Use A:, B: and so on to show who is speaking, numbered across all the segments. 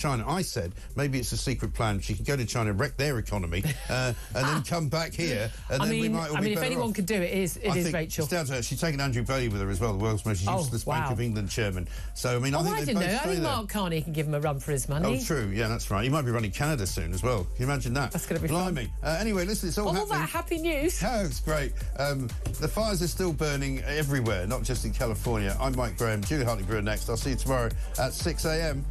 A: China. I said maybe it's a secret plan. She can go to China, wreck their economy, and then come back here. And then we might all be
B: if
A: better
B: anyone
A: off.
B: could do it, it is Rachel.
A: It's down to her. She's taken Andrew Bailey with her as well, the world's most useless Bank of England chairman. So I mean, I think
B: I didn't know. I think Mark Carney can give him a run for his money.
A: Oh, true. Yeah, that's right. He might be running Canada soon as well. Can you imagine that?
B: That's going to be
A: Blimey. Anyway, listen, it's all happening.
B: That happy news.
A: Oh, it's great. The fires are still burning everywhere, not just in California. I'm Mike Graham. Julia Hartley-Brewer next. I'll see you tomorrow at 6 a.m.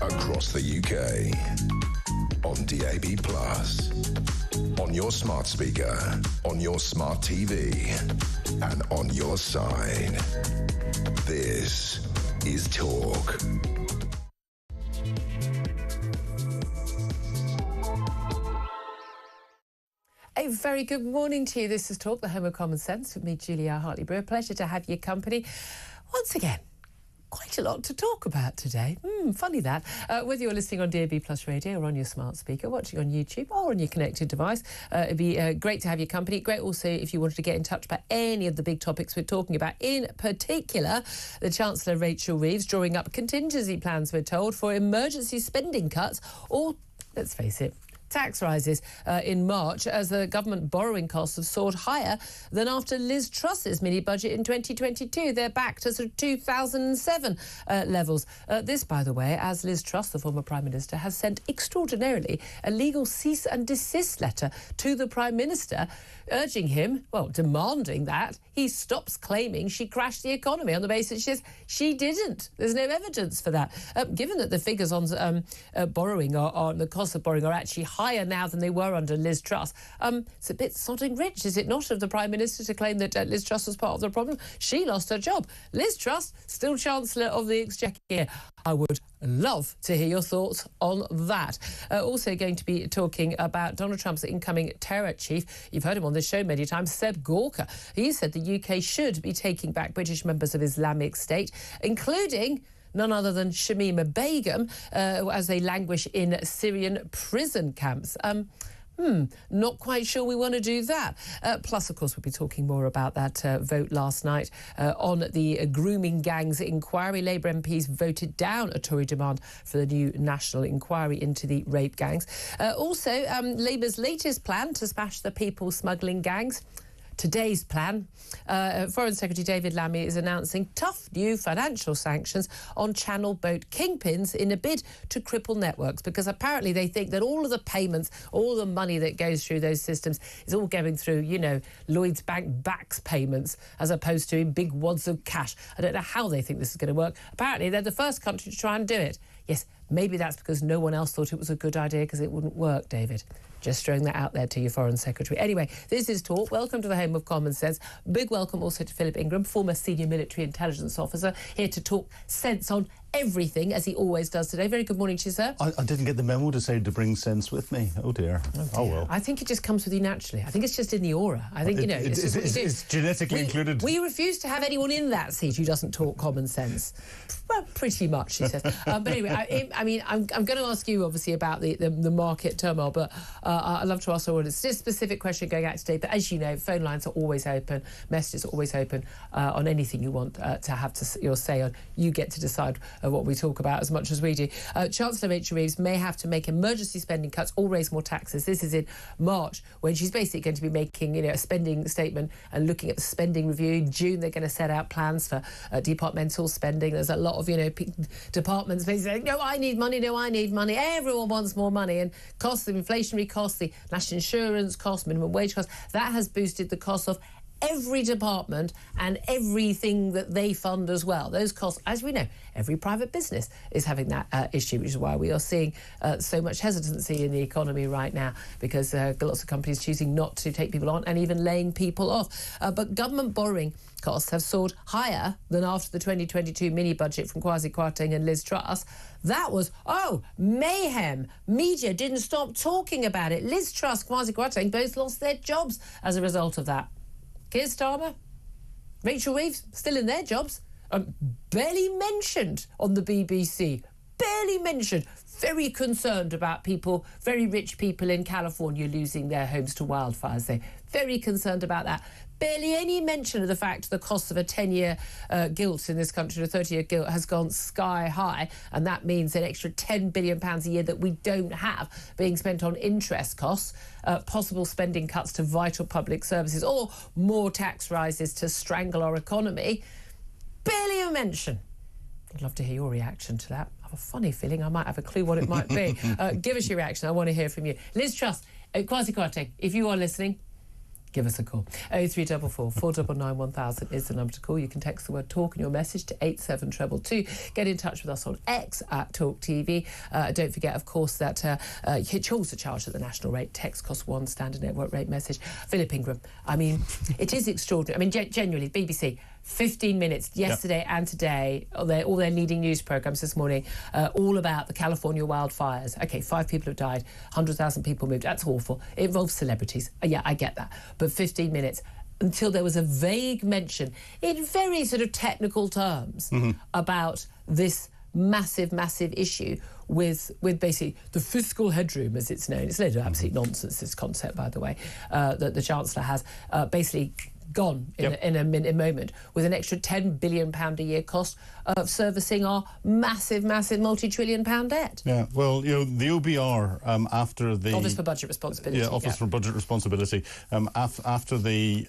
C: Across the UK, on DAB+, on your smart speaker, on your smart TV, and on your side. This is Talk.
B: A very good morning to you. This is Talk, the home of common sense, with me, Julia Hartley-Brewer. Pleasure to have your company once again. Quite a lot to talk about today. Funny that. Whether you're listening on DAB Plus Radio or on your smart speaker, watching on YouTube or on your connected device, it'd be great to have your company. Great also if you wanted to get in touch about any of the big topics we're talking about. In particular, the Chancellor Rachel Reeves drawing up contingency plans, we're told, for emergency spending cuts or, let's face it, tax rises in March as the government borrowing costs have soared higher than after Liz Truss's mini-budget in 2022. They're back to sort of 2007 levels. This, by the way, as Liz Truss, the former Prime Minister, has sent extraordinarily a legal cease and desist letter to the Prime Minister, urging him, well, demanding that he stops claiming she crashed the economy on the basis she says she didn't. There's no evidence for that. Given that the figures on borrowing or the cost of borrowing are actually higher now than they were under Liz Truss, it's a bit sodding rich, is it not, of the Prime Minister to claim that Liz Truss was part of the problem? She lost her job. Liz Truss, still Chancellor of the Exchequer. I would love to hear your thoughts on that. Also going to be talking about Donald Trump's incoming terror chief. You've heard him on this show many times, Seb Gorka. He said the UK should be taking back British members of Islamic State, including none other than Shamima Begum, as they languish in Syrian prison camps. not quite sure we want to do that. Plus, of course, we'll be talking more about that vote last night on the grooming gangs inquiry. Labour MPs voted down a Tory demand for the new national inquiry into the rape gangs. Also, Labour's latest plan to smash the people smuggling gangs. Today's plan, Foreign Secretary David Lammy is announcing tough new financial sanctions on channel boat kingpins in a bid to cripple networks, because apparently they think that all of the payments, all the money that goes through those systems is all going through, you know, Lloyds Bank backs payments as opposed to in big wads of cash. I don't know how they think this is going to work. Apparently they're the first country to try and do it. Yes, maybe that's because no one else thought it was a good idea because it wouldn't work, David. Just throwing that out there to your Foreign Secretary. Anyway, this is Talk. Welcome to the home of common sense. Big welcome also to Philip Ingram, former senior military intelligence officer, here to talk sense on everything, as he always does today. Very good morning to you, sir.
D: I didn't get the memo to say to bring sense with me. Oh, dear. Oh, well.
B: I think it just comes with you naturally. I think it's just in the aura. I think,
D: it's genetically included.
B: We refuse to have anyone in that seat who doesn't talk common sense. Well, pretty much, he says. But anyway, I'm going to ask you, obviously, about the market turmoil, but I'd love to ask all this. It's a specific question going out today, but as you know, phone lines are always open, messages are always open on anything you want to have your say on. You get to decide what we talk about as much as we do. Chancellor Rachel Reeves may have to make emergency spending cuts or raise more taxes. This is in March, when she's basically going to be making, a spending statement and looking at the spending review. In June, they're going to set out plans for departmental spending. There's a lot of, departments basically saying, no, I need money, no, I need money. Everyone wants more money. And costs, the inflationary costs, the national insurance costs, minimum wage costs, that has boosted the cost of every department and everything that they fund as well. Those costs, as we know, every private business is having that issue, which is why we are seeing so much hesitancy in the economy right now, because lots of companies choosing not to take people on and even laying people off. But government borrowing costs have soared higher than after the 2022 mini-budget from Kwasi Kwarteng and Liz Truss. That was, mayhem. Media didn't stop talking about it. Liz Truss, Kwasi Kwarteng both lost their jobs as a result of that. Keir Starmer, Rachel Reeves, still in their jobs. Barely mentioned on the BBC. Barely mentioned. Very concerned about people, very rich people in California losing their homes to wildfires. They're very concerned about that. Barely any mention of the fact the cost of a 10-year gilt in this country, a 30-year gilt, has gone sky high, and that means an extra £10 billion a year that we don't have being spent on interest costs, possible spending cuts to vital public services, or more tax rises to strangle our economy. Barely a mention. I'd love to hear your reaction to that. I have a funny feeling I might have a clue what it might be. Give us your reaction. I want to hear from you. Liz Truss, Kwasi Kwarteng, if you are listening, give us a call. 0344 499 1000 is the number to call. You can text the word talk and your message to 87222. Get in touch with us on X at Talk TV. Don't forget, of course, that you also charge at the national rate. Text costs £1, standard network rate message. Philip Ingram, it is extraordinary. Genuinely, BBC, 15 minutes yesterday and today, all their leading news programmes this morning, all about the California wildfires. OK, 5 people have died, 100,000 people moved. That's awful. It involves celebrities. Yeah, I get that. But 15 minutes until there was a vague mention in very sort of technical terms about this massive issue with basically the fiscal headroom, as it's known. It's a load of absolute nonsense, this concept, by the way, that the Chancellor has basically gone in a moment, with an extra £10 billion a year cost of servicing our massive multi-trillion-pound debt.
D: Yeah, well, the OBR, after the
B: Office for Budget Responsibility.
D: Office for Budget Responsibility, after the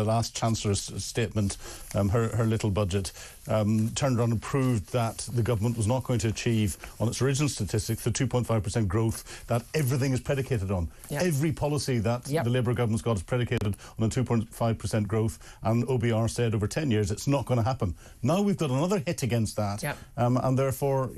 D: last Chancellor's statement, her little budget, turned around and proved that the government was not going to achieve, on its original statistics, the 2.5% growth that everything is predicated on. Yep. Every policy that the Labour government's got is predicated on a 2.5% growth, and OBR said over 10 years it's not going to happen. Now we've got another hit against that, and therefore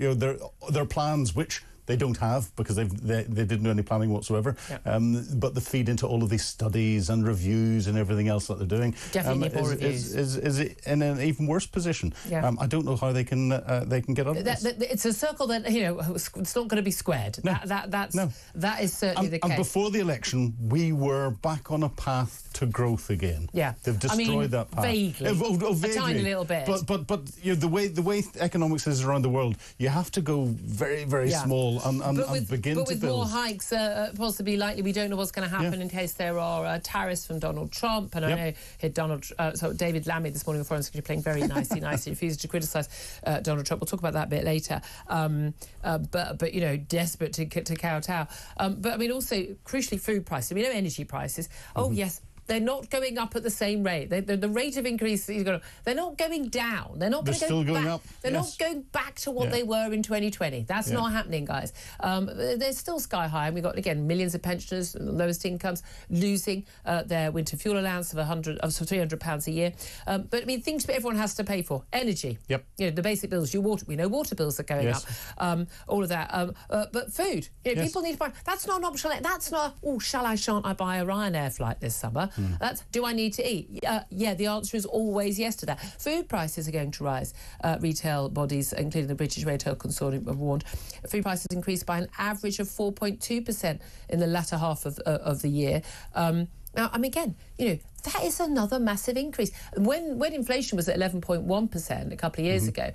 D: their plans, which they don't have because they didn't do any planning whatsoever, but the feed into all of these studies and reviews and everything else that they're doing is in an even worse position. I don't know how they can get out of this.
B: It's a circle that it's not going to be squared.
D: No.
B: That is certainly the case.
D: And before the election, we were back on a path to growth again.
B: Yeah,
D: they've destroyed that path.
B: Vaguely,
D: vaguely,
B: a tiny little bit.
D: But the way economics is around the world, you have to go very small stall and begin to build.
B: But with more hikes possibly likely, we don't know what's going to happen in case there are tariffs from Donald Trump. And I know David Lammy this morning, the Foreign Secretary, playing very nicely, refuses to criticise Donald Trump. We'll talk about that a bit later. But you know, desperate to kowtow. But I mean, also crucially, food prices. We know energy prices. Oh yes. They're not going up at the same rate. The rate of increase that you've got, they're not going down. They're not going to go back. They're not going back to what they were in 2020. That's not happening, guys. They're still sky high, and we've got again millions of pensioners, lowest incomes, losing their winter fuel allowance of £300 a year. But I mean, things everyone has to pay for: energy. Yep. You know, the basic bills. We know water bills are going up. All of that. But food. You know, people need to buy. That's not an option. That's not. Oh, shan't I buy a Ryanair flight this summer? That's, do I need to eat? Yeah, the answer is always yes to that. Food prices are going to rise. Retail bodies, including the British Retail Consortium, have warned. Food prices increased by an average of 4.2% in the latter half of the year. Now, I mean, again, you know, that is another massive increase. When inflation was at 11.1% a couple of years ago,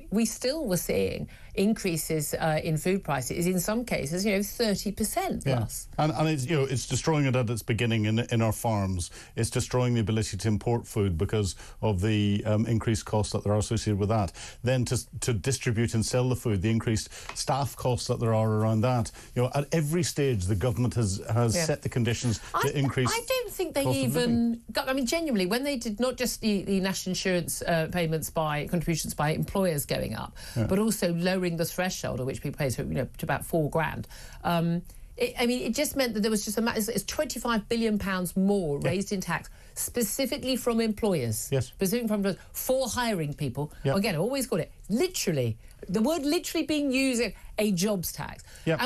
B: we still were seeing increases in food prices, in some cases, you know, 30% plus.
D: And it's, you know, it's destroying it at its beginning in our farms. It's destroying the ability to import food because of the increased costs that there are associated with that. Then to distribute and sell the food, the increased staff costs that there are around that. You know, at every stage, the government has set the conditions to increase.
B: I don't think they even. I mean, genuinely, when they did not just the national insurance payments contributions by employers going up, but also lowering the threshold at which people pay to about £4,000. It just meant that there was just it's £25 billion more raised in tax, specifically from employers. Yes. Specifically from employers, for hiring people. Yep. Again, I always got it. Literally, the word literally being used, a jobs tax. Yep.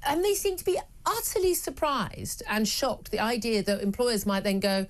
B: And they seem to be utterly surprised and shocked, the idea that employers might then go,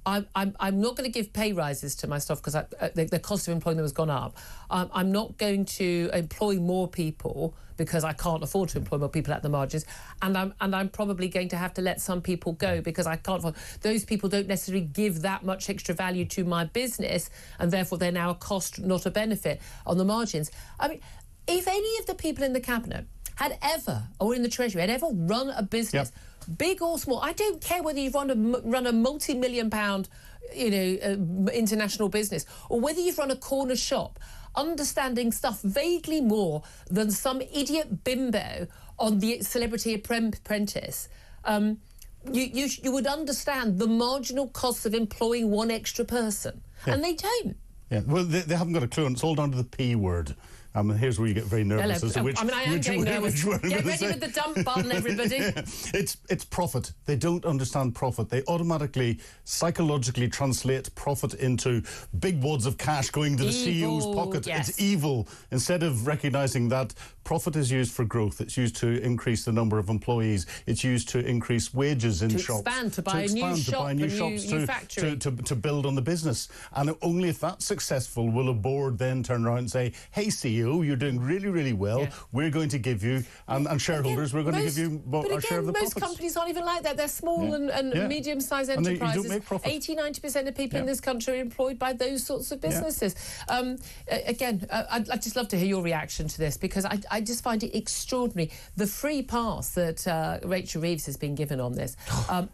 B: I'm not going to give pay rises to my staff because the cost of employing them has gone up. I'm not going to employ more people because I can't afford to employ more people at the margins, and I'm probably going to have to let some people go because I can't afford. Those people don't necessarily give that much extra value to my business, and therefore they're now a cost, not a benefit on the margins. I mean, if any of the people in the cabinet had ever, or in the Treasury, had ever run a business, big or small, I don't care whether you've run a multi-million-pound, international business, or whether you've run a corner shop, understanding stuff vaguely more than some idiot bimbo on the Celebrity Apprentice, you would understand the marginal costs of employing one extra person, and they don't. Yeah,
D: well, they haven't got a clue, and it's all down to the P word. Here's where you get very nervous as to which.
B: I mean, I am getting nervous. Get ready with the dump button, everybody.
D: It's profit. They don't understand profit. They automatically, psychologically translate profit into big wads of cash going to the CEO's pocket. Yes. It's evil. Instead of recognising that profit is used for growth, it's used to increase the number of employees, it's used to increase wages in shops.
B: To buy a new shop, new factory.
D: To build on the business. And only if that's successful will a board then turn around and say, hey, CEO, you're doing really, really well. Yeah. We're going to give you, and shareholders, we're going to give you our share of the profits.
B: Most companies aren't even like that. They're small and medium-sized enterprises. And you don't make profit. 80-90% of people in this country are employed by those sorts of businesses. I'd just love to hear your reaction to this, because I just find it extraordinary. The free pass that Rachel Reeves has been given on this,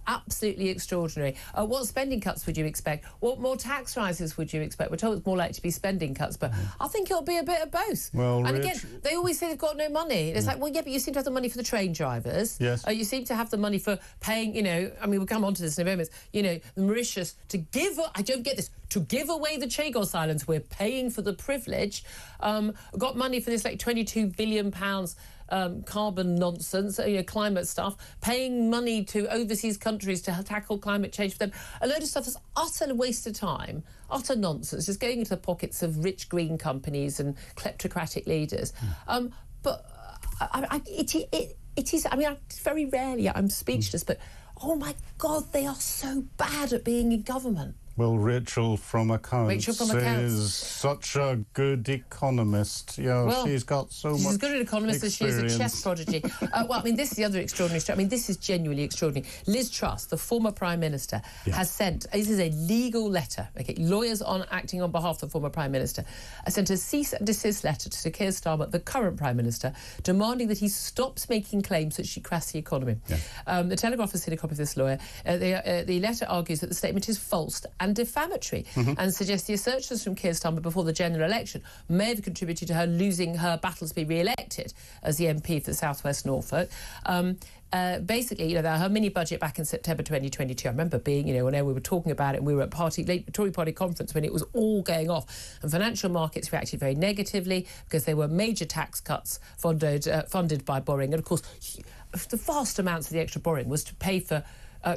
B: absolutely extraordinary. What spending cuts would you expect? What more tax rises would you expect? We're told it's more likely to be spending cuts, but I think it'll be a bit of both.
D: Well,
B: and again, they always say they've got no money. It's like, well, yeah, but you seem to have the money for the train drivers.
D: Yes.
B: You seem to have the money for paying, I mean, we'll come on to this in a moment, the Mauritius, I don't get this, to give away the Chagos Islands, we're paying for the privilege. Got money for this, like £22 billion carbon nonsense, climate stuff, paying money to overseas countries to tackle climate change for them. A load of stuff that's utter waste of time, utter nonsense, just going into the pockets of rich green companies and kleptocratic leaders. But it is, I mean, very rarely I'm speechless, but oh my God, they are so bad at being in government.
D: Well, Rachel from Accounts is such a good economist. Yeah, well, she's got so much.
B: She's as good an economist as she is a chess prodigy. Well, I mean, this is the other extraordinary story. I mean, this is genuinely extraordinary. Liz Truss, the former Prime Minister, has sent, this is a legal letter, okay, lawyers acting on behalf of the former Prime Minister, sent a cease and desist letter to Sir Keir Starmer, the current Prime Minister, demanding that he stops making claims that she crashed the economy. Yeah. The Telegraph has seen a copy of this lawyer. The letter argues that the statement is false and defamatory and suggests the assertions from Keir Starmer before the general election may have contributed to her losing her battle to be re-elected as the MP for South West Norfolk. Basically, you know, her mini budget back in September 2022. I remember being, you know, when we were talking about it, and we were at Tory party conference when it was all going off, and financial markets reacted very negatively because there were major tax cuts funded by borrowing, and of course, the vast amounts of the extra borrowing was to pay for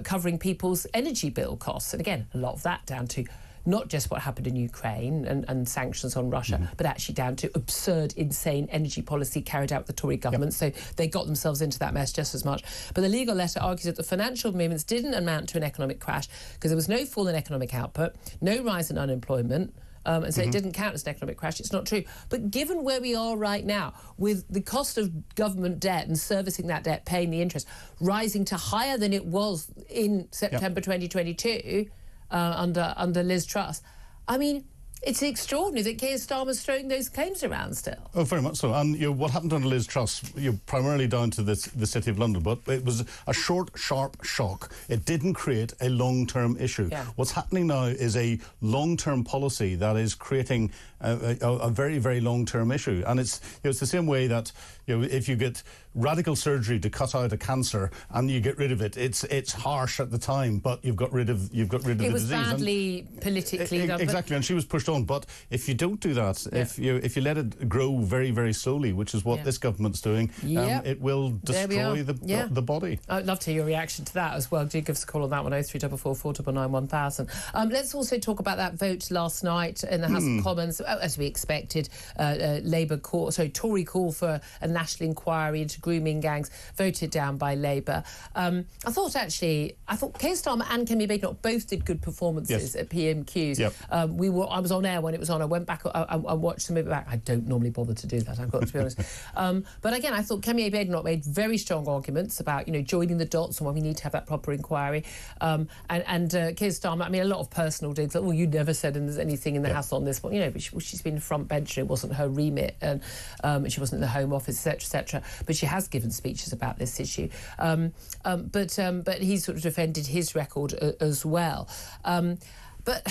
B: covering people's energy bill costs. And again, a lot of that down to not just what happened in Ukraine and sanctions on Russia, but actually down to absurd, insane energy policy carried out with the Tory government. So they got themselves into that mess just as much. But the legal letter argues that the financial movements didn't amount to an economic crash because there was no fall in economic output, no rise in unemployment, and so it didn't count as an economic crash. It's not true. But given where we are right now, with the cost of government debt and servicing that debt, paying the interest, rising to higher than it was in September 2022 under Liz Truss, I mean, it's extraordinary that Keir Starmer's throwing those claims around still. Oh,
D: very much so. And you know, what happened under Liz Truss, primarily down to the City of London, but it was a short, sharp shock. It didn't create a long-term issue. Yeah. What's happening now is a long-term policy that is creating a very, very long-term issue. And it's, you know, it's the same way that, you know, if you get radical surgery to cut out a cancer and you get rid of it, it's harsh at the time, but you've got rid of the disease.
B: It was badly politically done.
D: Exactly, and she was pushed on. But if you don't do that, if you let it grow very, very slowly, which is what this government's doing, it will destroy the body.
B: I'd love to hear your reaction to that as well. Do give us a call on that one, 03444 499 1000. Let's also talk about that vote last night in the House of Commons, as we expected. Tory call for a national inquiry into grooming gangs, voted down by Labour. I thought Keir Starmer and Kemi Badenoch both did good performances at PMQs. Yep. I was on air when it was on. I went back and watched some of it back. I don't normally bother to do that, I've got to be honest. But again, I thought Kemi Badenoch made very strong arguments about, you know, joining the dots and why we need to have that proper inquiry. And Keir Starmer, I mean, a lot of personal digs. Like, well, you never said there's anything in the House on this one, you know. But she's been front bench. It wasn't her remit, and she wasn't in the Home Office, etc., etc. But she has given speeches about this issue. But he sort of defended his record as well. But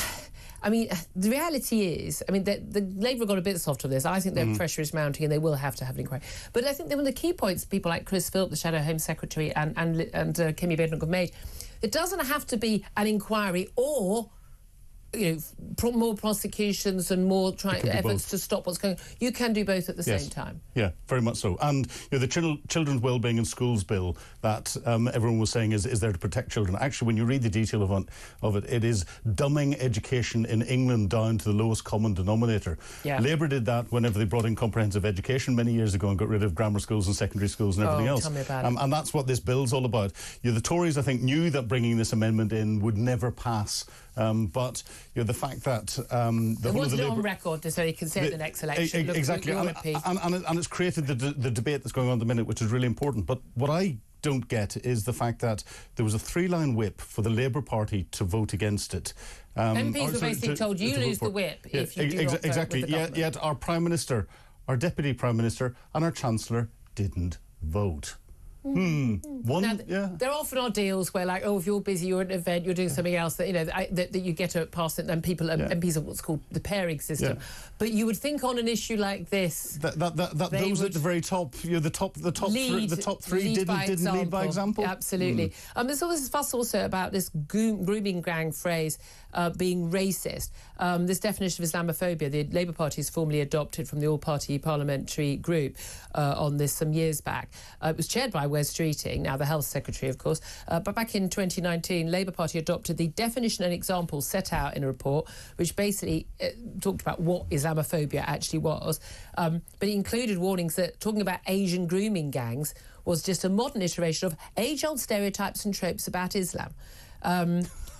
B: I mean, the reality is, I mean, the Labour got a bit soft on this. I think their pressure is mounting and they will have to have an inquiry. But I think one of the key points people like Chris Philp, the Shadow Home Secretary, and Kemi Badenoch have made, it doesn't have to be an inquiry or, you know, more prosecutions and more efforts to stop what's going on. You can do both at the same time. Yeah,
D: very much so. And you know, the Children's Wellbeing in Schools Bill that everyone was saying is there to protect children. Actually, when you read the detail of it, it is dumbing education in England down to the lowest common denominator. Yeah. Labour did that whenever they brought in comprehensive education many years ago and got rid of grammar schools and secondary schools and everything else.
B: Tell me about it.
D: And that's what this bill's all about. You know, the Tories, I think, knew that bringing this amendment in would never pass. But you know, the fact that
B: they wanted it on record so you can say at the next election.
D: Exactly, and it's created the debate that's going on at the minute, which is really important. But what I don't get is the fact that there was a 3-line whip for the Labour Party to vote against it.
B: MPs were basically told you lose the whip if you do not vote
D: exactly.
B: with the government.
D: Yet our Prime Minister, our Deputy Prime Minister, and our Chancellor didn't vote.
B: There often are deals where, like, oh, if you're busy, you're at an event, you're doing something else, that, you know, that you get a pass it, and people MPs are what's called the pairing system. But you would think on an issue like this,
D: those at the very top, you know, the top three didn't lead by example.
B: Absolutely. There's all this fuss also about this grooming gang phrase being racist. This definition of Islamophobia, the Labour Party has formally adopted from the all-party parliamentary group on this some years back. It was chaired by Wes Streeting, now the Health Secretary, of course. But back in 2019, Labour Party adopted the definition and examples set out in a report, which basically talked about what Islamophobia actually was. But it included warnings that talking about Asian grooming gangs was just a modern iteration of age-old stereotypes and tropes about Islam.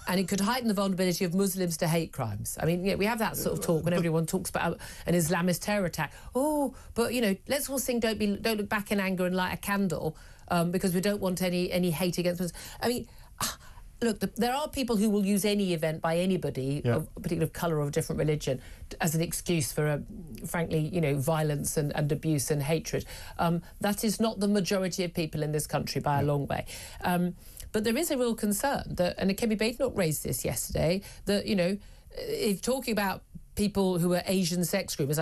B: And it could heighten the vulnerability of Muslims to hate crimes. I mean, we have that sort of talk when everyone talks about an Islamist terror attack. Oh, but, let's all sing Don't Look Back in Anger and Light a Candle because we don't want any hate against us. I mean... Look, there are people who will use any event by anybody of a particular colour or of a different religion as an excuse for, frankly, violence and abuse and hatred. That is not the majority of people in this country by a long way. But there is a real concern that, and Kemi Badenoch raised this yesterday, that, if talking about people who are Asian sex groomers,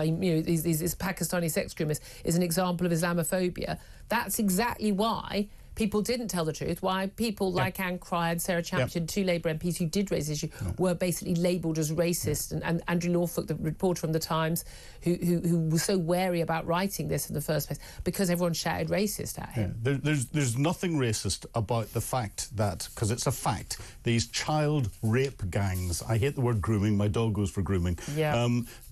B: these Pakistani sex groomers is an example of Islamophobia. That's exactly why people didn't tell the truth, why people like Anne Cryer and Sarah Champion, two Labour MPs who did raise this issue, were basically labelled as racist. And Andrew Norfolk, the reporter from The Times, who was so wary about writing this in the first place, because everyone shouted racist at him.
D: There's nothing racist about the fact that, because it's a fact, these child rape gangs, I hate the word grooming, my dog goes for grooming,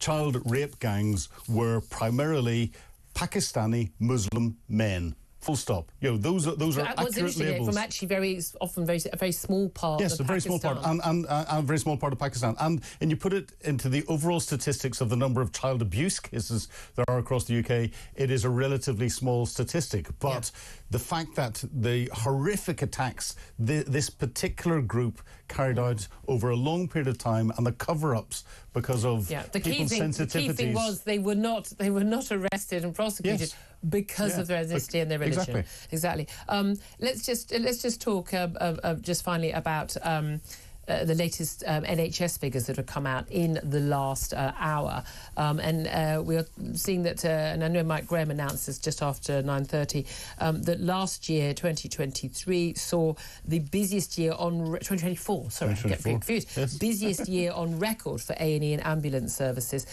D: child rape gangs were primarily Pakistani Muslim men. Full stop. Those are accurate labels.
B: From actually a very small part.
D: Yes, a very small part, and a very small part of Pakistan. And you put it into the overall statistics of the number of child abuse cases there are across the UK, it is a relatively small statistic. But the fact that the horrific attacks this particular group carried out over a long period of time, and the cover-ups because of people's sensitivities. The key thing was they were not arrested and prosecuted because of their ethnicity and their religion.
B: Exactly. Let's just talk just finally about the latest NHS figures that have come out in the last hour. And we're seeing that, and I know Mike Graham announced this just after 9:30, that last year, 2023, saw the busiest year on... 2024, sorry, I get confused. Yes. Busiest year on record for A&E and ambulance services.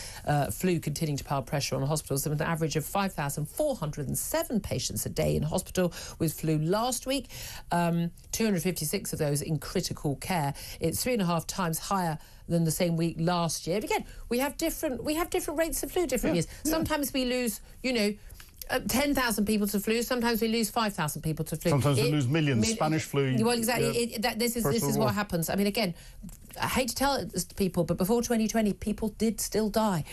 B: Flu continuing to pile pressure on hospitals. There was an average of 5,407 patients a day in hospital with flu last week, 256 of those in critical care. It's 3.5 times higher than the same week last year. But again, we have different rates of flu different years. Sometimes we lose, 10,000 people to flu. Sometimes we lose 5,000 people to flu.
D: Sometimes we lose millions. Spanish flu.
B: Well, exactly. This is what happens. I mean, again, I hate to tell it to people, but before 2020, people did still die.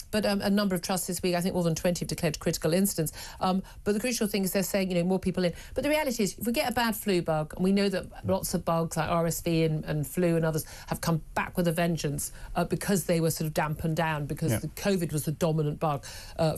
B: But a number of trusts this week, I think more than 20 have declared critical incidents. But the crucial thing is they're saying, more people in. But the reality is, if we get a bad flu bug, and we know that lots of bugs like RSV and flu and others have come back with a vengeance because they were sort of dampened down because the COVID was the dominant bug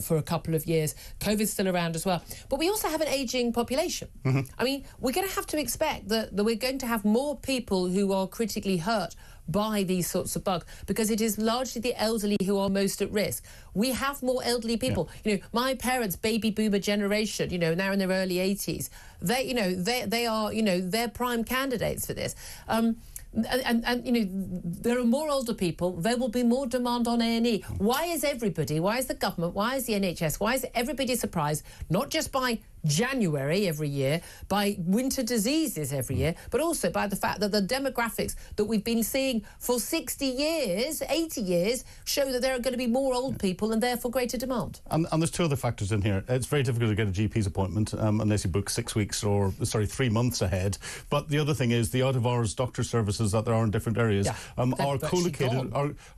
B: for a couple of years. COVID's still around as well. But we also have an ageing population. I mean, we're going to have to expect that we're going to have more people who are critically hurt by these sorts of bugs, because it is largely the elderly who are most at risk. We have more elderly people. My parents, baby boomer generation, now in their early 80s, they are, they're prime candidates for this. And there are more older people, there will be more demand on A&E. Why is the government, why is the NHS, why is everybody surprised, not just by January every year, by winter diseases every year, but also by the fact that the demographics that we've been seeing for 60 years, 80 years, show that there are going to be more old people and therefore greater demand. And
D: there's two other factors in here. It's very difficult to get a GP's appointment unless you book 3 months ahead. But the other thing is the out-of-hours doctor services that there are in different areas are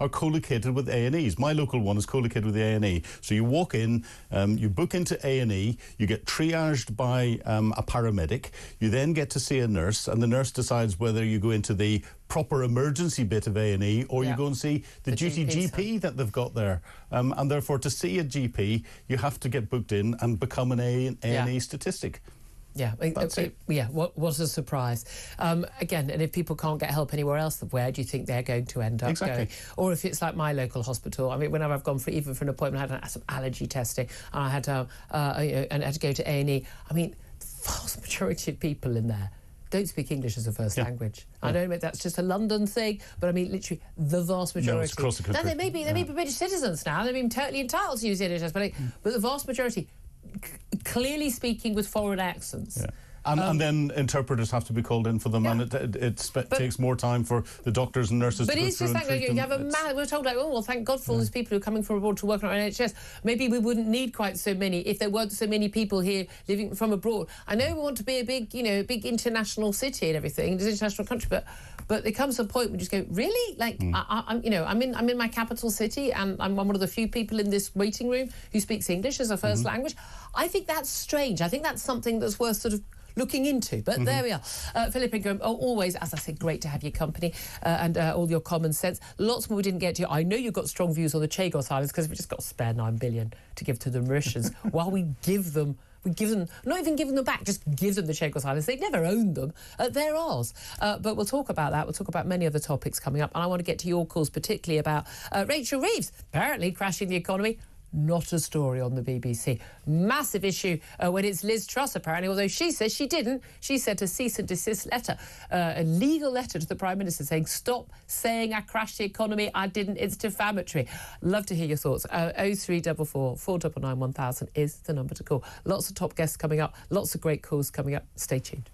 D: co-located with A&Es. My local one is co-located with the A&E. So you walk in, you book into A&E, you get triaged by a paramedic, you then get to see a nurse, and the nurse decides whether you go into the proper emergency bit of A&E or you go and see the duty GP that they've got there. And therefore, to see a GP, you have to get booked in and become an A&E statistic.
B: Yeah, what a surprise. Again, and if people can't get help anywhere else, where do you think they're going to end up going? Or if it's like my local hospital, I mean, whenever I've gone for even for an appointment, I had some allergy testing, and I had to go to A&E. I mean, the vast majority of people in there don't speak English as a first language. I don't admit that's just a London thing, but I mean, literally, the vast majority.
D: No, it's across the country.
B: Now, they may be British citizens now, they've been totally entitled to use the NHS, but the vast majority clearly speaking with foreign accents.
D: And then interpreters have to be called in for them, and it takes more time for the doctors and nurses to go through and treat them.
B: You have we're told, like, oh, well, thank God for all these people who are coming from abroad to work on our NHS. Maybe we wouldn't need quite so many if there weren't so many people here living from abroad. I know we want to be a big, big international city and everything, it's an international country, but there comes a point where you just go, really? Like, I'm in my capital city, and I'm one of the few people in this waiting room who speaks English as a first language. I think that's strange. I think that's something that's worth sort of looking into. But there we are. Philip Ingram, always, as I said, great to have your company and all your common sense. Lots more we didn't get to. I know you've got strong views on the Chagos Islands, because we've just got to spare $9 billion to give to the Mauritians while we give them, not even giving them back, just give them the Chagos Islands. They've never owned them. They're ours. But we'll talk about that. We'll talk about many other topics coming up. And I want to get to your calls, particularly about Rachel Reeves, apparently crashing the economy. Not a story on the BBC. Massive issue when it's Liz Truss, apparently, although she says she didn't. She sent a cease and desist letter, a legal letter to the Prime Minister saying, stop saying I crashed the economy. I didn't. It's defamatory. Love to hear your thoughts. 0344 499 1000 is the number to call. Lots of top guests coming up. Lots of great calls coming up. Stay tuned.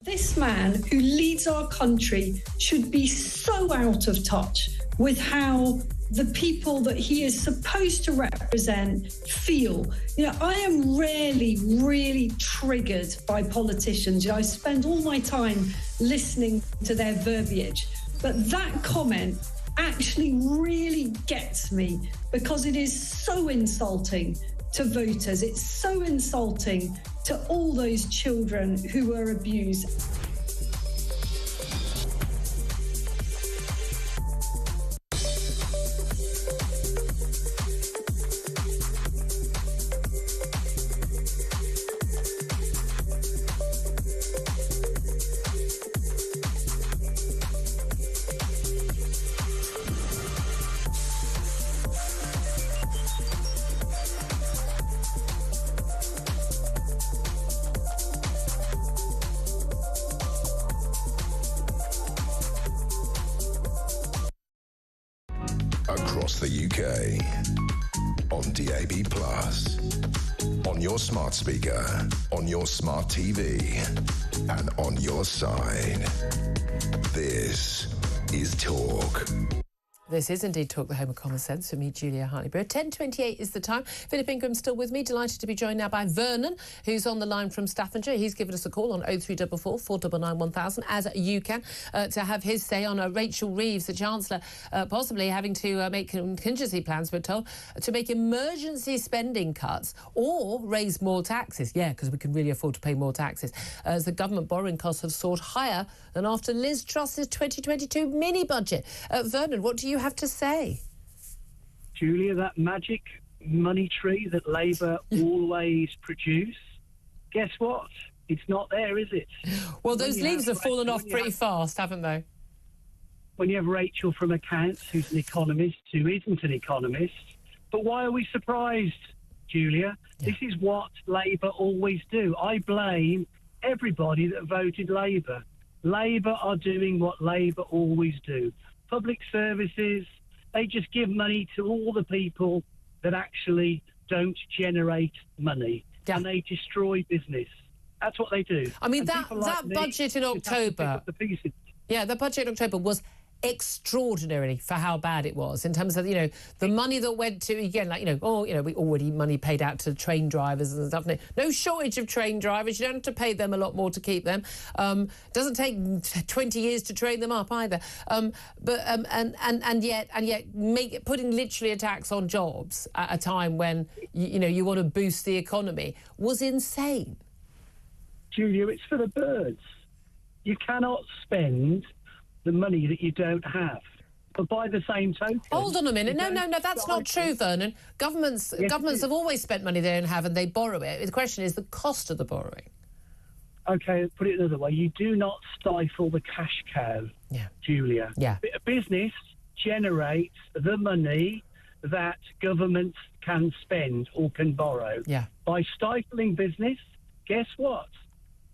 E: This man who leads our country should be so out of touch with how the people that he is supposed to represent feel. I am rarely really triggered by politicians. I spend all my time listening to their verbiage. But that comment actually really gets me, because it is so insulting to voters. It's so insulting to all those children who were abused.
C: Across the UK, on DAB+, on your smart speaker, on your smart TV, and on your side. This is Talk.
B: This is indeed Talk, the Home of Common Sense, for me, Julia Hartley-Brewer. 10:28 is the time. Philip Ingram's still with me. Delighted to be joined now by Vernon, who's on the line from Staffordshire. He's given us a call on 0344 499 1000, as you can, to have his say on Rachel Reeves, the Chancellor, possibly having to make contingency plans, we're told, to make emergency spending cuts or raise more taxes. Yeah, because we can really afford to pay more taxes, as the government borrowing costs have soared higher than after Liz Truss's 2022 mini-budget. Vernon, what do you have to say?
F: Julia, that magic money tree that Labour always produce, guess what? It's not there, is it?
B: Well, those leaves have fallen off pretty fast, haven't they?
F: When you have Rachel from Accounts, who's an economist, who isn't an economist. But why are we surprised, Julia? Yeah. This is what Labour always do. I blame everybody that voted Labour. Labour are doing what Labour always do. Public services, they just give money to all the people that actually don't generate money. Yeah. And they destroy business. That's what they do.
B: I mean, that budget in October... Yeah, the budget in October was extraordinary for how bad it was, in terms of, you know, the money that went to, again, like, we already money paid out to train drivers and stuff. No shortage of train drivers. You don't have to pay them a lot more to keep them. Doesn't take 20 years to train them up either. And yet putting literally a tax on jobs at a time when you want to boost the economy was insane.
F: Julia, it's for the birds. You cannot spend the money that you don't have. But by the same token... Hold
B: on a minute. No, that's not true, Vernon. Governments have always spent money they don't have and they borrow it. The question is the cost of the borrowing.
F: OK, put it another way. You do not stifle the cash cow, Julia.
B: Yeah.
F: A business generates the money that governments can spend or can borrow.
B: Yeah.
F: By stifling business, guess what?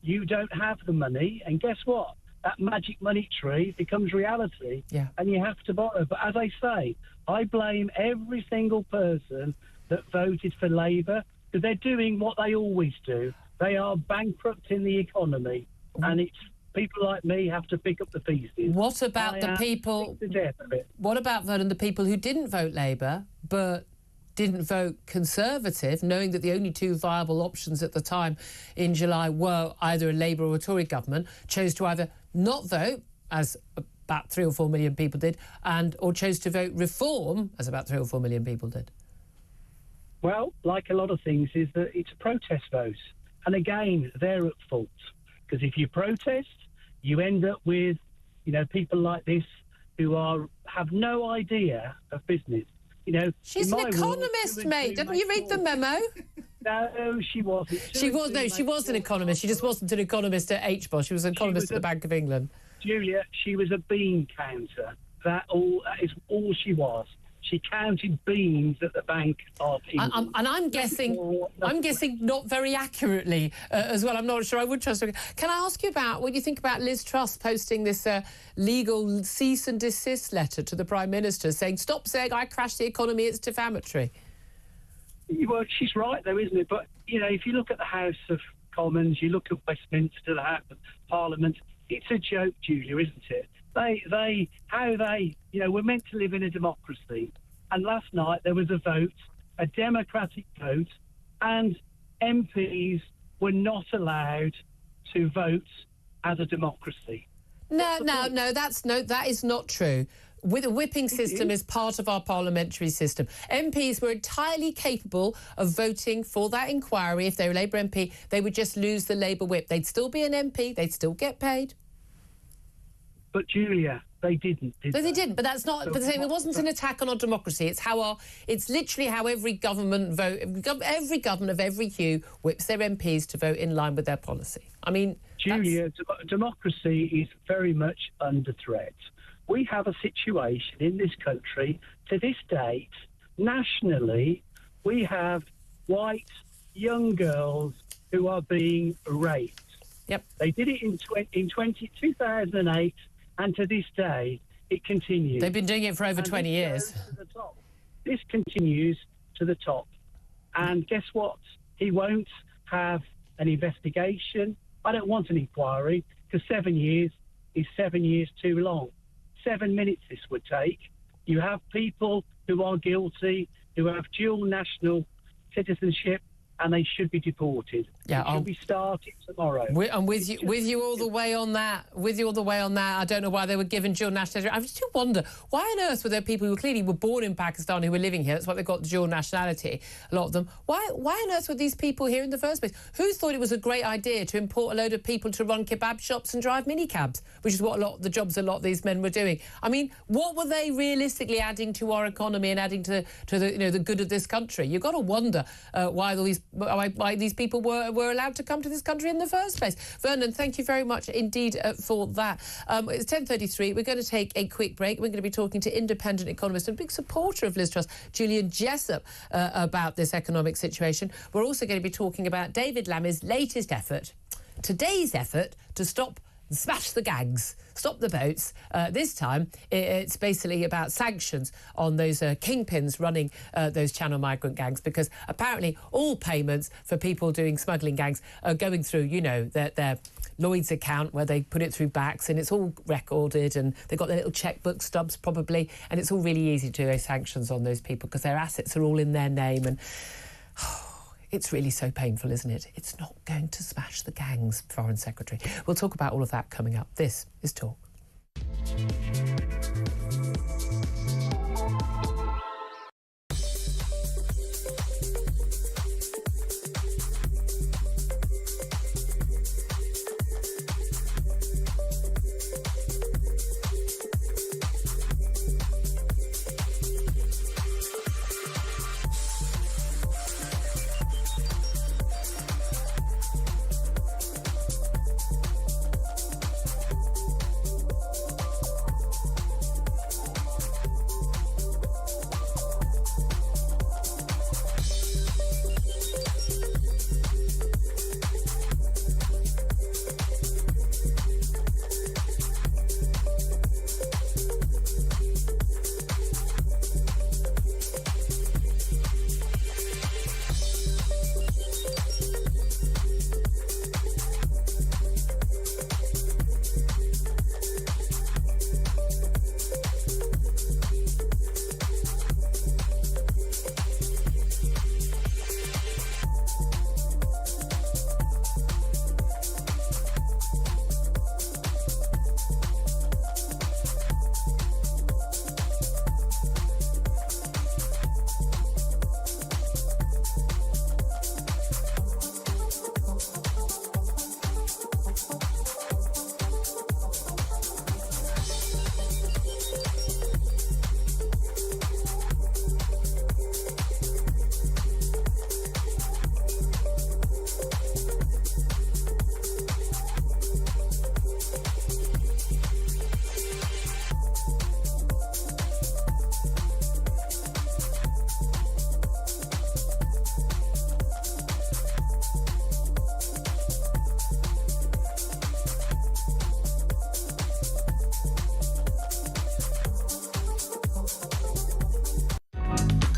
F: You don't have the money, and guess what? That magic money tree becomes reality, and you have to borrow. But as I say, I blame every single person that voted for Labour, because they're doing what they always do. They are bankrupting the economy, and it's people like me have to pick up the pieces.
B: What about the people... What about, Vernon, the people who didn't vote Labour, but didn't vote Conservative, knowing that the only two viable options at the time in July were either a Labour or a Tory government, chose to either not vote, as about 3 or 4 million people did, or chose to vote Reform, as about 3 or 4 million people did?
F: Well, like a lot of things, is that it's a protest vote. And again, they're at fault. Because if you protest, you end up with, people like this who have no idea of business.
B: She's an economist, mate. Didn't you read the memo?
F: No, she wasn't.
B: She was an economist. She just wasn't an economist at HBOS. She was an economist at the Bank of England.
F: Julia, she was a bean counter. That is all she was. She counted beans at the Bank of England.
B: And I'm guessing not very accurately as well. I'm not sure I would trust her. Can I ask you about what you think about Liz Truss posting this legal cease and desist letter to the Prime Minister, saying, stop saying I crashed the economy, it's defamatory?
F: Well, she's right, though, isn't it? But, if you look at the House of Commons, you look at Westminster, the House of Parliament, it's a joke, Julia, isn't it? We're meant to live in a democracy. And last night there was a vote, a democratic vote, and MPs were not allowed to vote as a democracy.
B: No, that is not true. With a whipping system is part of our parliamentary system. MPs were entirely capable of voting for that inquiry. If they were a Labour MP, they would just lose the Labour whip. They'd still be an MP, they'd still get paid.
F: But Julia, they didn't.
B: They didn't. But that's not. But it wasn't an attack on our democracy. It's literally how every government every government of every hue whips their MPs to vote in line with their policy. I mean,
F: Julia, democracy is very much under threat. We have a situation in this country to this date, nationally, we have white young girls who are being raped.
B: Yep.
F: They did it in 2008. And to this day, it continues.
B: They've been doing it for over 20 years.
F: This continues to the top. And guess what? He won't have an investigation. I don't want an inquiry, because 7 years is 7 years too long. 7 minutes this would take You have people who are guilty, who have dual national citizenship, and they should be deported.
B: Yeah,
F: it should be started tomorrow.
B: I'm with you all the way on that. With you all the way on that. I don't know why they were given dual nationality. I just do wonder, why on earth were there people who clearly were born in Pakistan who were living here? That's why they've got dual nationality, a lot of them. Why on earth were these people here in the first place? Who thought it was a great idea to import a load of people to run kebab shops and drive minicabs, which is what a lot of these men were doing? I mean, what were they realistically adding to our economy and adding to the the good of this country? You've got to wonder why these people were allowed to come to this country in the first place. Vernon, thank you very much indeed for that. It's 10:33. We're going to take a quick break. We're going to be talking to independent economist and big supporter of Liz Truss, Julian Jessup, about this economic situation. We're also going to be talking about David Lammy's latest effort, today's effort to smash the gangs, stop the boats. This time, it's basically about sanctions on those kingpins running those Channel migrant gangs, because apparently all payments for people doing smuggling gangs are going through, their Lloyd's account, where they put it through backs, and it's all recorded, and they've got their little checkbook stubs probably, and it's all really easy to do sanctions on those people because their assets are all in their name. And it's really so painful, isn't it? It's not going to smash the gangs, Foreign Secretary. We'll talk about all of that coming up. This is Talk.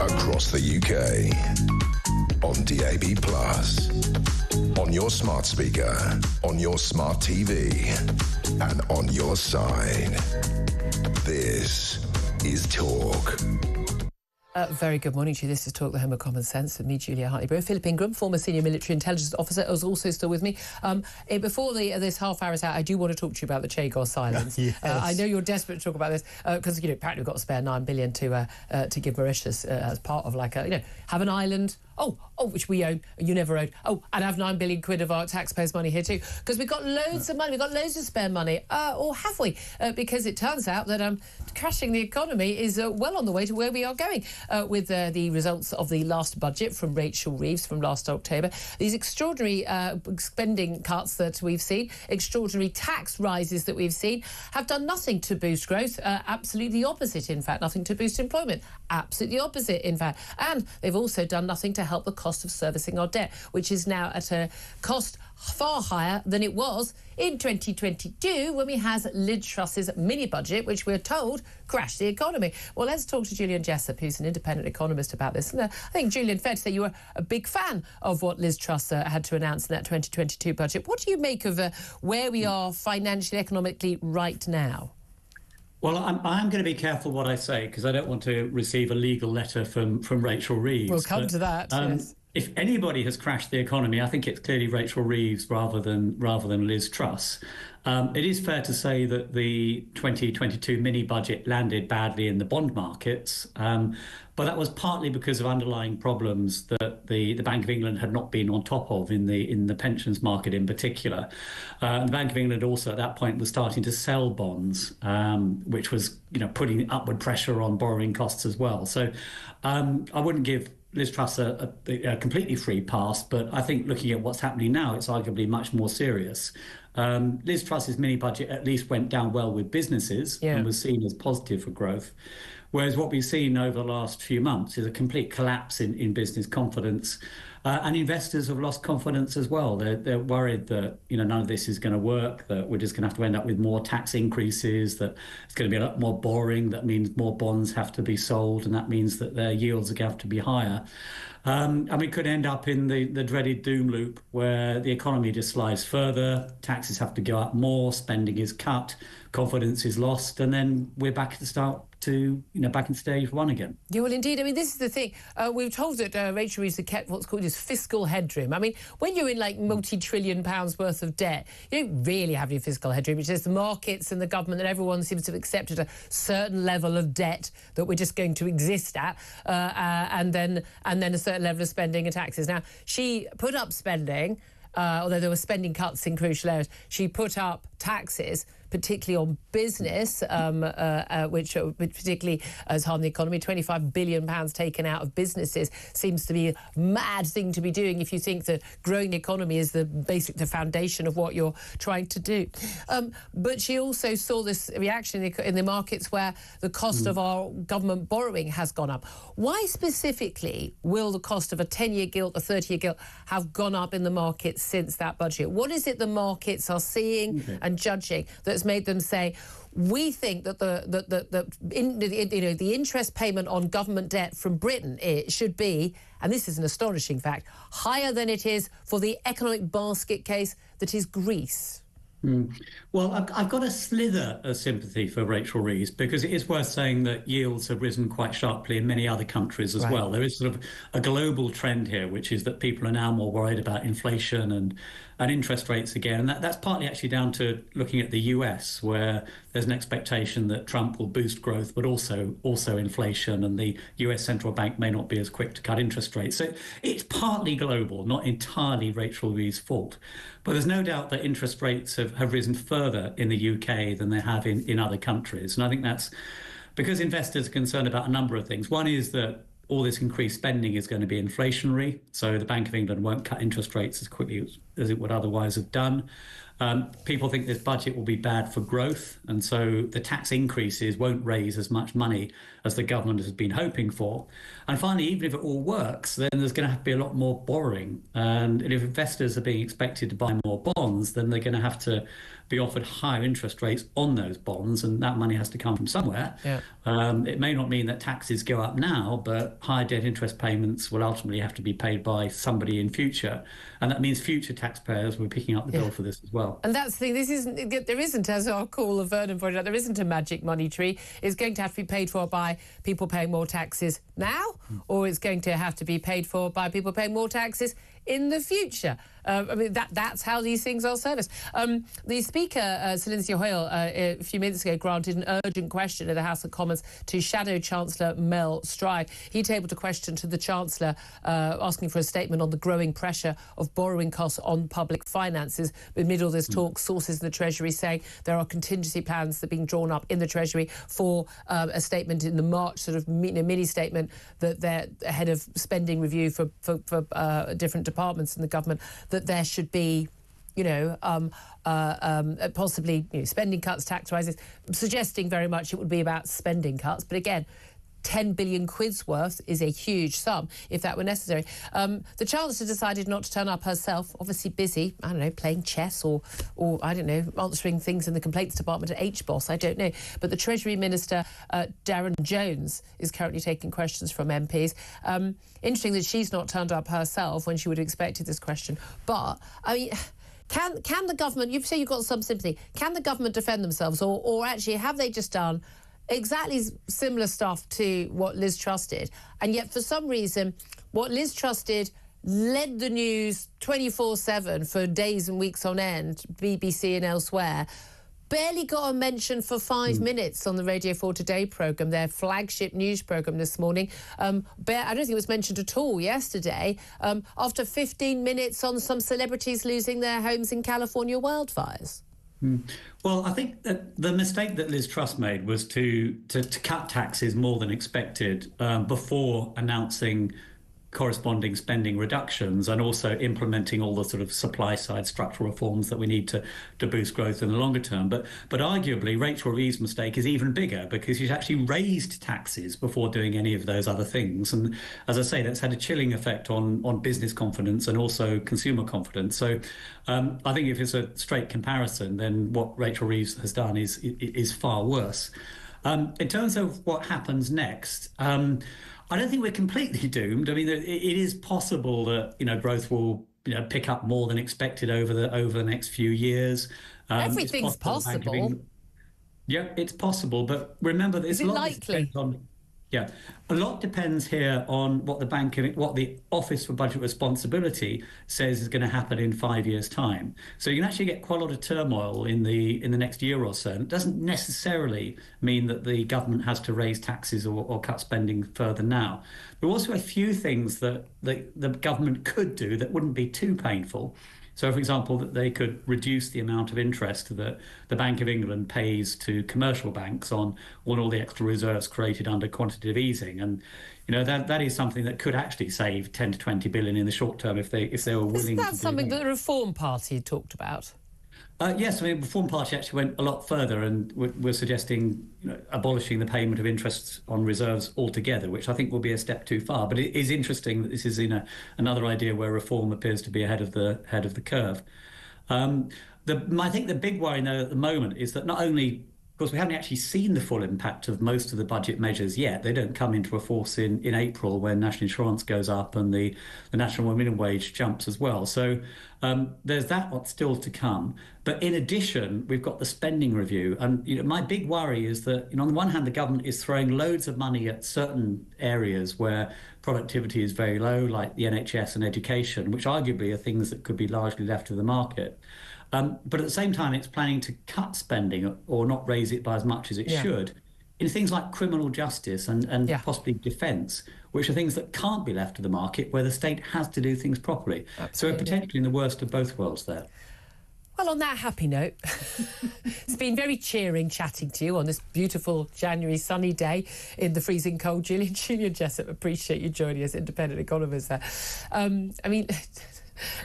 C: Across the UK, on DAB+, on your smart speaker, on your smart TV, and on your side. This is Talk.
B: Very good morning to you. This is Talk, the Home of Common Sense, with me, Julia Hartley-Brewer. Philip Ingram, former senior military intelligence officer, is also still with me. Before this half hour is out, I do want to talk to you about the Chagos Islands.
A: Yes.
B: I know you're desperate to talk about this because apparently we've got to spare $9 billion to give Mauritius as part of have an island. Which we own, you never owned. And have £9 billion of our taxpayers' money here too, because we've got loads of money, we've got loads of spare money, or have we? Because it turns out that crashing the economy is well on the way to where we are going with the results of the last budget from Rachel Reeves from last October. These extraordinary spending cuts that we've seen, extraordinary tax rises that we've seen, have done nothing to boost growth. Absolutely the opposite, in fact. Nothing to boost employment. Absolutely the opposite, in fact. And they've also done nothing to help the cost of servicing our debt, which is now at a cost far higher than it was in 2022 when we had Liz Truss's mini budget, which we're told crashed the economy. Well, let's talk to Julian Jessup, who's an independent economist, about this. And I think, Julian, fair to say you were a big fan of what Liz Truss had to announce in that 2022 budget. What do you make of where we are financially, economically right now?
G: Well, I'm going to be careful what I say because I don't want to receive a legal letter from Rachel Reeves.
B: We'll come to that. Yes.
G: If anybody has crashed the economy, I think it's clearly Rachel Reeves rather than Liz Truss. It is fair to say that the 2022 mini budget landed badly in the bond markets, but that was partly because of underlying problems that the Bank of England had not been on top of in the pensions market in particular. The Bank of England also at that point was starting to sell bonds, which was putting upward pressure on borrowing costs as well. So I wouldn't give Liz Truss a completely free pass, but I think looking at what's happening now, it's arguably much more serious. Liz Truss's mini budget at least went down well with businesses and was seen as positive for growth. Whereas what we've seen over the last few months is a complete collapse in business confidence. And investors have lost confidence as well. They're worried that none of this is going to work, that we're just going to have to end up with more tax increases, that it's going to be a lot more boring. That means more bonds have to be sold, and that means that their yields are going to have to be higher. And we could end up in the dreaded doom loop where the economy just slides further, taxes have to go up more, spending is cut, confidence is lost, and then we're back back in stage one again.
B: Yeah, well, indeed. I mean, this is the thing. We've told that Rachel Reeves had kept what's called this fiscal headroom. I mean, when you're in multi-trillion pounds worth of debt, you don't really have your fiscal headroom. It's just the markets and the government and everyone seems to have accepted a certain level of debt that we're just going to exist at, and then a certain level of spending and taxes. Now, she put up spending, although there were spending cuts in crucial areas. She put up taxes, particularly on business, which particularly has harmed the economy. £25 billion taken out of businesses seems to be a mad thing to be doing if you think that growing the economy is the foundation of what you're trying to do. But she also saw this reaction in the markets where the cost of our government borrowing has gone up. Why specifically will the cost of a 10-year gilt, a 30-year gilt, have gone up in the markets since that budget? What is it the markets are seeing and judging that's made them say, we think that the interest payment on government debt from Britain should be, and this is an astonishing fact, higher than it is for the economic basket case that is Greece?
G: Well, I've got a slither of sympathy for Rachel Reeves because it is worth saying that yields have risen quite sharply in many other countries as well. There is sort of a global trend here, which is that people are now more worried about inflation and interest rates again. And that's partly actually down to looking at the US, where there's an expectation that Trump will boost growth, but also inflation, and the US central bank may not be as quick to cut interest rates. So it's partly global, not entirely Rachel Reeves' fault. But there's no doubt that interest rates have risen further in the UK than they have in other countries. And I think that's because investors are concerned about a number of things. One is that all this increased spending is going to be inflationary. So the Bank of England won't cut interest rates as quickly as it would otherwise have done. People think this budget will be bad for growth. And so the tax increases won't raise as much money as the government has been hoping for. And finally, even if it all works, then there's going to have to be a lot more borrowing. And if investors are being expected to buy more bonds, then they're going to have to be offered higher interest rates on those bonds, and that money has to come from somewhere. It may not mean that taxes go up now, but higher debt interest payments will ultimately have to be paid by somebody in future, and that means future taxpayers will be picking up the bill for this as well.
B: And that's the thing. There isn't, as our caller Vernon pointed out, there isn't a magic money tree. It's going to have to be paid for by people paying more taxes now, or it's going to have to be paid for by people paying more taxes in the future. I mean, that's how these things are serviced. The Speaker, Sir Lindsay Hoyle, a few minutes ago granted an urgent question in the House of Commons to Shadow Chancellor Mel Stride. He tabled a question to the Chancellor asking for a statement on the growing pressure of borrowing costs on public finances. Amid all this talk, sources in the Treasury saying there are contingency plans that are being drawn up in the Treasury for a statement in the March sort of mini statement that they're ahead of spending review for different departments in the government, that there should be, possibly spending cuts, tax rises, suggesting very much it would be about spending cuts. But again, 10 billion quid's worth is a huge sum if that were necessary. The Chancellor decided not to turn up herself, obviously busy, I don't know, playing chess or I don't know, answering things in the complaints department at HBOS, I don't know. But the Treasury Minister, Darren Jones, is currently taking questions from MPs. Interesting that she's not turned up herself when she would have expected this question. But, I mean, Can the government, you say you've got some sympathy, can the government defend themselves, or actually have they just done exactly similar stuff to what Liz Truss did, and yet for some reason what Liz Truss did led the news 24/7 for days and weeks on end, BBC and elsewhere, barely got a mention for 5 minutes on the Radio 4 Today programme, their flagship news programme this morning. I don't think it was mentioned at all yesterday, after 15 minutes on some celebrities losing their homes in California wildfires.
G: Well, I think that the mistake that Liz Truss made was to cut taxes more than expected before announcing corresponding spending reductions and also implementing all the sort of supply side structural reforms that we need to boost growth in the longer term. But arguably Rachel Reeves' mistake is even bigger because she's actually raised taxes before doing any of those other things. And as I say, that's had a chilling effect on business confidence and also consumer confidence. So I think if it's a straight comparison, then what Rachel Reeves has done is far worse. In terms of what happens next, I don't think we're completely doomed. I mean, it is possible that growth will pick up more than expected over the next few years.
B: Everything's possible.
G: Yeah, it's possible, but remember, there's
B: is it likely?
G: A lot depends here on what the Office for Budget Responsibility says is going to happen in 5 years' time. So you can actually get quite a lot of turmoil in the next year or so. And it doesn't necessarily mean that the government has to raise taxes or cut spending further now. There are also a few things that the government could do that wouldn't be too painful. So, for example, that they could reduce the amount of interest that the Bank of England pays to commercial banks on all the extra reserves created under quantitative easing. And, that is something that could actually save 10 to 20 billion in the short term if they were willing to do that.
B: Isn't that something that the Reform Party had talked about?
G: Yes, I mean, the Reform Party actually went a lot further and we're suggesting abolishing the payment of interest on reserves altogether, which I think will be a step too far. But it is interesting that this is another idea where reform appears to be ahead of the curve. I think the big worry now at the moment is that not only, of course, we haven't actually seen the full impact of most of the budget measures yet. They don't come into force in April when national insurance goes up and the national minimum wage jumps as well. So there's that what's still to come. But in addition, we've got the spending review. And my big worry is that, on the one hand, the government is throwing loads of money at certain areas where productivity is very low, like the NHS and education, which arguably are things that could be largely left to the market. But at the same time, it's planning to cut spending or not raise it by as much as it should in things like criminal justice and possibly defence, which are things that can't be left to the market, where the state has to do things properly. Absolutely. So we're potentially in the worst of both worlds there.
B: Well, on that happy note, it's been very cheering chatting to you on this beautiful January sunny day in the freezing cold. Julian Jessup, appreciate you joining us, independent economist there.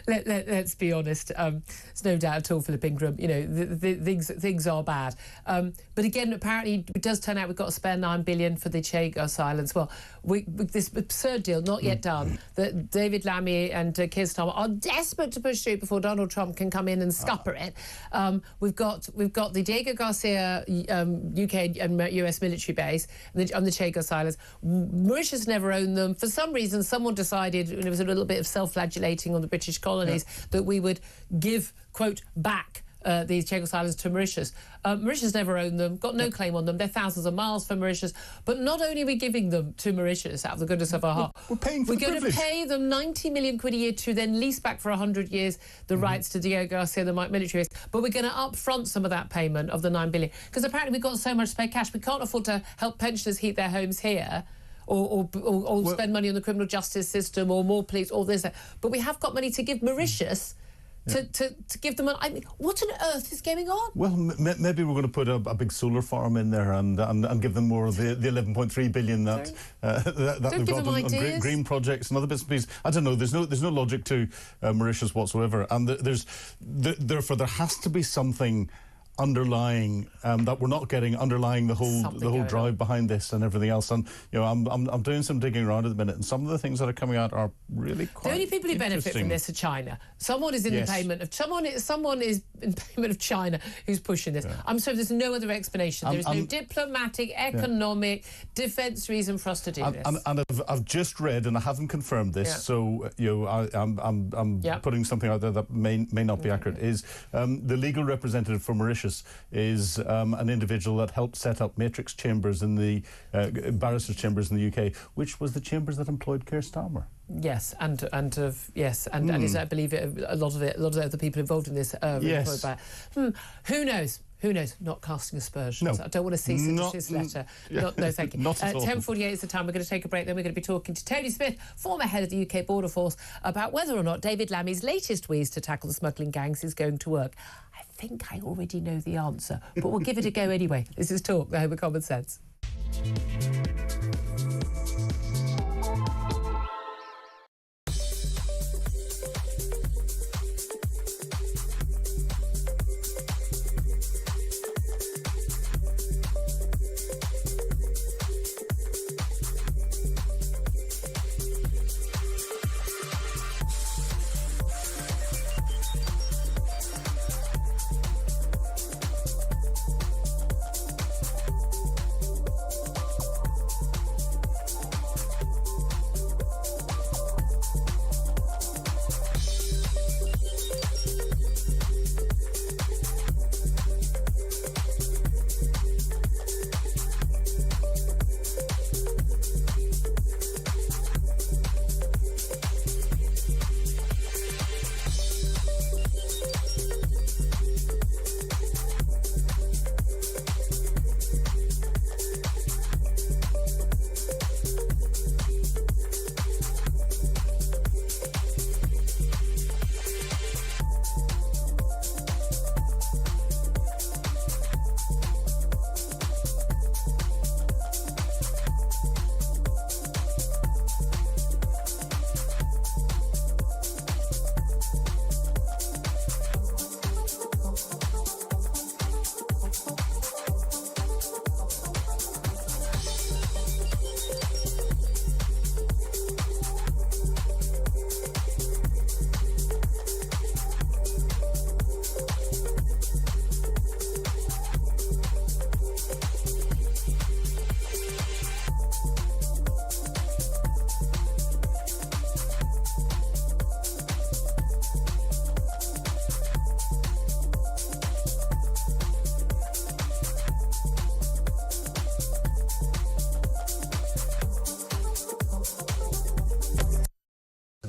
B: Let's be honest. There's no doubt at all, Philip Ingram. Things are bad. But again, apparently, it does turn out we've got to spare $9 billion for the Chagos Islands. Well, this absurd deal, not yet done, that David Lammy and Keir Starmer are desperate to push through before Donald Trump can come in and scupper it. We've got the Diego Garcia UK and US military base on the Chagos Islands. Mauritius never owned them. For some reason, someone decided, and it was a little bit of self-flagellating on the British colonies, that we would give, quote, back these Chagos Islands to Mauritius. Mauritius never owned them, got no claim on them. They're thousands of miles from Mauritius. But not only are we giving them to Mauritius out of the goodness of our heart,
A: we're paying for the privilege.
B: We're going to pay them 90 million quid a year to then lease back for 100 years the rights to Diego Garcia, the military base. But we're going to upfront some of that payment of the $9 billion. Because apparently we've got so much spare cash, we can't afford to help pensioners heat their homes here. Or spend money on the criminal justice system, or more police, all this. But we have got money to give Mauritius to give them. I mean, what on earth is going on?
D: Well, maybe we're going to put a big solar farm in there and give them more of the 11.3 billion that we've got on green projects and other bits and pieces. I don't know. There's no logic to Mauritius whatsoever, and therefore there has to be something underlying that we're not getting underlying the whole drive behind this and everything else. And I'm doing some digging around at the minute, and some of the things that are coming out are really quite.
B: The only people who benefit from this are China. Someone is in the payment of someone is in payment of China who's pushing this. Yeah. I'm sorry, there's no other explanation. There is no diplomatic, economic, defence reason for us to do this.
D: And I've just read, and I haven't confirmed this, so I'm putting something out there that may not be accurate. Is the legal representative for Mauritius is an individual that helped set up matrix chambers in the barristers' chambers in the UK, which was the chambers that employed Keir Starmer.
B: Yes, and is, I believe a lot of the other people involved in this employed by. Who knows? Who knows? Not casting aspersions. No. I don't want to cease this letter. No, thank you.
D: Not at all.
B: 10:48 is the time. We're going to take a break. Then we're going to be talking to Tony Smith, former head of the UK Border Force, about whether or not David Lammy's latest wheeze to tackle the smuggling gangs is going to work. I think I already know the answer, but we'll give it a go anyway. This is Talk, the Home of Common Sense.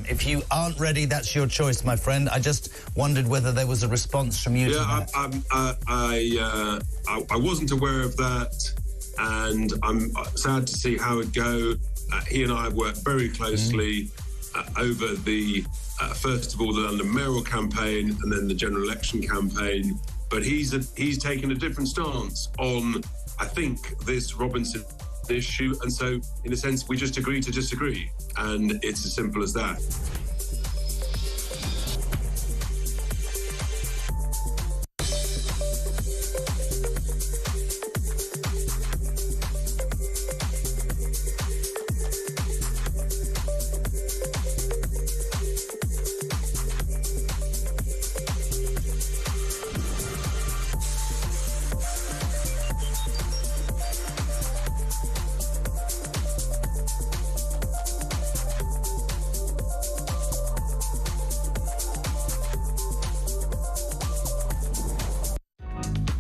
H: If you aren't ready, that's your choice, my friend. I just wondered whether there was a response from you to that.
I: I wasn't aware of that, and I'm sad to see Howard go. He and I have worked very closely over the, first of all, the London mayoral campaign and then the general election campaign. But he's taken a different stance on, I think, this Robinson issue. And so, in a sense, we just agree to disagree. And it's as simple as that.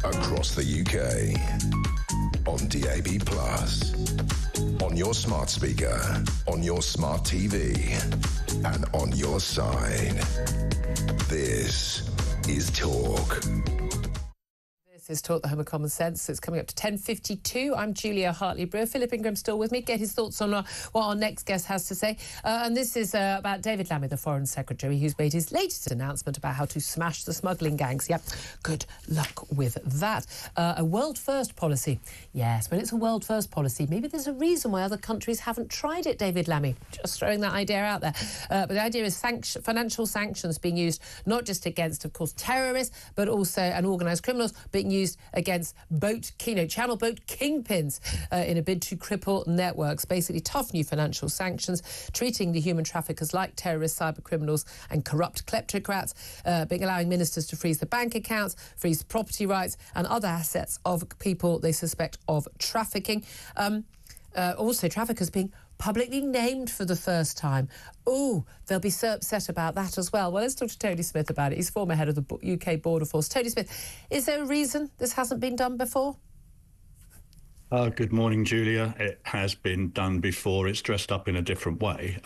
C: Across the UK, on DAB+, on your smart speaker, on your smart TV, and on your side. This is Talk.
B: This is Talk, the Home of Common Sense. It's coming up to 10:52. I'm Julia Hartley-Brewer. Philip Ingram's still with me. Get his thoughts on what our next guest has to say. And this is about David Lammy, the Foreign Secretary, who's made his latest announcement about how to smash the smuggling gangs. Yep, good luck with that. A world-first policy. Yes, when it's a world-first policy, maybe there's a reason why other countries haven't tried it, David Lammy. Just throwing that idea out there. But the idea is financial sanctions being used not just against, of course, terrorists, but also and organised criminals, being used against channel boat kingpins in a bid to cripple networks. Basically, tough new financial sanctions, treating the human traffickers like terrorists, cyber criminals and corrupt kleptocrats, allowing ministers to freeze the bank accounts, freeze property rights and other assets of people they suspect of trafficking. Also, traffickers being publicly named for the first time. Oh, they'll be so upset about that as well. Well, let's talk to Tony Smith about it. He's former head of the UK Border Force. Tony Smith, is there a reason this hasn't been done before?
J: Good morning, Julia. It has been done before. It's dressed up in a different way.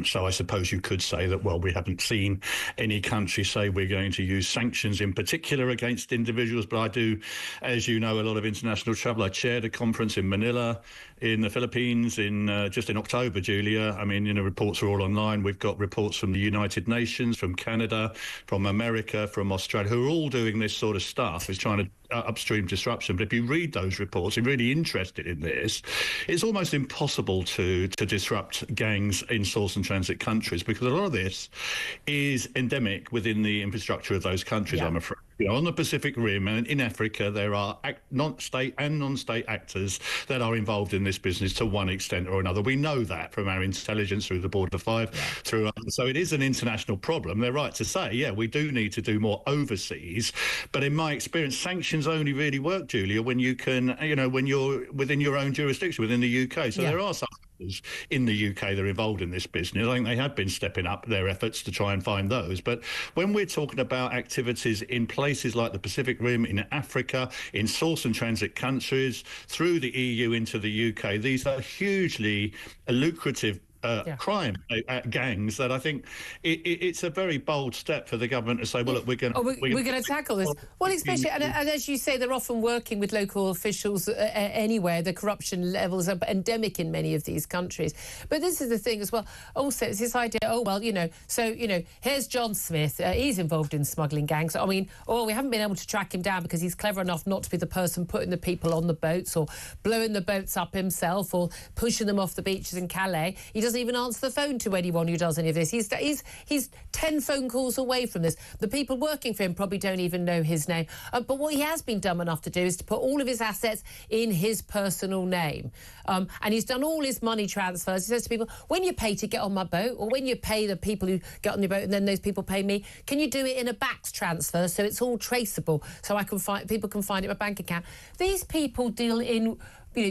J: So I suppose you could say that, well, we haven't seen any country say we're going to use sanctions in particular against individuals. But I do, as you know, a lot of international travel. I chaired a conference in Manila in the Philippines just in October, Julia. I mean, reports are all online. We've got reports from the United Nations, from Canada, from America, from Australia, who are all doing this sort of stuff, is trying to upstream disruption. But if you read those reports, you're really interested in this, it's almost impossible to disrupt gangs in source and transit countries, because a lot of this is endemic within the infrastructure of those countries, I'm afraid. On the Pacific Rim and in Africa, there are state and non-state actors that are involved in this business to one extent or another. We know that from our intelligence through the Border 5, so it is an international problem. They're right to say, we do need to do more overseas. But in my experience, sanctions only really work, Julia, when you can, when you're within your own jurisdiction, within the UK. So there are some in the UK that are involved in this business. I think they have been stepping up their efforts to try and find those. But when we're talking about activities in places like the Pacific Rim, in Africa, in source and transit countries, through the EU into the UK, these are hugely lucrative crime gangs that I think it's a very bold step for the government to say, well, look, we're going
B: to tackle this. Well, especially, and as you say, they're often working with local officials anywhere. The corruption levels are endemic in many of these countries. But this is the thing as well. Also, it's this idea, here's John Smith. He's involved in smuggling gangs. I mean, we haven't been able to track him down because he's clever enough not to be the person putting the people on the boats or blowing the boats up himself or pushing them off the beaches in Calais. He doesn't even answer the phone to anyone who does any of this. He's 10 phone calls away from this. The people working for him probably don't even know his name. But what he has been dumb enough to do is to put all of his assets in his personal name. And he's done all his money transfers. He says to people, when you pay to get on my boat, or when you pay the people who get on your boat and then those people pay me, can you do it in a BACS transfer so it's all traceable, so people can find it in my bank account? These people deal in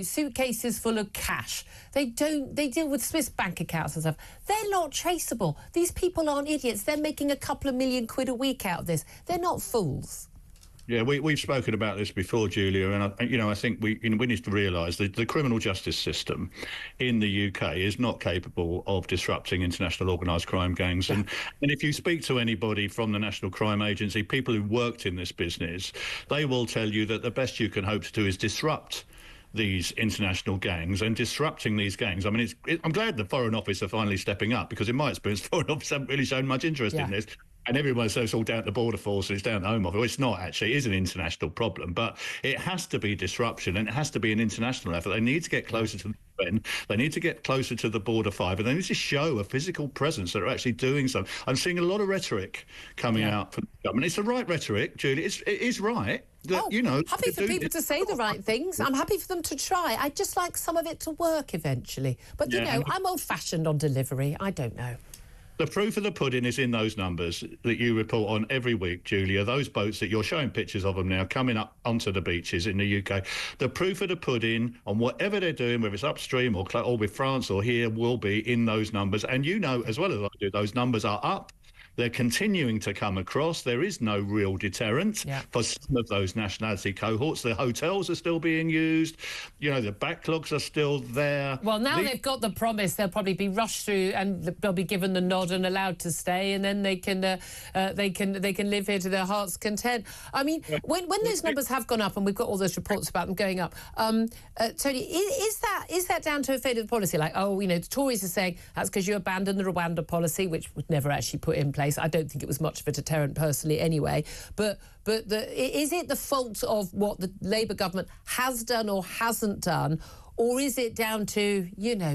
B: suitcases full of cash. They deal with Swiss bank accounts and stuff. They're not traceable. These people aren't idiots. They're making a couple of million quid a week out of this. They're not fools.
J: Yeah, we've spoken about this before, Julia, and I think we need to realise that the criminal justice system in the UK is not capable of disrupting international organised crime gangs. And if you speak to anybody from the National Crime Agency, people who worked in this business, they will tell you that the best you can hope to do is disrupt these international gangs, and disrupting these gangs. I mean, I'm glad the Foreign Office are finally stepping up, because in my experience, Foreign Office haven't really shown much interest in this. And everyone says it's all down to the Border Force and it's down to the Home Office. Well, it's not, actually. It is an international problem, but it has to be disruption, and it has to be an international effort. They need to get closer to the UN. They need to get closer to the Border 5, and they need to show a physical presence that are actually doing something. I'm seeing a lot of rhetoric coming out from the government. It's the right rhetoric, Julie. It is right. That,
B: happy for people to say the right things. I'm happy for them to try. I'd just like some of it to work eventually. But, I'm old-fashioned on delivery. I don't know.
J: The proof of the pudding is in those numbers that you report on every week, Julia. Those boats that you're showing pictures of them now coming up onto the beaches in the UK. The proof of the pudding on whatever they're doing, whether it's upstream or with France or here, will be in those numbers. And as well as I do, those numbers are up. They're continuing to come across. There is no real deterrent for some of those nationality cohorts. The hotels are still being used. The backlogs are still there.
B: Well, now they've got the promise, they'll probably be rushed through and they'll be given the nod and allowed to stay, and then they can live here to their heart's content. I mean, when those numbers have gone up, and we've got all those reports about them going up, Tony, is that down to a failure of the policy? Like, the Tories are saying that's because you abandoned the Rwanda policy, which was never actually put in place. I don't think it was much of a deterrent personally anyway. But is it the fault of what the Labour government has done or hasn't done, or is it down to,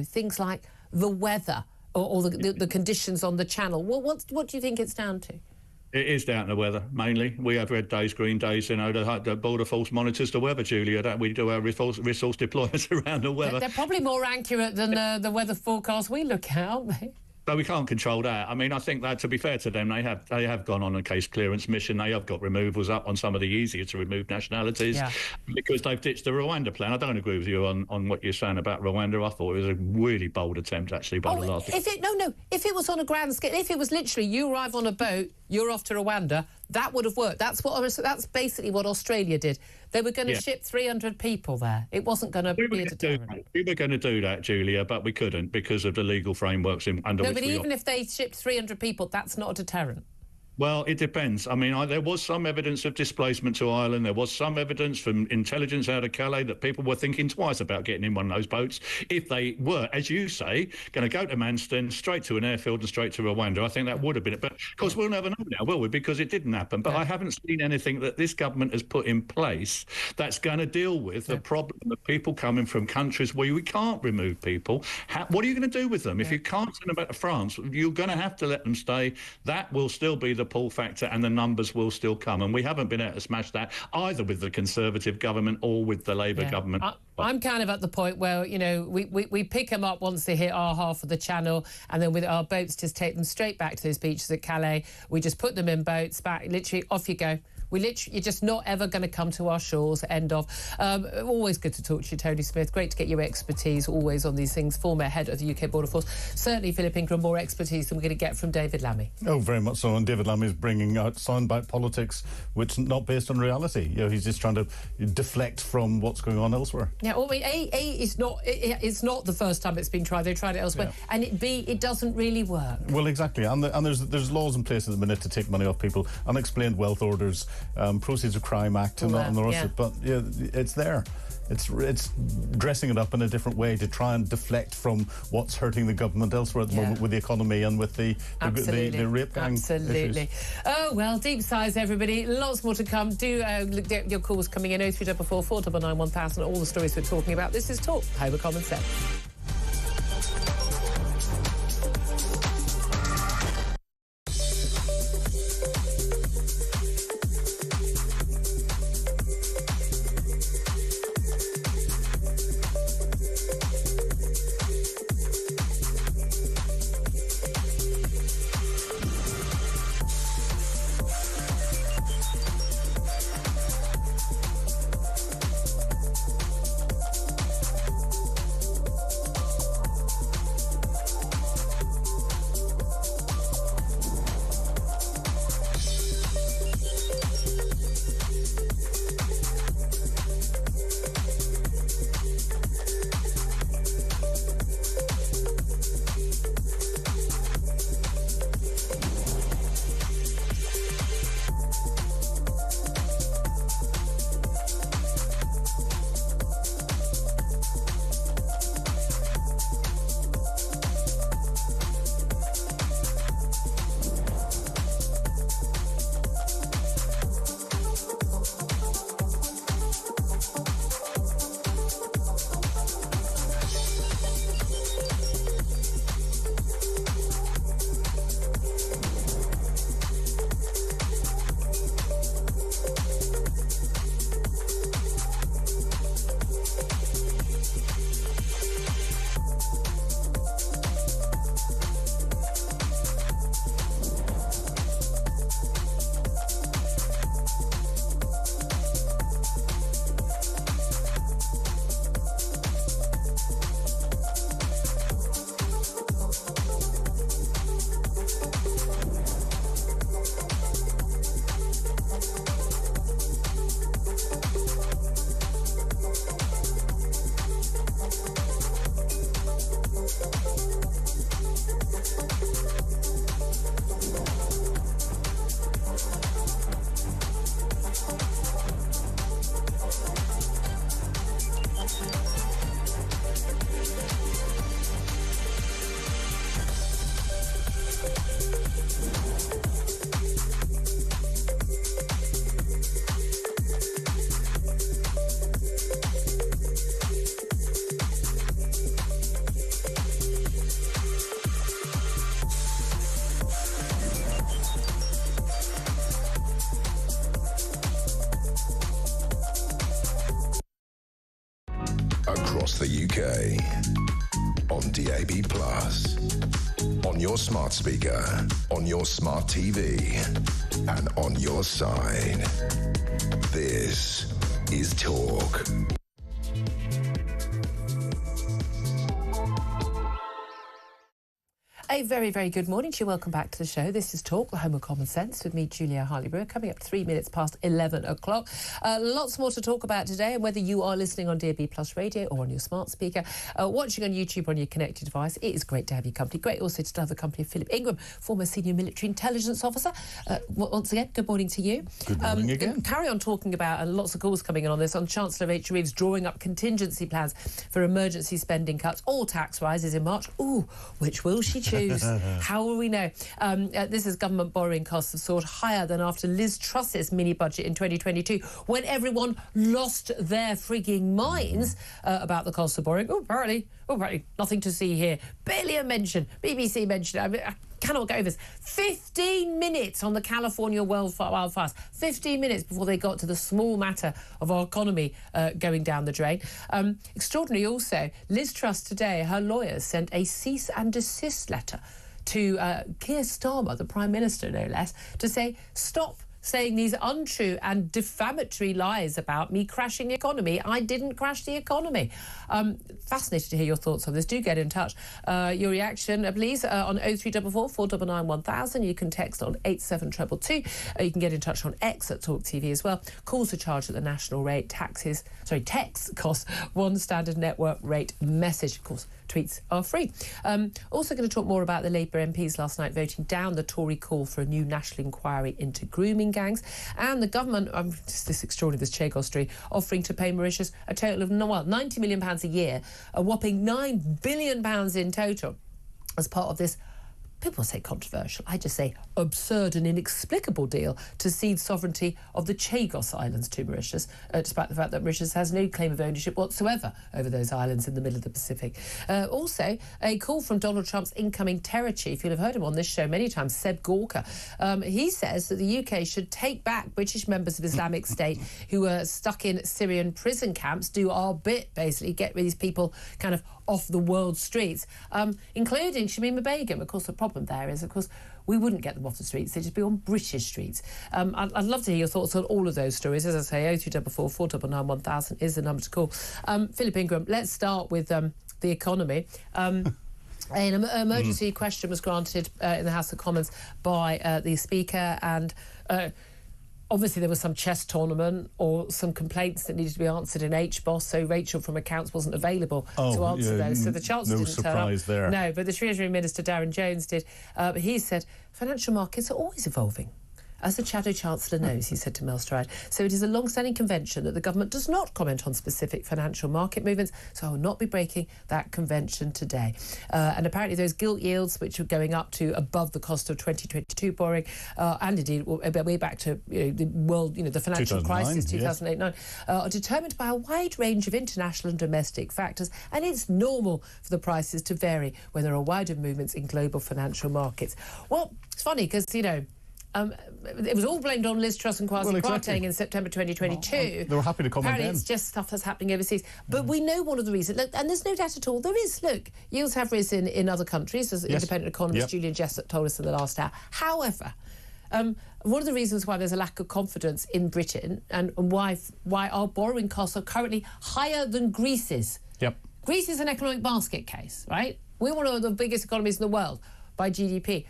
B: things like the weather or the conditions on the channel? What do you think it's down to?
J: It is down to the weather, mainly. We have red days, green days. You know, the Border Force monitors the weather, Julia. That we do our resource deployments around the weather.
B: They're probably more accurate than the weather forecast we look at, aren't they?
J: But we can't control that. I mean, I think that, to be fair to them, they have gone on a case clearance mission. They have got removals up on some of the easier to remove nationalities because they've ditched the Rwanda plan. I don't agree with you on what you're saying about Rwanda. I thought it was a really bold attempt, actually, by the last...
B: If it was on a grand scale, if it was literally you arrive on a boat, you're off to Rwanda, that would have worked. That's basically what Australia did. They were going to ship 300 people there. It wasn't going to be a deterrent.
J: We were going to do that, Julia, but we couldn't because of the legal frameworks under which
B: but even if they shipped 300 people, that's not a deterrent.
J: Well, it depends. I mean, there was some evidence of displacement to Ireland. There was some evidence from intelligence out of Calais that people were thinking twice about getting in one of those boats if they were, as you say, going to go to Manston, straight to an airfield and straight to Rwanda. I think that would have been it. But, of course, we'll never know now, will we? Because it didn't happen. But I haven't seen anything that this government has put in place that's going to deal with the problem of people coming from countries where we can't remove people. What are you going to do with them? If you can't send them back to France, you're going to have to let them stay. That will still be the pull factor and the numbers will still come. And we haven't been able to smash that either with the Conservative government or with the Labour government.
B: I'm kind of at the point where, you know, we pick them up once they hit our half of the channel and then with our boats just take them straight back to those beaches at Calais. We just put them in boats back, literally off you go. You're just not ever going to come to our shores. End of. Always good to talk to you, Tony Smith. Great to get your expertise always on these things. Former head of the UK Border Force. Certainly, Philip Ingram, more expertise than we're going to get from David Lammy.
D: Oh, very much so. And David Lammy is bringing out soundbite politics, which is not based on reality. You know, he's just trying to deflect from what's going on elsewhere.
B: Yeah, well, it's not the first time it's been tried. They tried it elsewhere. Yeah. And it doesn't really work.
D: Well, exactly. And there's laws in place at the minute to take money off people, unexplained wealth orders, Proceeds of Crime Act and the rest of it. But yeah, it's there. It's dressing it up in a different way to try and deflect from what's hurting the government elsewhere at the moment with the economy and with the rape gang issues.
B: Oh, well, deep sighs, everybody. Lots more to come. Do get your calls coming in, 0344 499 1000, all the stories we're talking about. This is Talk, Home of Common Sense.
C: across the UK. On DAB+, on your smart speaker, on your smart TV, and on your side. This is Talk.
B: A very, very good morning to you. Welcome back to the show. This is Talk, the home of common sense, with me, Julia Hartley-Brewer, coming up 3 minutes past 11 o'clock. Lots more to talk about today, and whether you are listening on DAB Plus radio or on your smart speaker, watching on YouTube or on your connected device, it is great to have your company. Great also to have the company of Philip Ingram, former senior military intelligence officer. Once again, good morning to you.
D: Good morning again.
B: Carry on talking about, and lots of calls coming in on this, on Chancellor Rachel Reeves drawing up contingency plans for emergency spending cuts or tax rises in March. Ooh, which will she choose? How will we know? This is government borrowing costs have soared higher than after Liz Truss's mini-budget in 2022, when everyone lost their frigging minds about the cost of borrowing. Apparently, nothing to see here. Barely a mention. BBC mentioned it. I mean, I cannot go over this. 15 minutes on the California wildfires. 15 minutes before they got to the small matter of our economy going down the drain. Extraordinary also, Liz Truss today, her lawyers sent a cease and desist letter to Keir Starmer, the Prime Minister, no less, to say, stop saying these untrue and defamatory lies about me crashing the economy. I didn't crash the economy. Fascinated to hear your thoughts on this. Do get in touch. Your reaction, please, on 0344 499 1000. You can text on 87222. You can get in touch on X at Talk TV as well. Calls are charged at the national rate. Texts cost one standard network rate message. Of course, tweets are free. Also going to talk more about the Labour MPs last night voting down the Tory call for a new national inquiry into grooming gangs, and the government, this extraordinary, this Chagos story, offering to pay Mauritius a total of £90 million a year, a whopping £9 billion in total, as part of this, people say controversial, I just say absurd and inexplicable deal to cede sovereignty of the Chagos Islands to Mauritius, despite the fact that Mauritius has no claim of ownership whatsoever over those islands in the middle of the Pacific. Also, a call from Donald Trump's incoming terror chief. You'll have heard him on this show many times, Seb Gorka. He says that the UK should take back British members of Islamic State who are stuck in Syrian prison camps, do our bit, basically, get these people kind of off the world streets, including Shamima Begum. Of course, the problem there is, of course, we wouldn't get them off the streets. They'd just be on British streets. I'd love to hear your thoughts on all of those stories. As I say, 0344 499 1000 is the number to call. Philip Ingram, let's start with the economy. An emergency question was granted in the House of Commons by the Speaker, and obviously there was some chess tournament or some complaints that needed to be answered in HBOS, so Rachel from Accounts wasn't available to answer those. So the Chancellor didn't turn up.
D: No surprise there.
B: No, but the Treasury Minister, Darren Jones, did. He said, financial markets are always evolving. As the Shadow Chancellor knows, he said to Mel Stride. So it is a long-standing convention that the government does not comment on specific financial market movements, so I will not be breaking that convention today. And apparently those gilt yields, which are going up to above the cost of 2022 borrowing, and indeed way back to the world, the financial crisis, 2008-9, are determined by a wide range of international and domestic factors, and it's normal for the prices to vary when there are wider movements in global financial markets. Well, it's funny because, it was all blamed on Liz Truss and Kwasi Kwarteng in September 2022.
D: They were happy to comment
B: Apparently
D: then.
B: it's just stuff that's happening overseas. But we know one of the reasons, and there's no doubt at all, yields have risen in other countries, as independent economist Julian Jessup told us in the last hour. However, one of the reasons why there's a lack of confidence in Britain and why our borrowing costs are currently higher than Greece's.
D: Yep.
B: Greece is an economic basket case, right? We're one of the biggest economies in the world by GDP.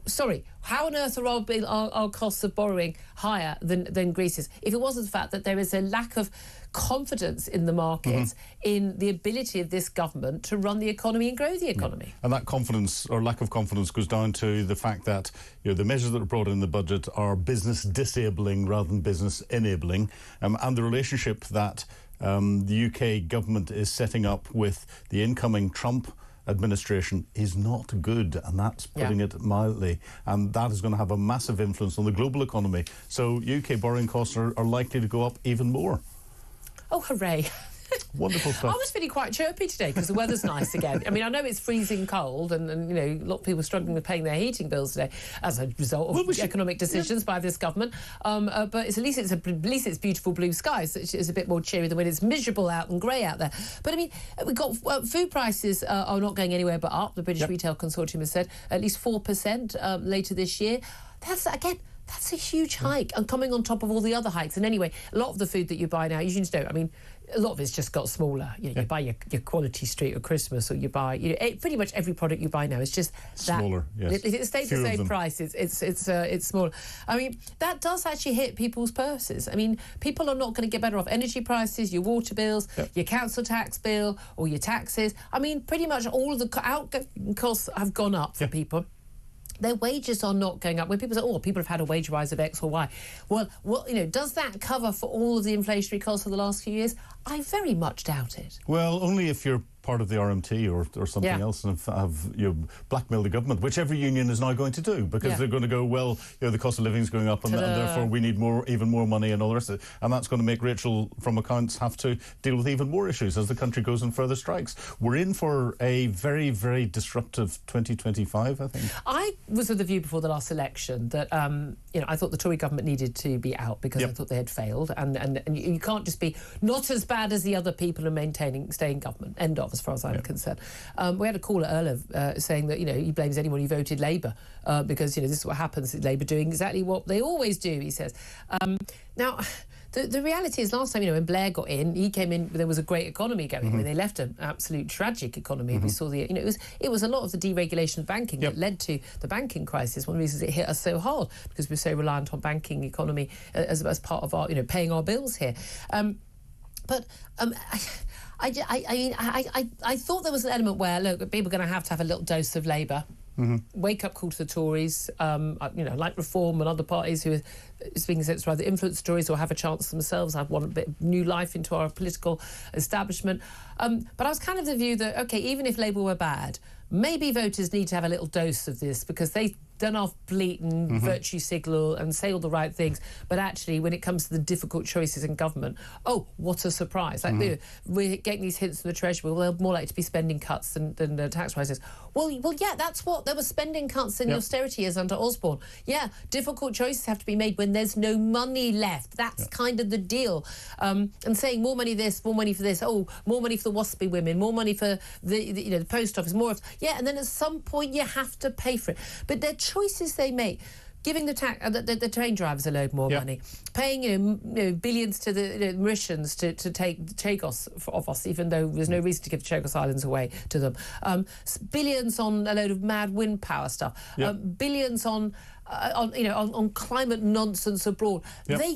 B: Sorry, how on earth are our costs of borrowing higher than Greece's? If it wasn't the fact that there is a lack of confidence in the markets, in the ability of this government to run the economy and grow the economy.
D: And that confidence or lack of confidence goes down to the fact that the measures that are brought in the budget are business disabling rather than business enabling, and the relationship that the UK government is setting up with the incoming Trump administration is not good, and that's putting it mildly, and that is going to have a massive influence on the global economy. So UK borrowing costs are likely to go up even more.
B: Oh, hooray.
D: Wonderful stuff.
B: I was feeling quite chirpy today because the weather's nice again. I mean, I know it's freezing cold and you know, a lot of people struggling with paying their heating bills today as a result of economic decisions by this government. But at least it's beautiful blue skies, which is a bit more cheery than when it's miserable out and grey out there. But I mean, we've got food prices are not going anywhere but up. The British Retail Consortium has said at least 4% later this year. That's a huge hike, and coming on top of all the other hikes. And anyway, a lot of the food that you buy now, you just know, I mean, a lot of it's just got smaller. You know, you buy your Quality Street at Christmas, or you buy, you know, pretty much every product you buy now is just
D: smaller. Yes,
B: it stays the same price. It's smaller. I mean, that does actually hit people's purses. I mean, people are not going to get better off. Energy prices, your water bills, your council tax bill, or your taxes. I mean, pretty much all of the outgoing costs have gone up for people. Their wages are not going up. When people say, oh, people have had a wage rise of X or Y, well, you know, does that cover for all of the inflationary costs of the last few years? I very much doubt it.
D: Well, only if you're part of the RMT or something else and have you know, blackmail the government, which every union is now going to do, because they're going to go, well, you know, the cost of living is going up and therefore we need even more money and all the rest of it. And that's going to make Rachel from accounts have to deal with even more issues as the country goes on further strikes. We're in for a very, very disruptive 2025, I think. I
B: was of the view before the last election that, you know, I thought the Tory government needed to be out because I thought they had failed. And you can't just be not as bad as the other people and stay in government. End of, as far as I'm concerned. We had a caller earlier saying that, you know, he blames anyone who voted Labour because, you know, this is what happens. Labour doing exactly what they always do, he says. Now, the reality is, last time, you know, when Blair got in, he came in, there was a great economy going. I mean, they left an absolute tragic economy. We saw you know, it was a lot of the deregulation of banking that led to the banking crisis. One of the reasons it hit us so hard, because we're so reliant on banking economy as part of our, you know, paying our bills here. I thought there was an element where, look, people are going to have a little dose of Labour. Wake-up call to the Tories, you know, like Reform and other parties who are speaking sense to either influence the Tories or have a chance themselves, have one bit of new life into our political establishment. But I was kind of the view that, OK, even if Labour were bad, maybe voters need to have a little dose of this, because they've done off bleat and virtue signal and say all the right things, but actually when it comes to the difficult choices in government, oh, what a surprise. Like we're getting these hints from the Treasury, well, they're more likely to be spending cuts than tax rises. Well, yeah, that's what, there were spending cuts in the austerity years under Osborne. Yeah, difficult choices have to be made when there's no money left. That's kind of the deal. And saying more money this, more money for this, oh, more money for the WASPy women, more money for the you know, the post office, more of, and then at some point you have to pay for it. But they're choices they make. Giving the train drivers a load more money, paying you know, billions to the Mauritians to take Chagos off us, even though there's no reason to give the Chagos Islands away to them. Billions on a load of mad wind power stuff. Billions on climate nonsense abroad. They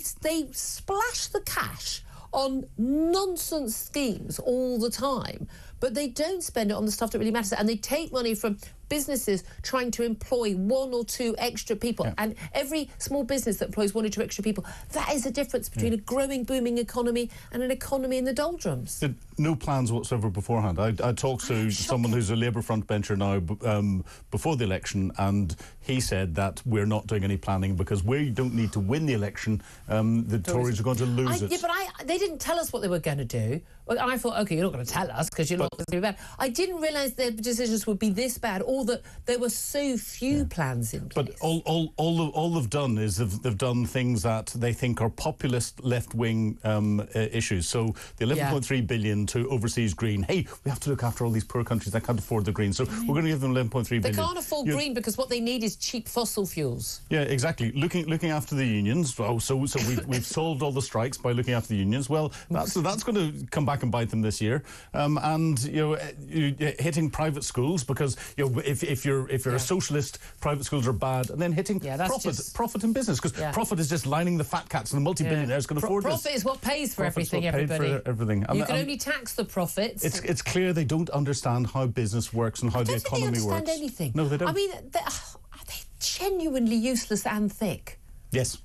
B: splash the cash on nonsense schemes all the time, but they don't spend it on the stuff that really matters. And they take money from businesses trying to employ one or two extra people. And every small business that employs one or two extra people, that is the difference between a growing, booming economy and an economy in the doldrums.
D: No plans whatsoever beforehand. I talked to someone who's a Labour frontbencher now before the election, and he said that we're not doing any planning because we don't need to win the election. The Tories are going to lose it.
B: Yeah, but they didn't tell us what they were going to do. Well, I thought, OK, you're not going to tell us because you're not going to be bad. I didn't realise their decisions would be this bad, or that there were so few plans in place.
D: But all they've done is they've done things that they think are populist left-wing issues. So the 11.3 billion to overseas green. Hey, we have to look after all these poor countries that can't afford the green. So we're going to give them 11.3 billion.
B: They can't afford green because what they need is cheap fossil fuels.
D: Yeah, exactly. Looking after the unions. Well, so we've solved all the strikes by looking after the unions. Well, that's going to come back and bite them this year. And you know, hitting private schools because you know if you're a socialist, private schools are bad, and then hitting profit in business because profit is just lining the fat cats and the multi-billionaires can afford this.
B: Profit is what pays for everything, everybody.
D: You
B: can only tax the profits.
D: It's clear they don't understand how business works and how the economy works.
B: They don't understand anything.
D: No, they don't.
B: I mean, are they genuinely useless and thick?
D: Yes.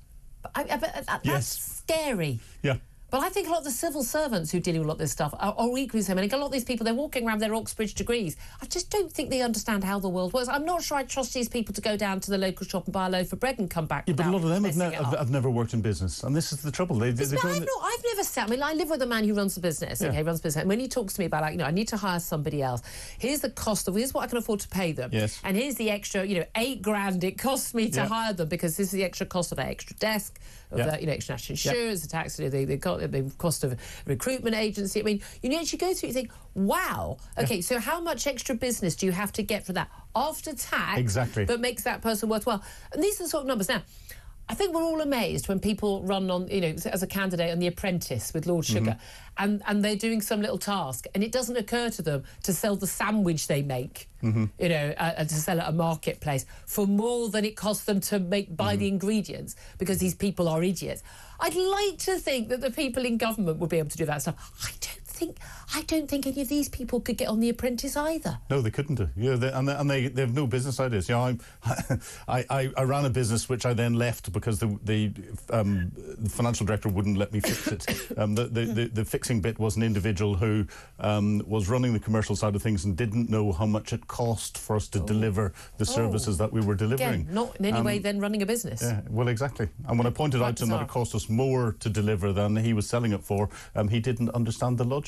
B: That's scary.
D: Yeah.
B: But I think a lot of the civil servants who are dealing with a lot of this stuff are equally the same. I think a lot of these people, they're walking around with their Oxbridge degrees. I just don't think they understand how the world works. I'm not sure I'd trust these people to go down to the local shop and buy a loaf of bread and come back.
D: Yeah, but a lot of them have
B: never
D: never worked in business, and this is the trouble. I've
B: never sat. I mean, I live with a man who runs a business.
D: Yeah.
B: Okay, runs a business. And when he talks to me about, like, I need to hire somebody else. Here's the cost of. Here's what I can afford to pay them.
D: Yes.
B: And here's the extra. $8 grand it costs me to hire them, because this is the extra cost of that extra desk, of that, extra national insurance, the tax, the cost of recruitment agency. I mean, you actually go through. You think, wow. Okay, so how much extra business do you have to get for that after tax?
D: Exactly.
B: That makes that person worthwhile. And these are the sort of numbers now. I think we're all amazed when people run on, as a candidate on The Apprentice with Lord Sugar, and they're doing some little task, and it doesn't occur to them to sell the sandwich they make, and to sell at a marketplace for more than it costs them to buy the ingredients, because these people are idiots. I'd like to think that the people in government would be able to do that stuff. I don't think any of these people could get on The Apprentice either.
D: No, they couldn't do. They have no business ideas. I ran a business which I then left because the financial director wouldn't let me fix it. The fixing bit was an individual who was running the commercial side of things and didn't know how much it cost for us to deliver the services that we were delivering.
B: Again, not in any way then running a business.
D: Yeah, well, exactly. And when I pointed out to him that it cost us more to deliver than he was selling it for, he didn't understand the logic.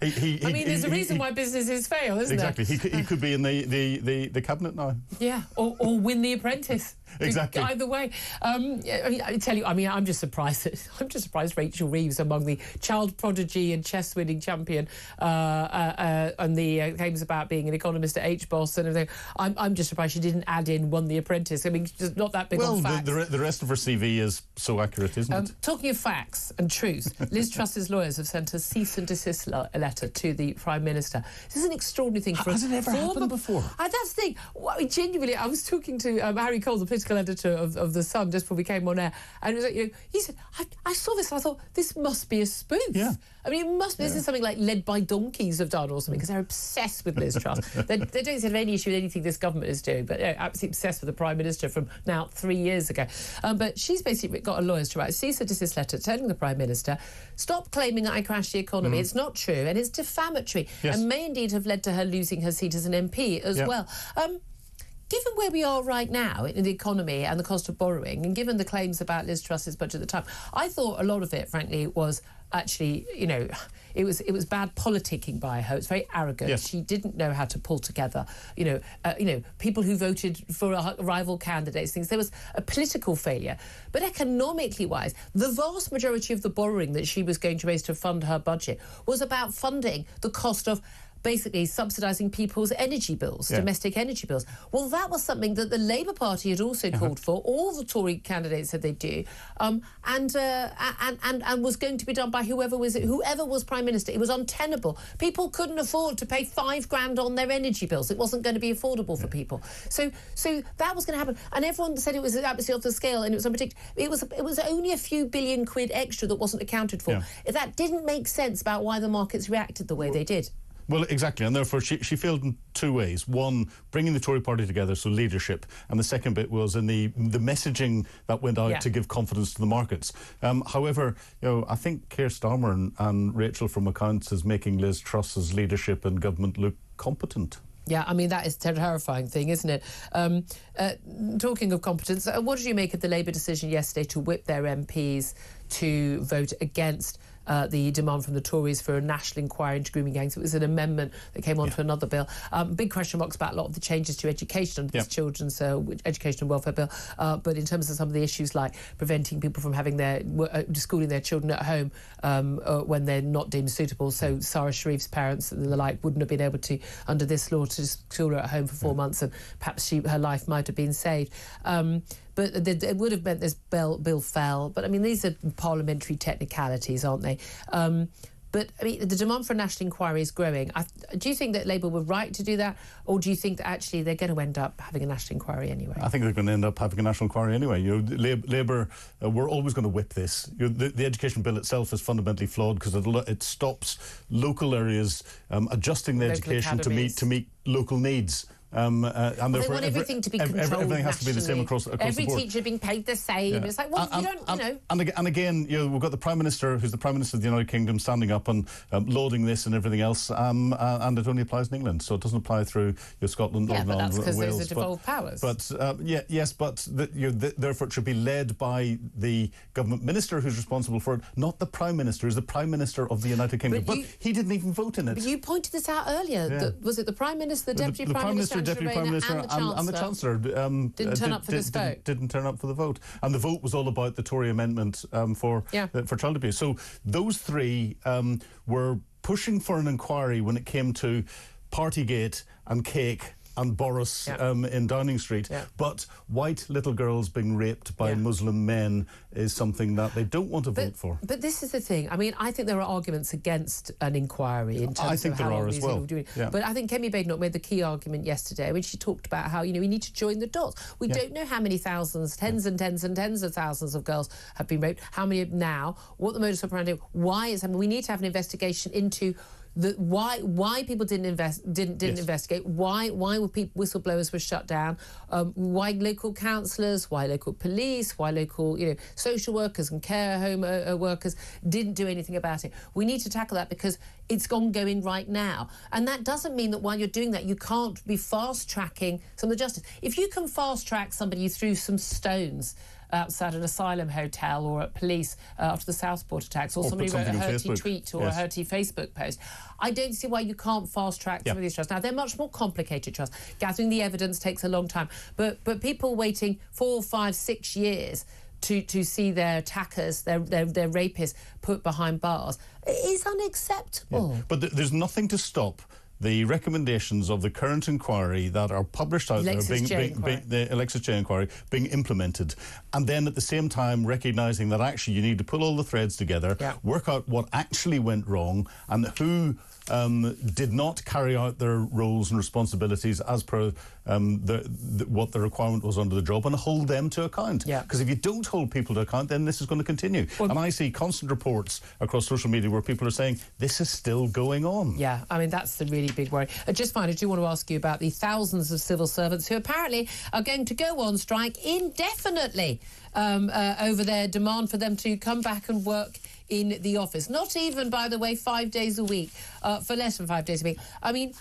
B: There's a reason why businesses fail, isn't there?
D: Exactly. He could be in the cabinet now.
B: Yeah, or win The Apprentice.
D: Exactly.
B: Either way. I tell you, I'm just surprised Rachel Reeves, among the child prodigy and chess-winning champion, and the claims about being an economist at HBOS and everything. I'm just surprised she didn't add in won The Apprentice. I mean, just not that big on facts.
D: The rest of her CV is so accurate, isn't it?
B: Talking of facts and truth, Liz Truss's lawyers have sent a cease and desist letter to the Prime Minister. This is an extraordinary thing.
D: Has it ever happened before?
B: That's the thing. Genuinely, I was talking to Harry Cole, the political editor of The Sun, just before we came on air, and it was like, he said, I saw this and I thought, this must be a spoof.
D: Yeah.
B: I mean, it must be. This is something like Led by Donkeys have done or something, because they're obsessed with Liz Truss. they don't have any issue with anything this government is doing, but they're absolutely obsessed with the Prime Minister from now 3 years ago. But she's basically got her lawyers to write a cease and desist letter telling the Prime Minister, stop claiming that I crashed the economy. It's not true, and it's defamatory, and may indeed have led to her losing her seat as an MP as well. Given where we are right now in the economy and the cost of borrowing, and given the claims about Liz Truss's budget at the time, I thought a lot of it, frankly, was actually, it was bad politicking by her. It's very arrogant.
D: Yes.
B: She didn't know how to pull together, people who voted for rival candidates, things. There was a political failure. But economically wise, the vast majority of the borrowing that she was going to raise to fund her budget was about funding the cost of basically subsidising people's energy bills, domestic energy bills. Well, that was something that the Labour Party had also called for. All the Tory candidates said they'd do, and was going to be done by whoever was Prime Minister. It was untenable. People couldn't afford to pay $5 grand on their energy bills. It wasn't going to be affordable for people. So that was going to happen, and everyone said it was absolutely off the scale and it was unpredictable. It was only a few billion quid extra that wasn't accounted for. That didn't make sense about why the markets reacted the way they did.
D: Well, exactly, and therefore she failed in two ways. One, bringing the Tory party together, so leadership, and the second bit was in the messaging that went out to give confidence to the markets. However, I think Keir Starmer and Rachel from Accounts is making Liz Truss's leadership and government look competent.
B: Yeah, I mean, that is a terrifying thing, isn't it? Talking of competence, what did you make of the Labour decision yesterday to whip their MPs to vote against the demand from the Tories for a national inquiry into grooming gangs? It was an amendment that came onto another bill. Big question marks about a lot of the changes to education under this children's education and welfare bill. But in terms of some of the issues like preventing people from having schooling their children at home when they're not deemed suitable. So Sarah Sharif's parents and the like wouldn't have been able to, under this law, to school her at home for 4 months, and perhaps her life might have been saved. But it would have meant this bill fell. But, I mean, these are parliamentary technicalities, aren't they? But, I mean, the demand for a national inquiry is growing. Do you think that Labour were right to do that? Or do you think that actually they're going to end up having a national inquiry anyway? I
D: think they're going to end up having a national inquiry anyway. Labour were always going to whip this. The education bill itself is fundamentally flawed because it stops local areas adjusting their education to meet local needs. and
B: they want everything to be controlled
D: everything has to be the same across the board.
B: Every teacher being paid the same.
D: Yeah.
B: It's like, well, you don't, you know.
D: And again, we've got the Prime Minister, who's the Prime Minister of the United Kingdom, standing up and lauding this and everything else, and it only applies in England, so it doesn't apply through Scotland, Northern Ireland,
B: that's because
D: Wales.
B: those are devolved powers.
D: But therefore it should be led by the government minister who's responsible for it, not the Prime Minister, who's the Prime Minister of the United Kingdom. But he didn't even vote in it.
B: But you pointed this out earlier.
D: Yeah.
B: Was it the Prime Minister, the Deputy Prime Minister,
D: Deputy Prime Minister, and the Chancellor
B: didn't turn up for this vote?
D: Didn't turn up for the vote, and the vote was all about the Tory amendment for child abuse. So those three were pushing for an inquiry when it came to Partygate and Cake and Boris in Downing Street. Yeah. But white little girls being raped by Muslim men is something that they don't want to vote for.
B: But this is the thing. I mean, I think there are arguments against an inquiry in terms of how long these people are doing. Yeah. But I think Kemi Badenoch made the key argument yesterday when she talked about how, we need to join the dots. We don't know how many thousands, tens and tens and tens of thousands of girls have been raped, how many now, what the modus operandi, why is happening. We need to have an investigation into why people didn't investigate, why whistleblowers were shut down, why local councillors, why local police, why local social workers and care home workers didn't do anything about it. We need to tackle that because it's ongoing right now, and that doesn't mean that while you're doing that you can't be fast tracking some of the justice. If you can fast track somebody who threw some stones outside an asylum hotel or at police after the Southport attacks, or somebody wrote a hurty tweet or a hurty Facebook post, I don't see why you can't fast track some of these trials. Now, they're much more complicated trials. Gathering the evidence takes a long time, but people waiting 4, 5, 6 years to see their attackers, their rapists put behind bars is unacceptable.
D: Yeah. But there's nothing to stop the recommendations of the current inquiry that are published out there, the Alexis J inquiry, being implemented, and then at the same time recognising that actually you need to pull all the threads together, work out what actually went wrong and who did not carry out their roles and responsibilities as per what the requirement was under the job, and hold them to account. Because if you don't hold people to account, then this is going to continue. Well, and I see constant reports across social media where people are saying this is still going on.
B: Yeah, I mean, that's the really big worry. Just finally, I do want to ask you about the thousands of civil servants who apparently are going to go on strike indefinitely over their demand for them to come back and work in the office. Not even, by the way, 5 days a week, for less than 5 days a week. I mean,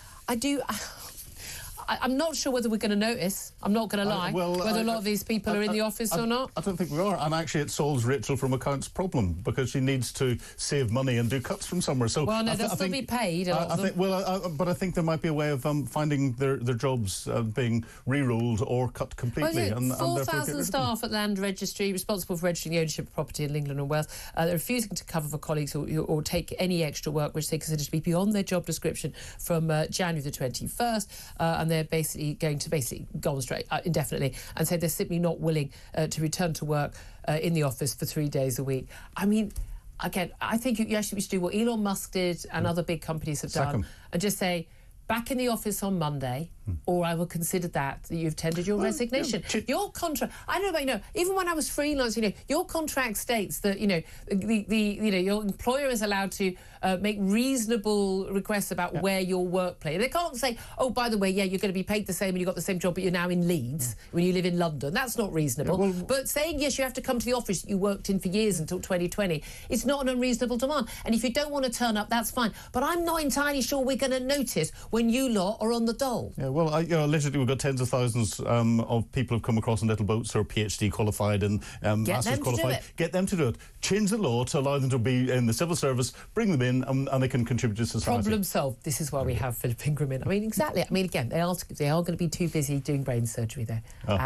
B: I'm not sure whether we're going to notice, I'm not going to lie, whether a lot of these people are in the office or not.
D: I don't think we are, and actually it solves Rachel from Account's problem because she needs to save money and do cuts from somewhere. So
B: well, no, they'll still be paid, a lot of them.
D: But I think there might be a way of finding their jobs being re-ruled or cut completely.
B: Well, 4,000 staff at Land Registry responsible for registering the ownership of property in England and Wales. They're refusing to cover for colleagues or take any extra work which they consider to be beyond their job description from January the 21st, and they're going to go on strike indefinitely and say they're simply not willing to return to work in the office for 3 days a week. I mean, again, I think you actually should do what Elon Musk did and other big companies have done and just say, back in the office on Monday, or I will consider that you've tendered your resignation. Your contract, I don't know about even when I was freelance, your contract states that your employer is allowed to make reasonable requests about where your workplace. They can't say, oh, by the way, you're going to be paid the same and you've got the same job, but you're now in Leeds when you live in London. That's not reasonable. But saying yes, you have to come to the office that you worked in for years until 2020, it's not an unreasonable demand. And if you don't want to turn up, that's fine. But I'm not entirely sure we're going to notice when you lot are on the dole.
D: Yeah, well, allegedly we've got tens of thousands of people who've come across in little boats who are PhD qualified and masters qualified. Get them to do it. Change the law to allow them to be in the civil service, bring them in, and they can contribute to society.
B: Problem solved. This is why we have Philip Ingram in. I mean, exactly. I mean, again, they are going to be too busy doing brain surgery, though.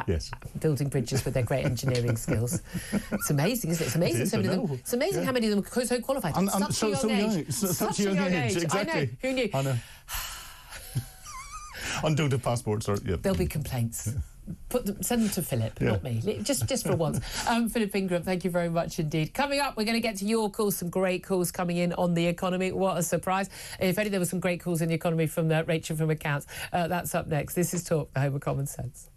B: Building bridges with their great engineering skills. It's amazing, isn't it? It's amazing. It's amazing how many of them are so qualified.
D: And
B: such a young age.
D: Exactly.
B: I know. Who knew?
D: I know. And don't have passports or
B: there'll be complaints. Send them to Philip, not me. Just for once. Philip Ingram, thank you very much indeed. Coming up, we're going to get to your calls. Some great calls coming in on the economy. What a surprise! If only there were some great calls in the economy from Rachel from Accounts. That's up next. This is Talk, the home of common sense.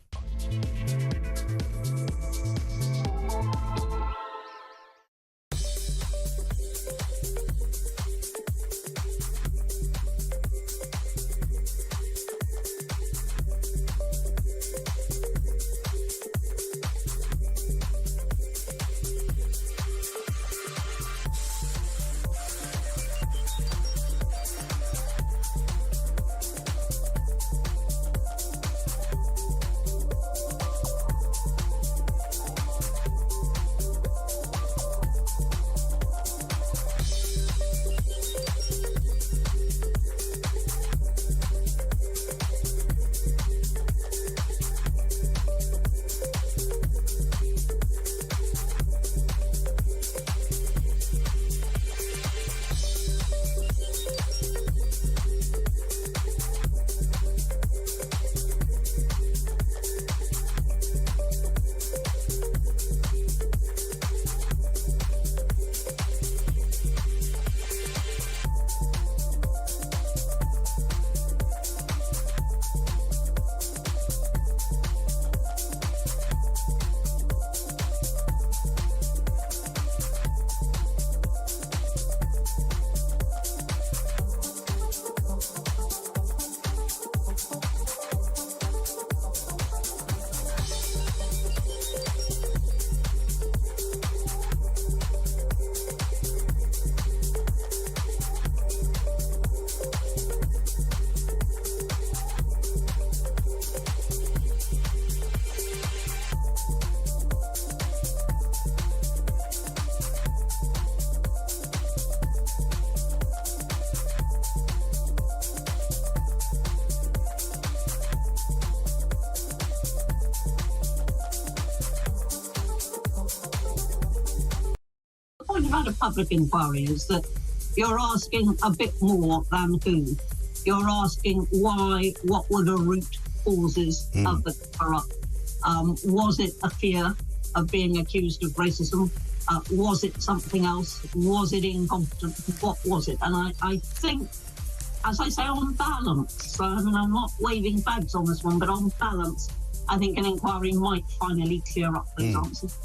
K: point about a public inquiry is that you're asking a bit more than who. You're asking why, what were the root causes of the cover-up? Was it a fear of being accused of racism? Was it something else? Was it incompetence? What was it? And I think, as I say, on balance, I mean, I'm not waving flags on this one, but on balance, I think an inquiry might finally clear up those answers.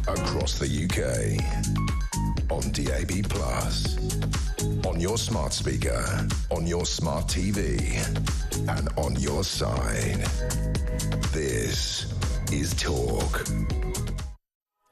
C: Across the UK, on DAB+, on your smart speaker, on your smart TV, and on your side. This is Talk.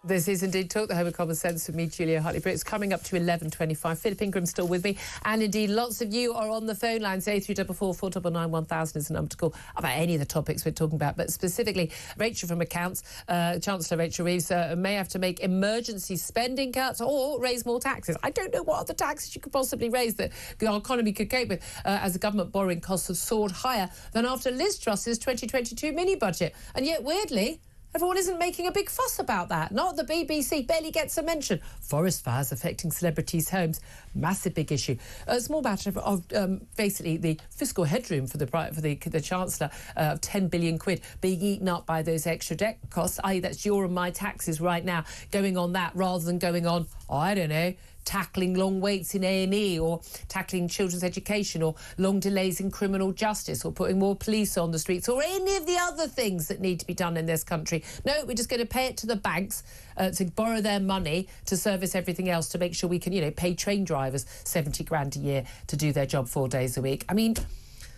B: This is indeed Talk, the home of common sense with me, Julia Hartley-Brewer. It's coming up to 11:25. Philip Ingram's still with me. And indeed, lots of you are on the phone lines. 0344 499 1000 is the number to call about any of the topics we're talking about. But specifically, Rachel from Accounts, Chancellor Rachel Reeves, may have to make emergency spending cuts or raise more taxes. I don't know what other taxes you could possibly raise that our economy could cope with as the government borrowing costs have soared higher than after Liz Truss's 2022 mini-budget. And yet, weirdly, everyone isn't making a big fuss about that. Not the BBC, barely gets a mention. Forest fires affecting celebrities' homes, massive big issue. A small matter of basically the fiscal headroom for the Chancellor of 10 billion quid being eaten up by those extra debt costs, i.e. that's your and my taxes right now going on that rather than going on, I don't know, tackling long waits in A&E or tackling children's education or long delays in criminal justice or putting more police on the streets or any of the other things that need to be done in this country. No, we're just going to pay it to the banks to borrow their money to service everything else to make sure we can, pay train drivers 70 grand a year to do their job 4 days a week. I mean,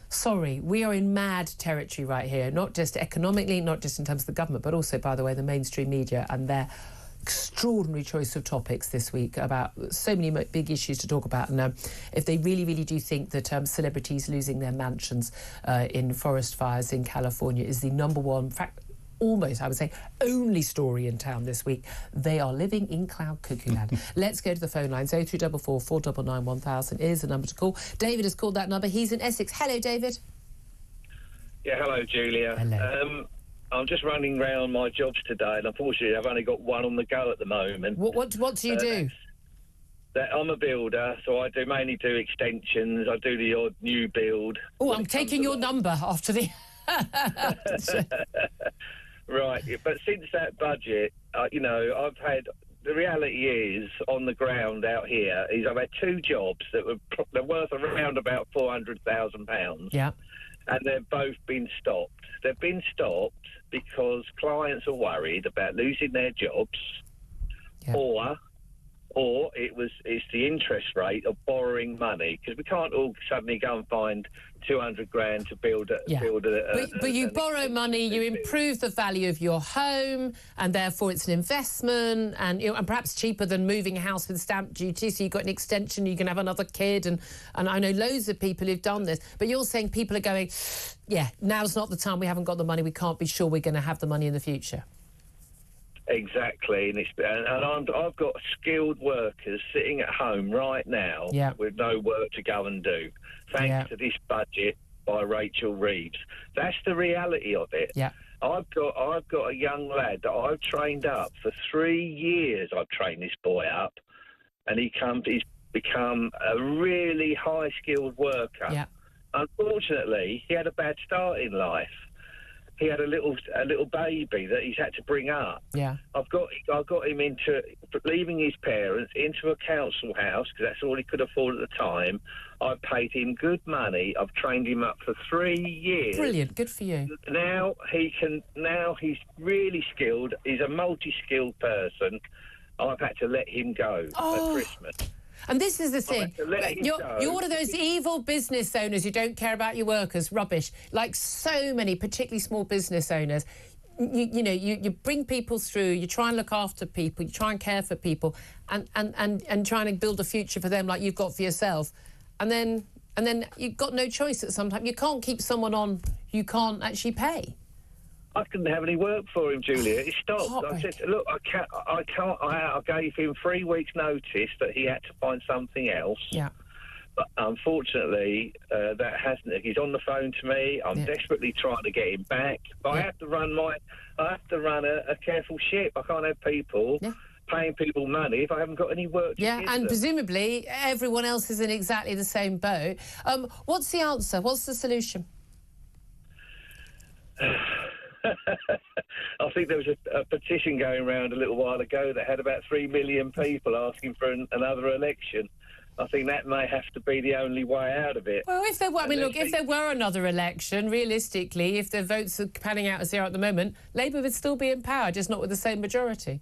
B: sorry, we are in mad territory right here, not just economically, not just in terms of the government, but also, by the way, the mainstream media and their extraordinary choice of topics this week about so many big issues to talk about. And if they really, really do think that celebrities losing their mansions in forest fires in California is the number one, in fact, almost, I would say, only story in town this week, they are living in cloud cuckoo land. Let's go to the phone lines. 0344 499 1000 is the number to call. David has called that number. He's in Essex. Hello, David.
L: Yeah, hello, Julia.
B: Hello.
L: I'm just running around my jobs today, and unfortunately, I've only got one on the go at the moment.
B: What do you do?
L: I'm a builder, so I mainly do extensions. I do the odd new build.
B: Oh, I'm taking your number after the...
L: Right, but since that budget, I've had... The reality is, on the ground out here, I've had two jobs that they're worth around about £400,000.
B: Yeah.
L: And they've both been stopped. They've been stopped because clients are worried about losing their jobs, or it's the interest rate of borrowing money, because we can't all suddenly go and find 200 grand to build a...
B: But you borrow money, you improve the value of your home, and therefore it's an investment, and and perhaps cheaper than moving a house with stamp duty, so you've got an extension, you can have another kid, and I know loads of people who've done this, but you're saying people are going, yeah, now's not the time, we haven't got the money, we can't be sure we're going to have the money in the future.
L: Exactly, and I've got skilled workers sitting at home right now with no work to go and do, thanks to this budget by Rachel Reeves. That's the reality of it.
B: Yeah.
L: I've got a young lad that I've trained up for 3 years. I've trained this boy up, and he's become a really high skilled worker.
B: Yeah.
L: Unfortunately, he had a bad start in life. He had a little baby that he's had to bring up.
B: Yeah.
L: I've got him into leaving his parents into a council house because that's all he could afford at the time. I paid him good money. I've trained him up for 3 years.
B: Brilliant. Good for you.
L: Now he's really skilled. He's a multi-skilled person. I've had to let him go at Christmas.
B: And this is the thing. You're one of those evil business owners who don't care about your workers. Rubbish. Like so many, particularly small business owners. you bring people through, you try and look after people, you try and care for people, and trying to build a future for them like you've got for yourself, and then you've got no choice at some time. You can't keep someone on you can't actually pay.
L: I couldn't have any work for him, Julia. It stopped. I said, look, I can't. I gave him 3 weeks' notice that he had to find something else.
B: Yeah.
L: But unfortunately, that hasn't. He's on the phone to me. I'm desperately trying to get him back. But I have to run a careful ship. I can't have people paying people money if I haven't got any work to give
B: and
L: them.
B: Presumably everyone else is in exactly the same boat. What's the answer? What's the solution?
L: I think there was a petition going around a little while ago that had about 3 million people asking for another election. I think that may have to be the only way out of it.
B: Well, if there were, if there were another election, realistically, if the votes are panning out as they are at the moment, Labour would still be in power, just not with the same majority.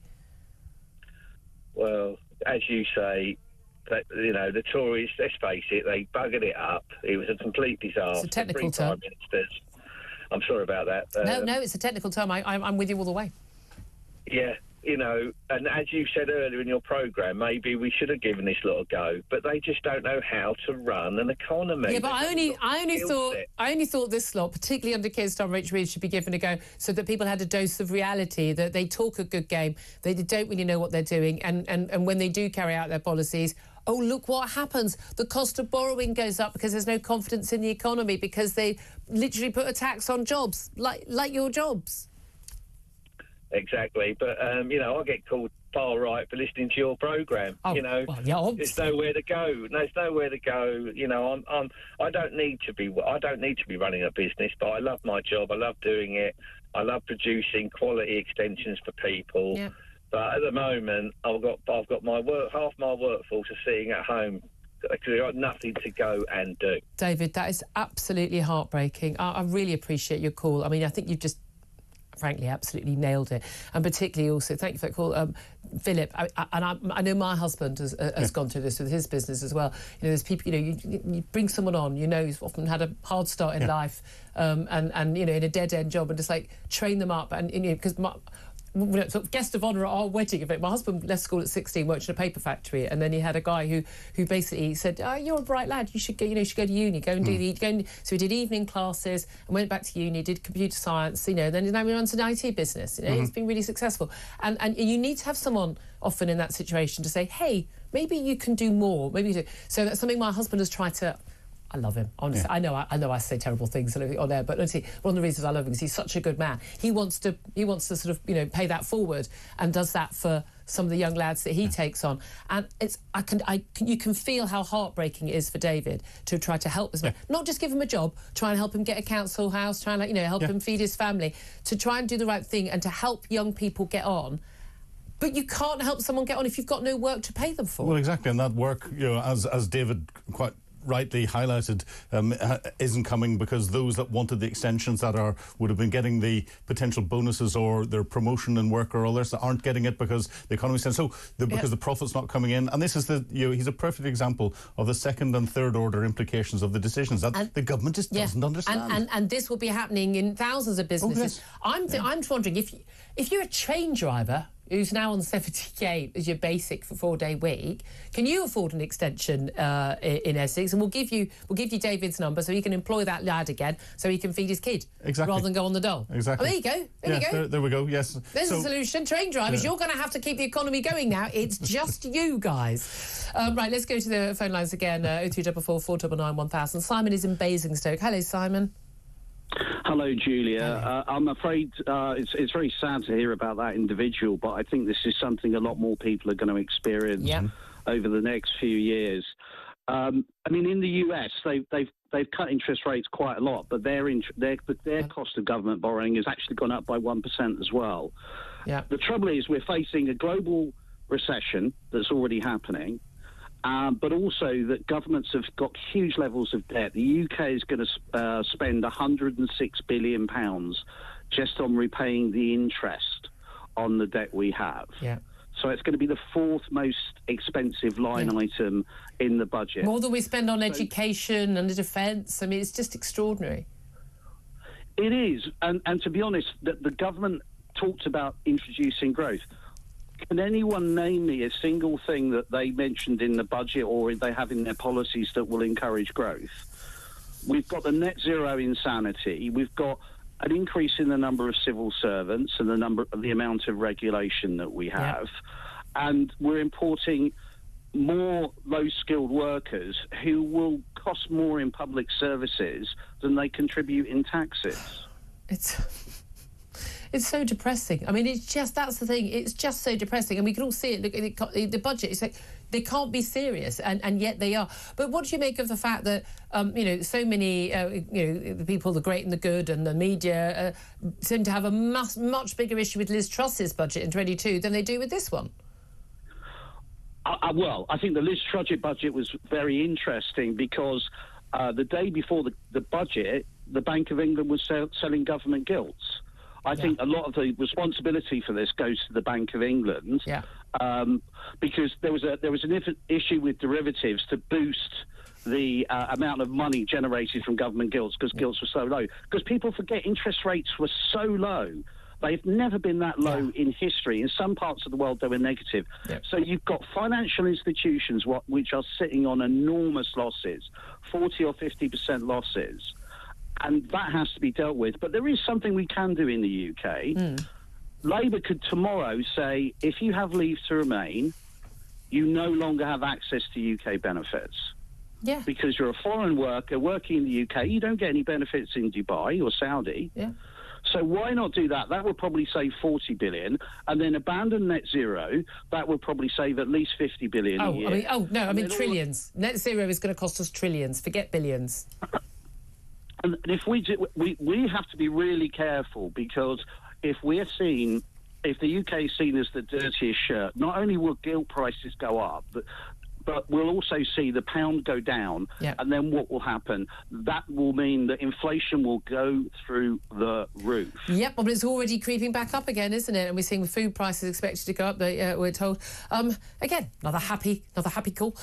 L: Well, as you say, the Tories, let's face it, they buggered it up. It was a complete disaster.
B: It's a technical term.
L: I'm sorry about that.
B: No, it's a technical term. I'm with you all the way.
L: Yeah, and as you said earlier in your programme, maybe we should have given this lot a go, but they just don't know how to run an economy.
B: Yeah, but I only thought this lot, particularly under Keir Starmer, Rachel Reeves, should be given a go so that people had a dose of reality, that they talk a good game, they don't really know what they're doing, and when they do carry out their policies, oh, look what happens. The cost of borrowing goes up because there's no confidence in the economy, because they literally put a tax on jobs, like your jobs.
L: Exactly, but I get called far right for listening to your programme. There's nowhere to go. There's nowhere to go. I don't need to be running a business, but I love my job. I love doing it. I love producing quality extensions for people. Yeah. But at the moment, I've got half my workforce are sitting at home because they've got nothing to go and do.
B: David, that is absolutely heartbreaking. I really appreciate your call. I mean, I think you've just, frankly, absolutely nailed it. And particularly also, thank you for that call, Philip. I know my husband has gone through this with his business as well. There's people, you bring someone on, who's often had a hard start in life, and in a dead-end job, and just train them up. And, because sort of guest of honour at our wedding event. My husband left school at 16, worked in a paper factory, and then he had a guy who basically said, "Oh, you're a bright lad. You should go. You should go to uni. Go and do So he did evening classes and went back to uni. Did computer science. Then now he runs an IT business. He's been really successful. And you need to have someone often in that situation to say, hey, maybe you can do more. Maybe you do. So that's something my husband has tried to. I love him, honestly. Yeah. I know I say terrible things on there, but honestly, one of the reasons I love him is he's such a good man. He wants to sort of pay that forward, and does that for some of the young lads that he takes on. And you can feel how heartbreaking it is for David to try to help his man, not just give him a job, try and help him get a council house, try and help him feed his family, to try and do the right thing and to help young people get on. But you can't help someone get on if you've got no work to pay them for.
D: Well, exactly, and that work, as David quite rightly highlighted, isn't coming because those that wanted the extensions would have been getting the potential bonuses or their promotion in work or others that aren't getting it because the economy stands. So because the profit's not coming in, and this is he's a perfect example of the second and third order implications of the decisions that the government just doesn't understand.
B: And this will be happening in thousands of businesses. I'm wondering if you're a train driver who's now on 70k as your basic for 4-day week, can you afford an extension in Essex? And we'll give you David's number so he can employ that lad again so he can feed his kid rather than go on the dole.
D: Exactly.
B: Oh, there you go. There you go.
D: There we go. Yes.
B: There's a solution. Train drivers, you're going to have to keep the economy going now. It's just you guys. Right, let's go to the phone lines again. 0344 499 1000. Simon is in Basingstoke. Hello, Simon.
M: Hello, Julia. I'm afraid it's very sad to hear about that individual, but I think this is something a lot more people are going to experience over the next few years. I mean, in the US, they've cut interest rates quite a lot, but their cost of government borrowing has actually gone up by 1% as well. Yeah. The trouble is we're facing a global recession that's already happening. But also that governments have got huge levels of debt. The UK is going to spend £106 billion just on repaying the interest on the debt we have. Yeah. So it's going to be the fourth most expensive line item in the budget.
B: More than we spend on education and the defence. I mean, it's just extraordinary.
M: It is, and to be honest, the government talked about introducing growth. Can anyone name me a single thing that they mentioned in the budget or they have in their policies that will encourage growth? We've got the net zero insanity. We've got an increase in the number of civil servants and the amount of regulation that we have, and we're importing more low-skilled workers who will cost more in public services than they contribute in taxes.
B: It's so depressing. I mean, that's the thing. It's just so depressing. And we can all see it. Look at the budget. It's like they can't be serious, and yet they are. But what do you make of the fact that, so many, the people, the great and the good and the media seem to have a much bigger issue with Liz Truss's budget in 22 than they do with this one?
M: Well, I think the Liz Truss budget was very interesting because the day before the budget, the Bank of England was selling government gilts. I think a lot of the responsibility for this goes to the Bank of England, because there was an issue with derivatives to boost the amount of money generated from government gilts because gilts were so low. Because people forget interest rates were so low. They've never been that low in history. In some parts of the world, they were negative. So you've got financial institutions which are sitting on enormous losses, 40 or 50% losses. And that has to be dealt with. But there is something we can do in the UK. Labour could tomorrow say, if you have leave to remain, you no longer have access to UK benefits.
B: Yeah.
M: Because you're a foreign worker working in the UK, you don't get any benefits in Dubai or Saudi.
B: Yeah.
M: So why not do that? That would probably save 40 billion, and then abandon net zero. That would probably save at least 50 billion a year.
B: I mean trillions. Net zero is going to cost us trillions. Forget billions.
M: And if we have to be really careful, because if the UK is seen as the dirtiest shirt, not only will gilt prices go up, but we'll also see the pound go down. And then what will happen? That will mean that inflation will go through the roof.
B: Yep, but it's already creeping back up again, isn't it? And we're seeing food prices expected to go up, we're told. Again, another happy call.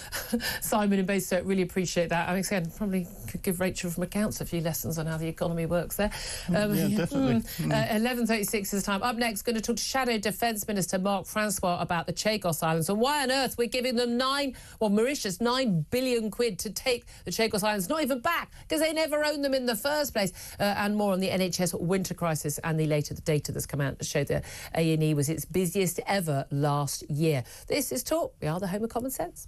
B: Simon in Basingstoke, really appreciate that. I mean, again, probably could give Rachel from accounts a few lessons on how the economy works there.
D: Definitely.
B: 11:36 is the time. Up next, going to talk to Shadow Defence Minister Mark Francois about the Chagos Islands and why on earth we're giving them Mauritius, 9 billion quid to take the Chagos Islands, not even back, because they never owned them in the first place. And more on the NHS winter crisis and the data that's come out to show that A&E was its busiest ever last year. This is Talk. We are the home of common sense.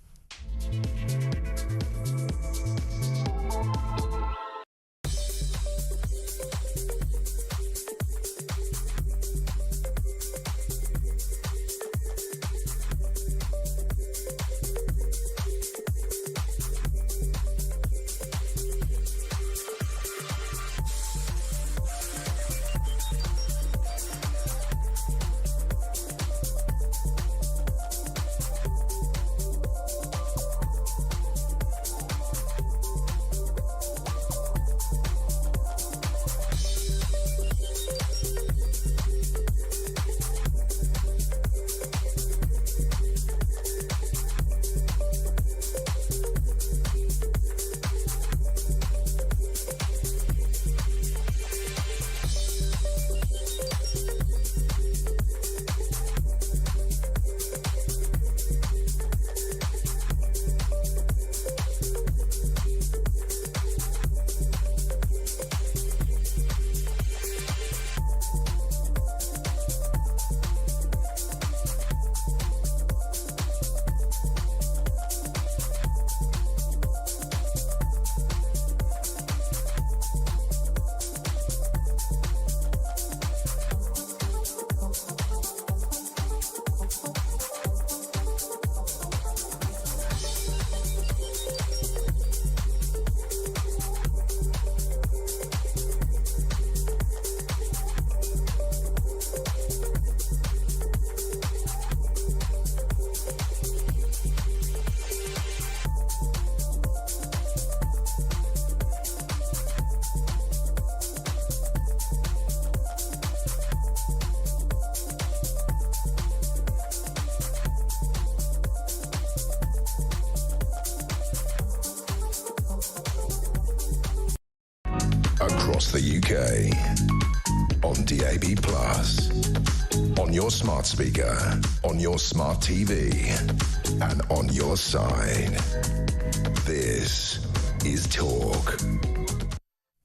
C: across the UK. On DAB+, on your smart speaker, on your smart TV, and on your side. This is Talk.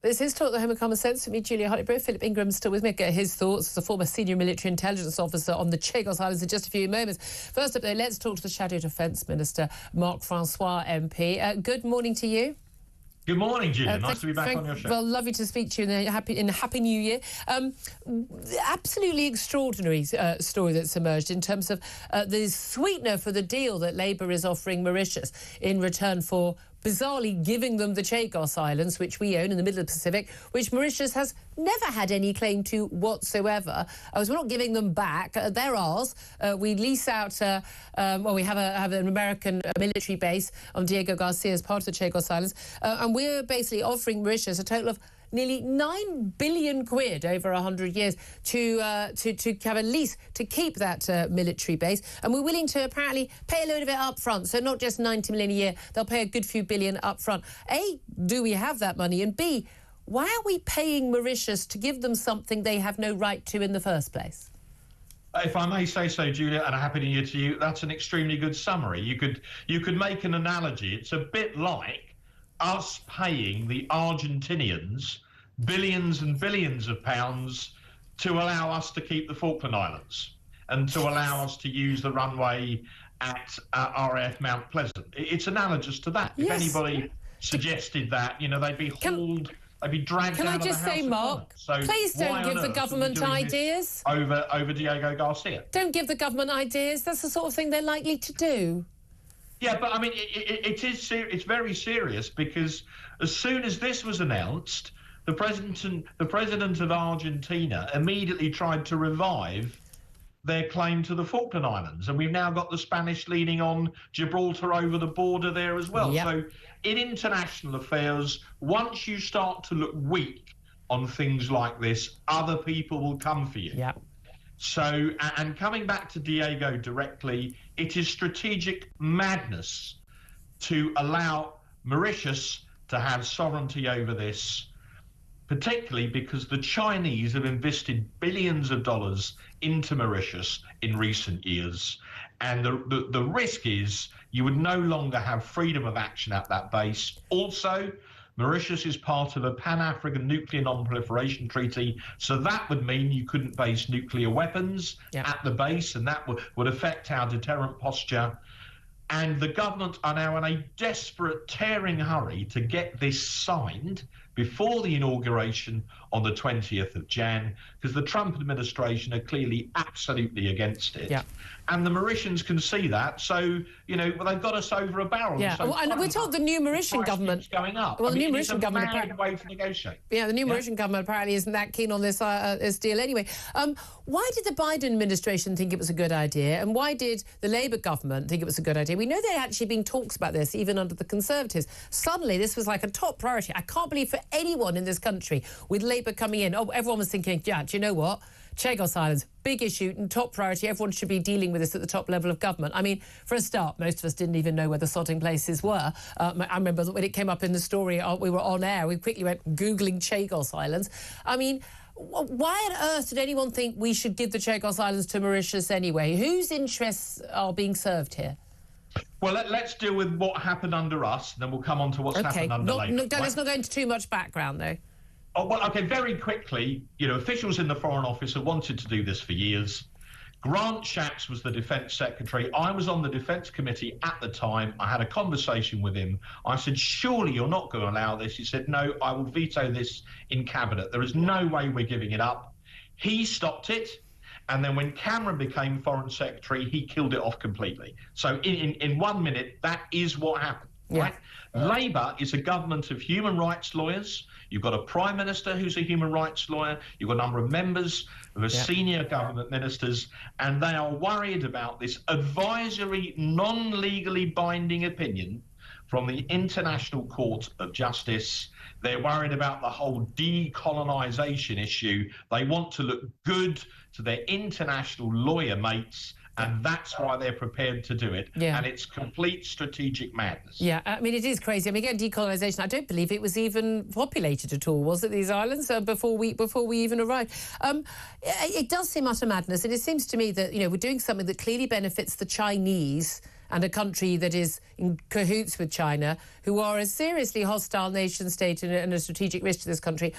B: This is Talk, the Home of Common Sense with me, Julia Hartley-Brewer. Philip Ingram's still with me. Get his thoughts as a former senior military intelligence officer on the Chagos Islands in just a few moments. First up, though, let's talk to the Shadow Defence Minister, Mark Francois MP. Good morning to you.
N: Good morning, Julia. Nice to be back on your show.
B: Well, lovely to speak to you in a happy New Year. Absolutely extraordinary story that's emerged in terms of the sweetener for the deal that Labour is offering Mauritius in return for bizarrely giving them the Chagos Islands, which we own in the middle of the Pacific, which Mauritius has never had any claim to whatsoever. We're not giving them back. They're ours. We lease out, we have an American military base on Diego Garcia as part of the Chagos Islands, and we're basically offering Mauritius a total of nearly 9 billion quid over 100 years to have a lease to keep that military base, and we're willing to apparently pay a load of it up front, so not just 90 million a year, they'll pay a good few billion up front. A, do we have that money? And B, why are we paying Mauritius to give them something they have no right to in the first place?
N: If I may say so, Julia, and a happy New Year to you, that's an extremely good summary. You could make an analogy. It's a bit like us paying the Argentinians billions and billions of pounds to allow us to keep the Falkland Islands and to allow us to use the runway at RAF Mount Pleasant. It's analogous to that. Yes. If anybody suggested that, they'd be hauled, they'd be dragged out of the House. Can I just say,
B: Mark, please don't give the government ideas
N: over Diego Garcia.
B: Don't give the government ideas. That's the sort of thing they're likely to do.
N: Yeah, but I mean, it's very serious, because as soon as this was announced, the president of Argentina immediately tried to revive their claim to the Falkland Islands, and we've now got the Spanish leaning on Gibraltar over the border there as well. Yep. So in international affairs, once you start to look weak on things like this, other people will come for you.
B: Yeah.
N: So, and coming back to Diego directly, it is strategic madness to allow Mauritius to have sovereignty over this, particularly because the Chinese have invested billions of dollars into Mauritius in recent years. And the risk is you would no longer have freedom of action at that base. Also, Mauritius is part of a Pan-African Nuclear Non-Proliferation Treaty, so that would mean you couldn't base nuclear weapons at the base, and that would affect our deterrent posture. And the government are now in a desperate, tearing hurry to get this signed before the inauguration on the 20th of Jan, because the Trump administration are clearly absolutely against it. Yeah. And the Mauritians can see that, so, they've got us over a barrel.
B: Yeah,
N: So
B: and we're told the new Mauritian government...
N: going up.
B: Well, the new Mauritian government...
N: It's a mad way to negotiate.
B: Yeah, the new Mauritian government apparently isn't that keen on this deal anyway. Why did the Biden administration think it was a good idea, and why did the Labour government think it was a good idea? We know there had actually been talks about this, even under the Conservatives. Suddenly, this was like a top priority. I can't believe for anyone in this country, with Labour coming in, everyone was thinking, yeah, do you know what? Chagos Islands, big issue and top priority. Everyone should be dealing with this at the top level of government. I mean, for a start, most of us didn't even know where the sodding places were. I remember when it came up in the story, we were on air, we quickly went Googling Chagos Islands. I mean, why on earth did anyone think we should give the Chagos Islands to Mauritius anyway? Whose interests are being served here?
N: Well, let's deal with what happened under us, then we'll come on to what's happened under Labour.
B: Let's not go into too much background, though.
N: Oh, well, OK, very quickly, officials in the Foreign Office have wanted to do this for years. Grant Shapps was the Defence Secretary. I was on the Defence Committee at the time. I had a conversation with him. I said, surely you're not going to allow this. He said, no, I will veto this in Cabinet. There is no way we're giving it up. He stopped it. And then when Cameron became Foreign Secretary, he killed it off completely. So in 1 minute, that is what happened. Right? Labour is a government of human rights lawyers. You've got a Prime Minister who's a human rights lawyer. You've got a number of members who are senior government ministers, and they are worried about this advisory, non-legally binding opinion from the International Court of Justice. They're worried about the whole decolonisation issue. They want to look good to their international lawyer mates, And that's why they're prepared to do it.
B: Yeah.
N: And it's complete strategic madness.
B: Yeah, I mean, it is crazy. I mean, again, decolonisation, I don't believe it was even populated at all, was it, these islands, before we even arrived? It does seem utter madness, and it seems to me that, you know, we're doing something that clearly benefits the Chinese and a country that is in cahoots with China, who are a seriously hostile nation state and a strategic risk to this country.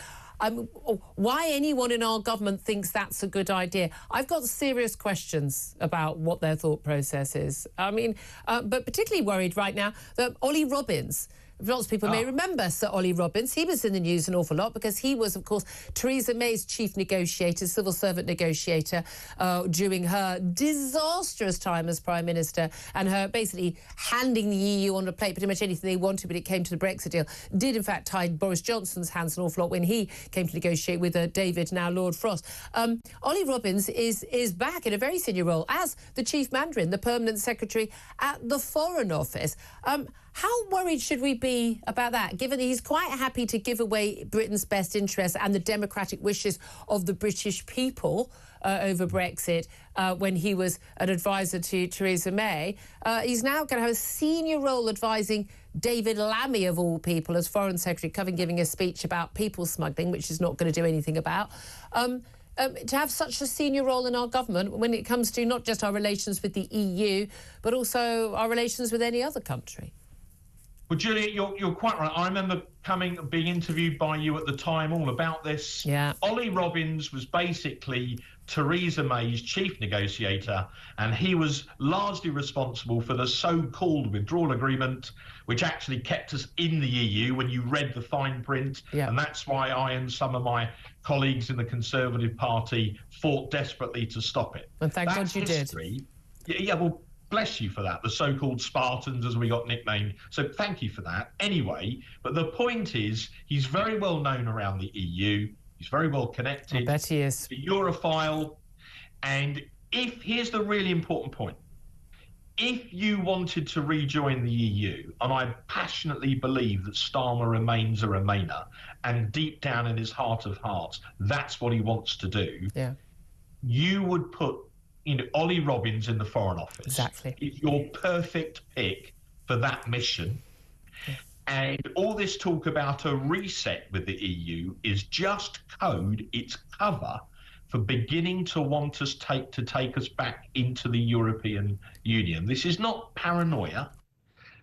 B: Why anyone in our government thinks that's a good idea? I've got serious questions about what their thought process is. I mean, but particularly worried right now that Ollie Robbins, lots of people may remember Sir Ollie Robbins. He was in the news an awful lot because he was, of course, Theresa May's chief negotiator, civil servant negotiator, during her disastrous time as Prime Minister, and her basically handing the EU on a plate pretty much anything they wanted when it came to the Brexit deal. Did, in fact, tie Boris Johnson's hands an awful lot when he came to negotiate with David, now Lord Frost. Ollie Robbins is back in a very senior role as the chief Mandarin, the permanent secretary at the Foreign Office. How worried should we be about that, given that he's quite happy to give away Britain's best interests and the democratic wishes of the British people over Brexit when he was an advisor to Theresa May? He's now going to have a senior role advising David Lammy, of all people, as Foreign Secretary, coming giving a speech about people smuggling, which he's not going to do anything about. To have such a senior role in our government when it comes to not just our relations with the EU, but also our relations with any other country.
N: Well, Julia, you're quite right. I remember being interviewed by you at the time all about this.
B: Yeah.
N: Ollie Robbins was basically Theresa May's chief negotiator, and he was largely responsible for the so-called withdrawal agreement, which actually kept us in the EU when you read the fine print.
B: Yeah.
N: And that's why I and some of my colleagues in the Conservative Party fought desperately to stop it.
B: And thank God you did.
N: Yeah, well, bless you for that, the so-called Spartans, as we got nicknamed. So thank you for that. Anyway, but the point is, he's very well known around the EU. He's very well connected.
B: I bet he is.
N: He's a Europhile. And here's the really important point. If you wanted to rejoin the EU, and I passionately believe that Starmer remains a Remainer, and deep down in his heart of hearts, that's what he wants to do, you would put Ollie Robbins in the Foreign Office.
B: Exactly.
N: It's your perfect pick for that mission. Yeah. And all this talk about a reset with the EU is just code, it's cover for beginning to want us to take us back into the European Union. This is not paranoia.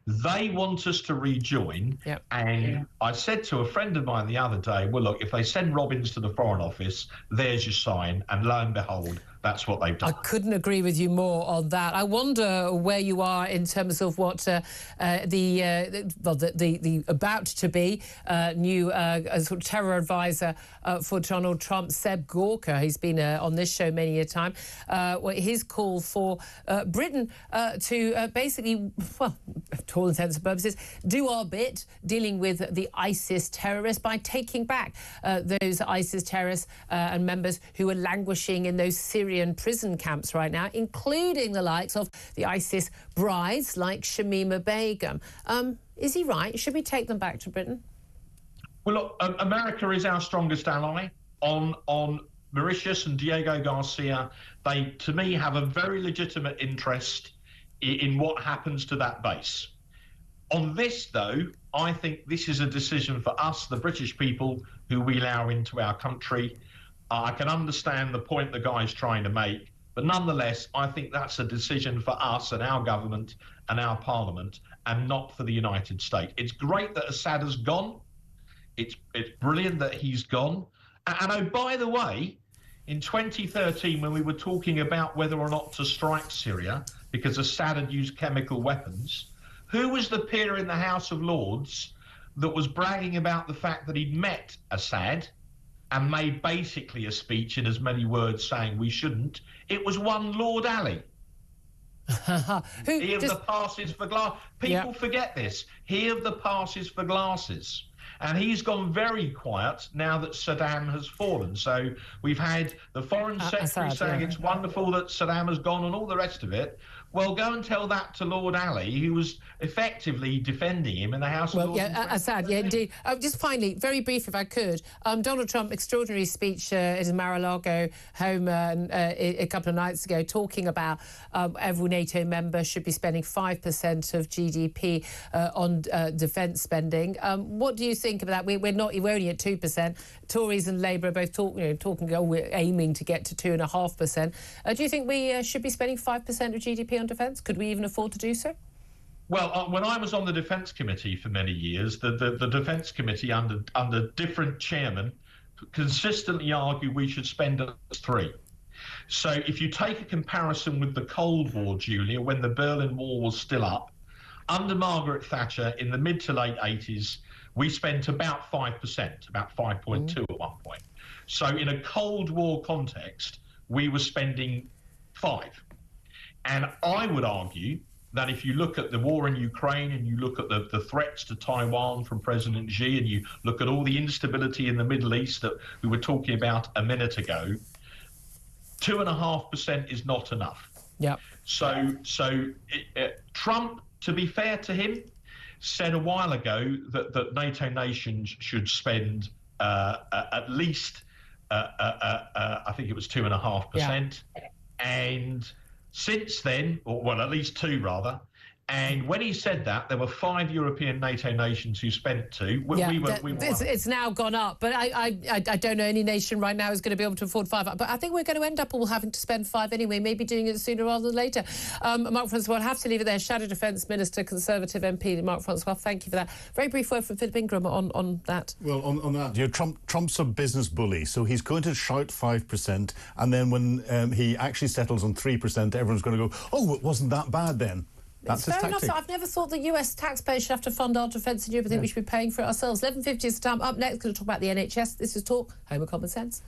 N: They want us to rejoin.
B: Yep.
N: And I said to a friend of mine the other day, well, look, if they send Robbins to the Foreign Office, there's your sign. And lo and behold, that's what they've done.
B: I couldn't agree with you more on that. I wonder where you are in terms of what the about to be new sort of terror advisor for Donald Trump, Seb Gorka. He's been on this show many a time. His call for Britain to basically, well, to all intents and purposes, do our bit dealing with the ISIS terrorists by taking back those ISIS terrorists and members who are languishing in those Syrian prison camps right now, including the likes of the ISIS brides like Shamima Begum. Is he right? Should we take them back to Britain?
N: Well, look, America is our strongest ally on Mauritius and Diego Garcia. They, to me, have a very legitimate interest in what happens to that base. On this, though, I think this is a decision for us, the British people, who we allow into our country. I can understand the point the guy's trying to make, but nonetheless, I think that's a decision for us and our government and our parliament, and not for the United States. It's great that Assad has gone. It's brilliant that he's gone. And oh, by the way, in 2013, when we were talking about whether or not to strike Syria because Assad had used chemical weapons, who was the peer in the House of Lords that was bragging about the fact that he'd met Assad and made basically a speech in as many words saying we shouldn't? It was one Lord Ali. He of the passes for glass. People forget this. He of the passes for glasses. And he's gone very quiet now that Saddam has fallen. So we've had the Foreign Secretary saying it's wonderful that Saddam has gone and all the rest of it. Well, go and tell that to Lord Ali, who was effectively defending him in the House of Lords.
B: Yeah, Assad, yeah, indeed. Just finally, very brief, if I could, Donald Trump, extraordinary speech at his Mar-a-Lago home a couple of nights ago, talking about every NATO member should be spending 5% of GDP on defence spending. What do you think of that? We're only at 2%. Tories and Labour are both talking. Oh, we're aiming to get to 2.5%. Do you think we should be spending 5% of GDP on defence? Could we even afford to do so?
N: Well, when I was on the Defence Committee for many years, the Defence Committee under different chairmen consistently argued we should spend at 3%. So if you take a comparison with the Cold War, Julia, when the Berlin Wall was still up, under Margaret Thatcher in the mid to late 80s, we spent about 5%, about 5.2 at one point. So in a Cold War context, we were spending 5%. And I would argue that if you look at the war in Ukraine and you look at the threats to Taiwan from President Xi and you look at all the instability in the Middle East that we were talking about a minute ago, 2.5% is not enough.
B: Yeah.
N: So Trump, to be fair to him, said a while ago that NATO nations should spend at least, I think it was 2.5%. Yeah. And since then, or well, at least 2 rather, and when he said that, there were 5 European NATO nations who spent 2.
B: It's now gone up, but I don't know any nation right now is going to be able to afford 5. But I think we're going to end up all having to spend 5 anyway, maybe doing it sooner rather than later. Mark Francois, I'll have to leave it there. Shadow Defence Minister, Conservative MP, Mark Francois, thank you for that. Very brief word from Philip Ingram on that.
D: Well, on that, Trump's a business bully, so he's going to shout 5%, and then when he actually settles on 3%, everyone's going to go, oh, it wasn't that bad then. That's
B: fair enough. I've never thought the US taxpayers should have to fund our defence in Europe. I think we should be paying for it ourselves. 11:50 is the time. Up next, going to talk about the NHS. This is Talk, Home of Common Sense.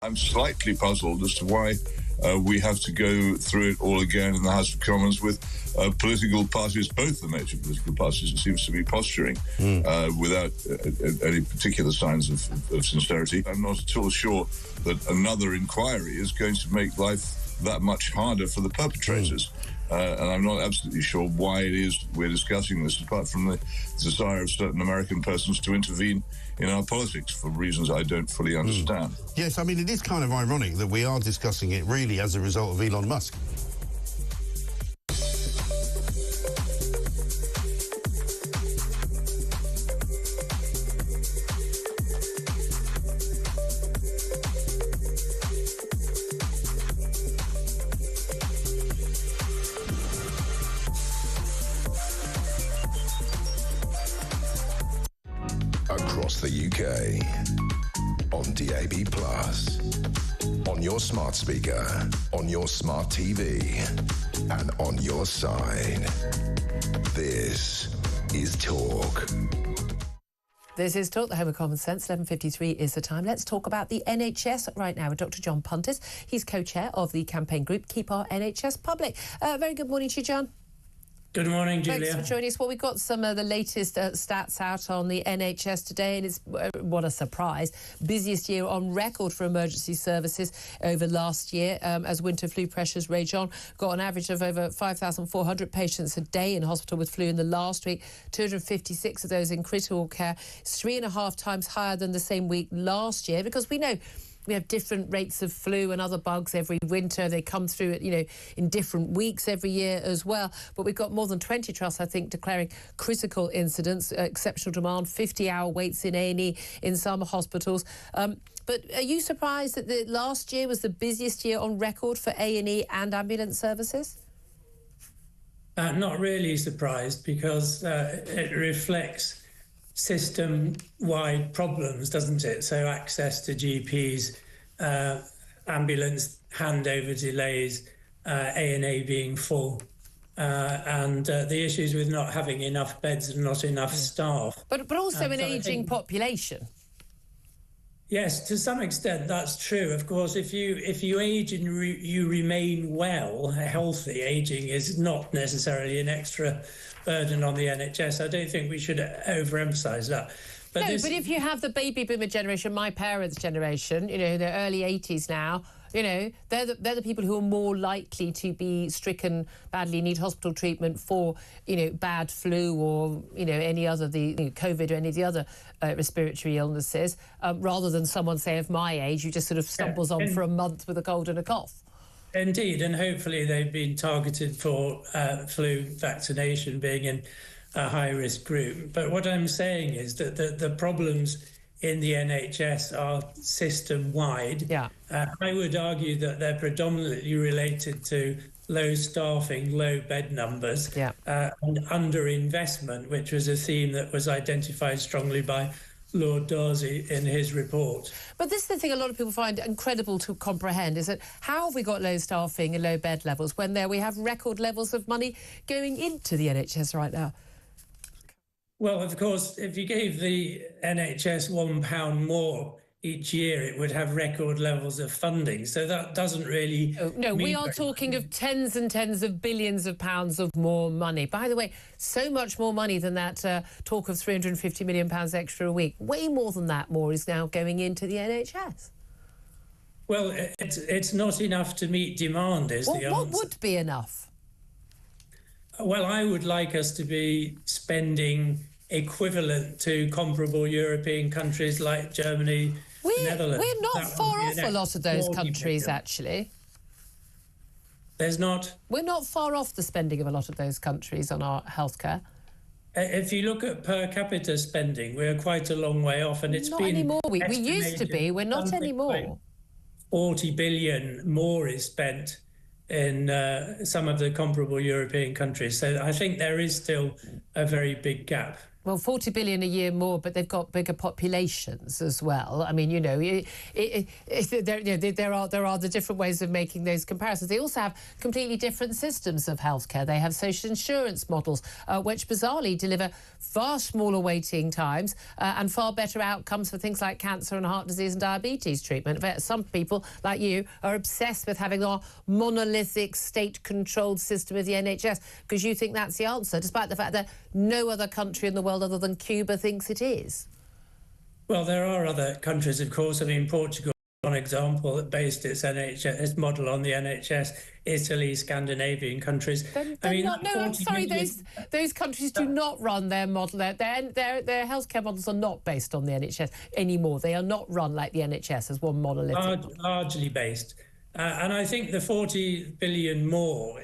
O: I'm slightly puzzled as to why we have to go through it all again in the House of Commons with political parties, both the major political parties, it seems to be posturing without any particular signs of sincerity. I'm not at all sure that another inquiry is going to make life that much harder for the perpetrators. And I'm not absolutely sure why it is we're discussing this, apart from the desire of certain American persons to intervene in our politics for reasons I don't fully understand.
A: Yes, I mean, it is kind of ironic that we are discussing it really as a result of Elon Musk.
C: across the UK. On DAB+, on your smart speaker, on your smart TV, and on your side. This is Talk.
B: This is Talk, the home of common sense. 11:53 is the time. Let's talk about the NHS right now with Dr. John Pundit. He's co-chair of the campaign group Keep Our NHS Public. Very good morning to you, John.
P: Good morning, Julia.
B: Thanks for joining us. Well, we've got some of the latest stats out on the NHS today, and it's, what a surprise, busiest year on record for emergency services over last year as winter flu pressures rage on. Got an average of over 5,400 patients a day in hospital with flu in the last week, 256 of those in critical care. It's 3.5 times higher than the same week last year, because we know we have different rates of flu and other bugs every winter. They come through, in different weeks every year as well. But we've got more than 20 trusts, I think, declaring critical incidents, exceptional demand, 50-hour waits in A&E in some hospitals. But are you surprised that the last year was the busiest year on record for A&E and ambulance services?
P: Not really surprised, because it reflects system-wide problems, doesn't it? So access to GPs, ambulance handover delays, A&E being full, and the issues with not having enough beds and not enough staff.
B: But also an ageing population.
P: Yes, to some extent that's true. Of course, if you age and you remain well, healthy, ageing is not necessarily an extra burden on the NHS. I don't think we should overemphasise that.
B: But if you have the baby boomer generation, my parents' generation, in their early 80s now, they're the people who are more likely to be stricken badly, need hospital treatment for, bad flu or, any other, COVID or any of the other respiratory illnesses, rather than someone, say, of my age who just sort of stumbles on for a month with a cold and a cough.
P: Indeed, and hopefully they've been targeted for flu vaccination, being in a high-risk group. But what I'm saying is that the problems in the NHS are system-wide.
B: Yeah.
P: I would argue that they're predominantly related to low staffing, low bed numbers, and underinvestment, which was a theme that was identified strongly by Lord Darcy in his report.
B: But this is the thing a lot of people find incredible to comprehend, is that how have we got low staffing and low bed levels when we have record levels of money going into the NHS right now?
P: Well, of course, if you gave the NHS £1 more each year, it would have record levels of funding. So that doesn't really...
B: No, we are talking of tens and tens of billions of pounds of more money. By the way, so much more money than that talk of £350 million extra a week. Way more than that more is now going into the NHS.
P: Well, it's not enough to meet demand, is the answer.
B: What would be enough?
P: Well, I would like us to be spending equivalent to comparable European countries like Germany, Netherlands.
B: We're not far off a lot of those countries, actually.
P: There's not?
B: We're not far off the spending of a lot of those countries on our healthcare.
P: If you look at per capita spending, we're quite a long way off, and it's
B: not
P: been
B: anymore. We used to be. We're not anymore.
P: 40 billion more is spent in some of the comparable European countries. So I think there is still a very big gap.
B: Well, 40 billion a year more, but they've got bigger populations as well. I mean, there are the different ways of making those comparisons. They also have completely different systems of healthcare. They have social insurance models, which bizarrely deliver far smaller waiting times and far better outcomes for things like cancer and heart disease and diabetes treatment. Some people, like you, are obsessed with having our monolithic state-controlled system of the NHS because you think that's the answer, despite the fact that no other country in the world other than Cuba thinks it is.
P: Well, there are other countries, of course. I mean, Portugal, one example, that based its NHS model on the NHS. Italy, Scandinavian countries.
B: I'm sorry, those countries do not run their model. Their healthcare models are not based on the NHS anymore. They are not run like the NHS as one monolithic.
P: Largely based. And I think the 40 billion more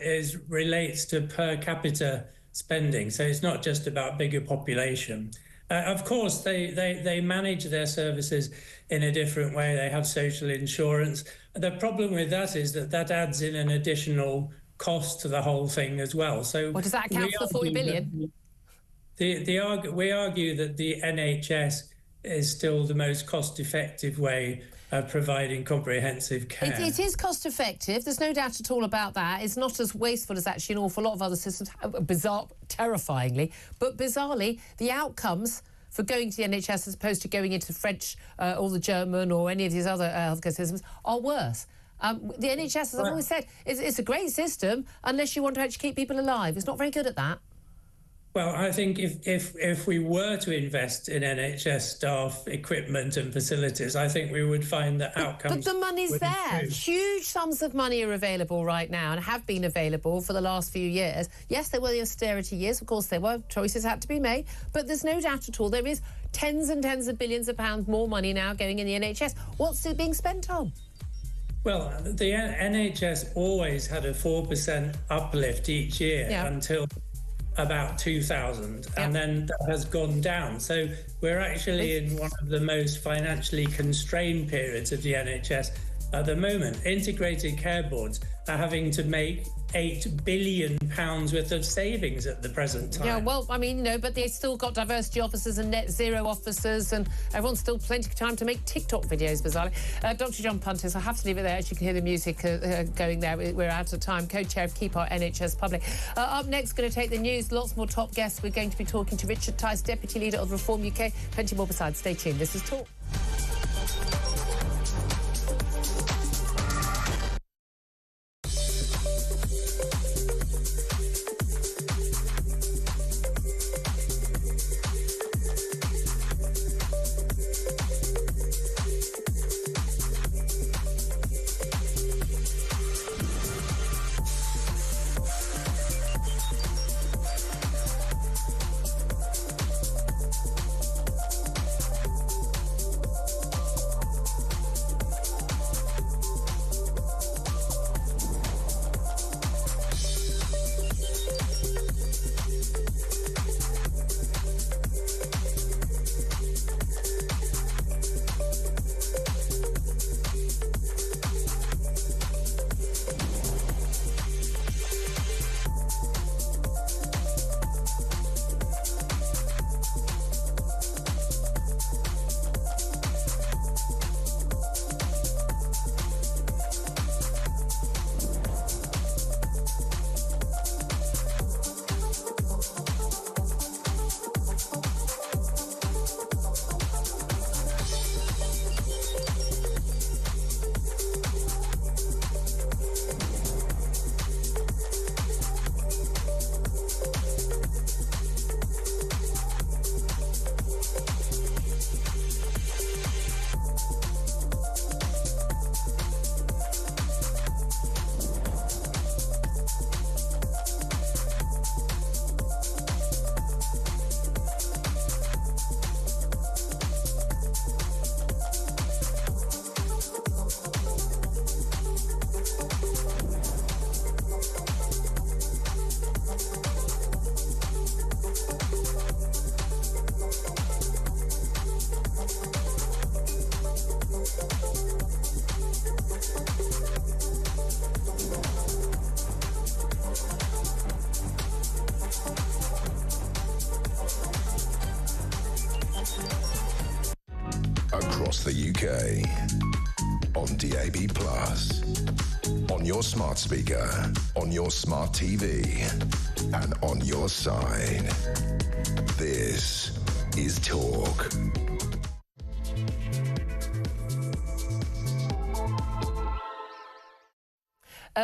P: relates to per capita spending. So it's not just about bigger population. Of course, they manage their services in a different way. They have social insurance. The problem with that is that adds in an additional cost to the whole thing as well. So
B: what does that account for the 40 billion?
P: We argue that the NHS is still the most cost-effective way of providing comprehensive care.
B: It is cost-effective. There's no doubt at all about that. It's not as wasteful as actually an awful lot of other systems. Bizarre, terrifyingly. But bizarrely, the outcomes for going to the NHS as opposed to going into the French or the German or any of these other healthcare systems are worse. The NHS, as I've always said, it's a great system unless you want to actually keep people alive. It's not very good at that.
P: Well, I think if we were to invest in NHS staff, equipment and facilities, I think we would find that outcomes...
B: But the money's
P: would
B: there.
P: improve.
B: Huge sums of money are available right now and have been available for the last few years. Yes, there were the austerity years. Of course, there were. Choices had to be made. But there's no doubt at all there is tens and tens of billions of pounds more money now going in the NHS. What's it being spent on?
P: Well, the NHS always had a 4% uplift each year until about 2000, and then that has gone down. So we're actually in one of the most financially constrained periods of the NHS at the moment. Integrated care boards are having to make £8 billion worth of savings at the present time.
B: Yeah, well, I mean, but they've still got diversity officers and net zero officers, and everyone's still plenty of time to make TikTok videos, bizarrely. Dr. John Puntis, I have to leave it there. As you can hear the music going there, we're out of time. Co-chair of Keep Our NHS Public. Up next, going to take the news. Lots more top guests. We're going to be talking to Richard Tice, Deputy Leader of Reform UK. Plenty more besides. Stay tuned. This is Talk.
C: Across the UK, on DAB+, on your smart speaker, on your smart TV, and on your side. This is Talk.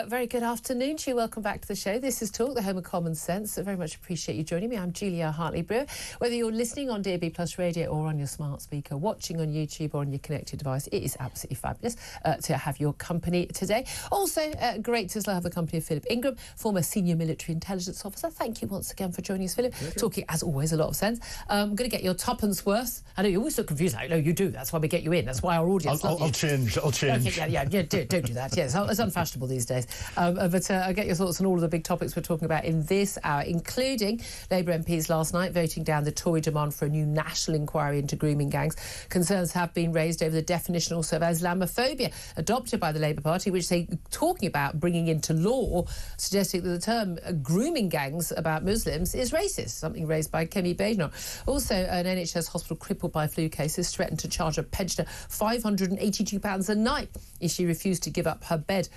B: Very good afternoon to you. Welcome back to the show. This is Talk, the home of common sense. I very much appreciate you joining me. I'm Julia Hartley-Brewer. Whether you're listening on DAB+ radio or on your smart speaker, watching on YouTube or on your connected device, it is absolutely fabulous to have your company today. Also, great to still have the company of Philip Ingram, former senior military intelligence officer. Thank you once again for joining us, Philip. Talking, as always, a lot of sense. I'm going to get your tuppence worth. I know you always look confused. No, you do. That's why we get you in. That's why our audience love you.
D: I'll change.
B: Okay, yeah, don't do that. Yes, it's unfashionable these days. days. But I'll get your thoughts on all of the big topics we're talking about in this hour, including Labour MPs last night voting down the Tory demand for a new national inquiry into grooming gangs. Concerns have been raised over the definition also of Islamophobia adopted by the Labour Party, which they're talking about bringing into law, suggesting that the term grooming gangs about Muslims is racist, something raised by Kemi Badenoch. Also, an NHS hospital crippled by flu cases threatened to charge a pensioner £582 a night if she refused to give up her bed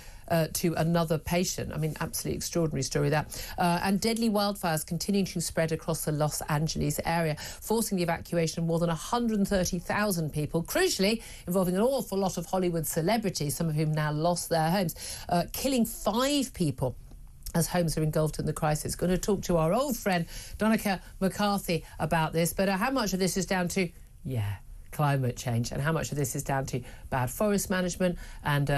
B: to another patient. I mean, absolutely extraordinary story, that. And deadly wildfires continuing to spread across the Los Angeles area, forcing the evacuation of more than 130,000 people, crucially involving an awful lot of Hollywood celebrities, some of whom now lost their homes, killing 5 people as homes are engulfed in the crisis. Going to talk to our old friend Donica McCarthy about this, but how much of this is down to, climate change, and how much of this is down to bad forest management and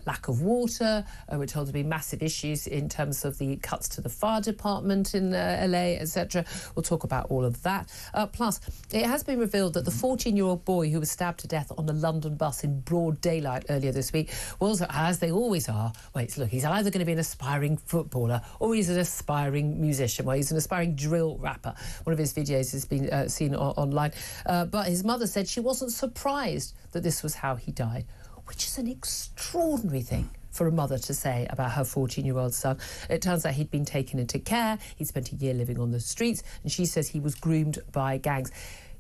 B: lack of water. We're told to be massive issues in terms of the cuts to the fire department in LA, etc. We'll talk about all of that. Plus, it has been revealed that the 14-year-old boy who was stabbed to death on a London bus in broad daylight earlier this week was, as they always are, he's either going to be an aspiring footballer or he's an aspiring musician. Well, he's an aspiring drill rapper. One of his videos has been seen online. But his mother said she wasn't surprised that this was how he died, which is an extraordinary thing for a mother to say about her 14-year-old son. It turns out he'd been taken into care. He'd spent a year living on the streets, and she says he was groomed by gangs.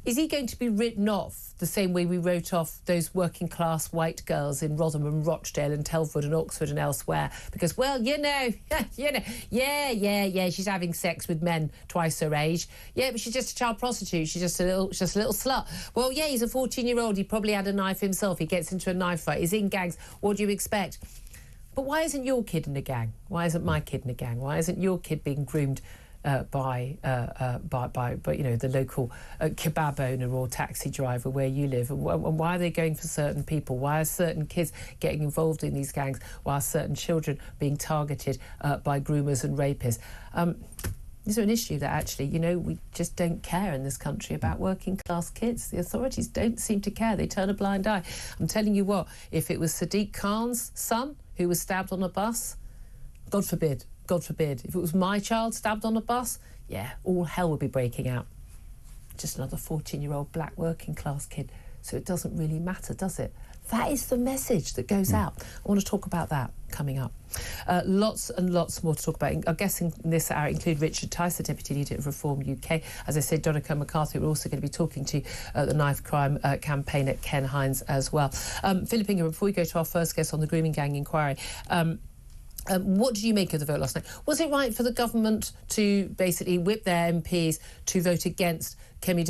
B: Is he going to be written off the same way we wrote off those working-class white girls in Rotherham and Rochdale and Telford and Oxford and elsewhere? Because, she's having sex with men twice her age. Yeah, but she's just a child prostitute. She's just a little slut. Well, yeah, he's a 14-year-old. He probably had a knife himself. He gets into a knife fight. He's in gangs. What do you expect? But why isn't your kid in a gang? Why isn't my kid in a gang? Why isn't your kid being groomed by the local kebab owner or taxi driver where you live? And why are they going for certain people? Why are certain kids getting involved in these gangs? Why are certain children being targeted by groomers and rapists? These are an issue that actually, we just don't care in this country about working class kids. The authorities don't seem to care. They turn a blind eye. I'm telling you what, if it was Sadiq Khan's son who was stabbed on a bus, God forbid, if it was my child stabbed on a bus, all hell would be breaking out. Just another 14-year-old black working class kid. So it doesn't really matter, does it? That is the message that goes out. I want to talk about that coming up. Lots and lots more to talk about. I'm guessing in this hour include Richard Tice, the Deputy Leader of Reform UK. As I said, Donica McCarthy, we're also going to be talking to the knife crime campaigner Ken Hines as well. Philip Ingham, before we go to our first guest on the grooming gang inquiry, what did you make of the vote last night? Was it right for the government to basically whip their MPs to vote against Kemi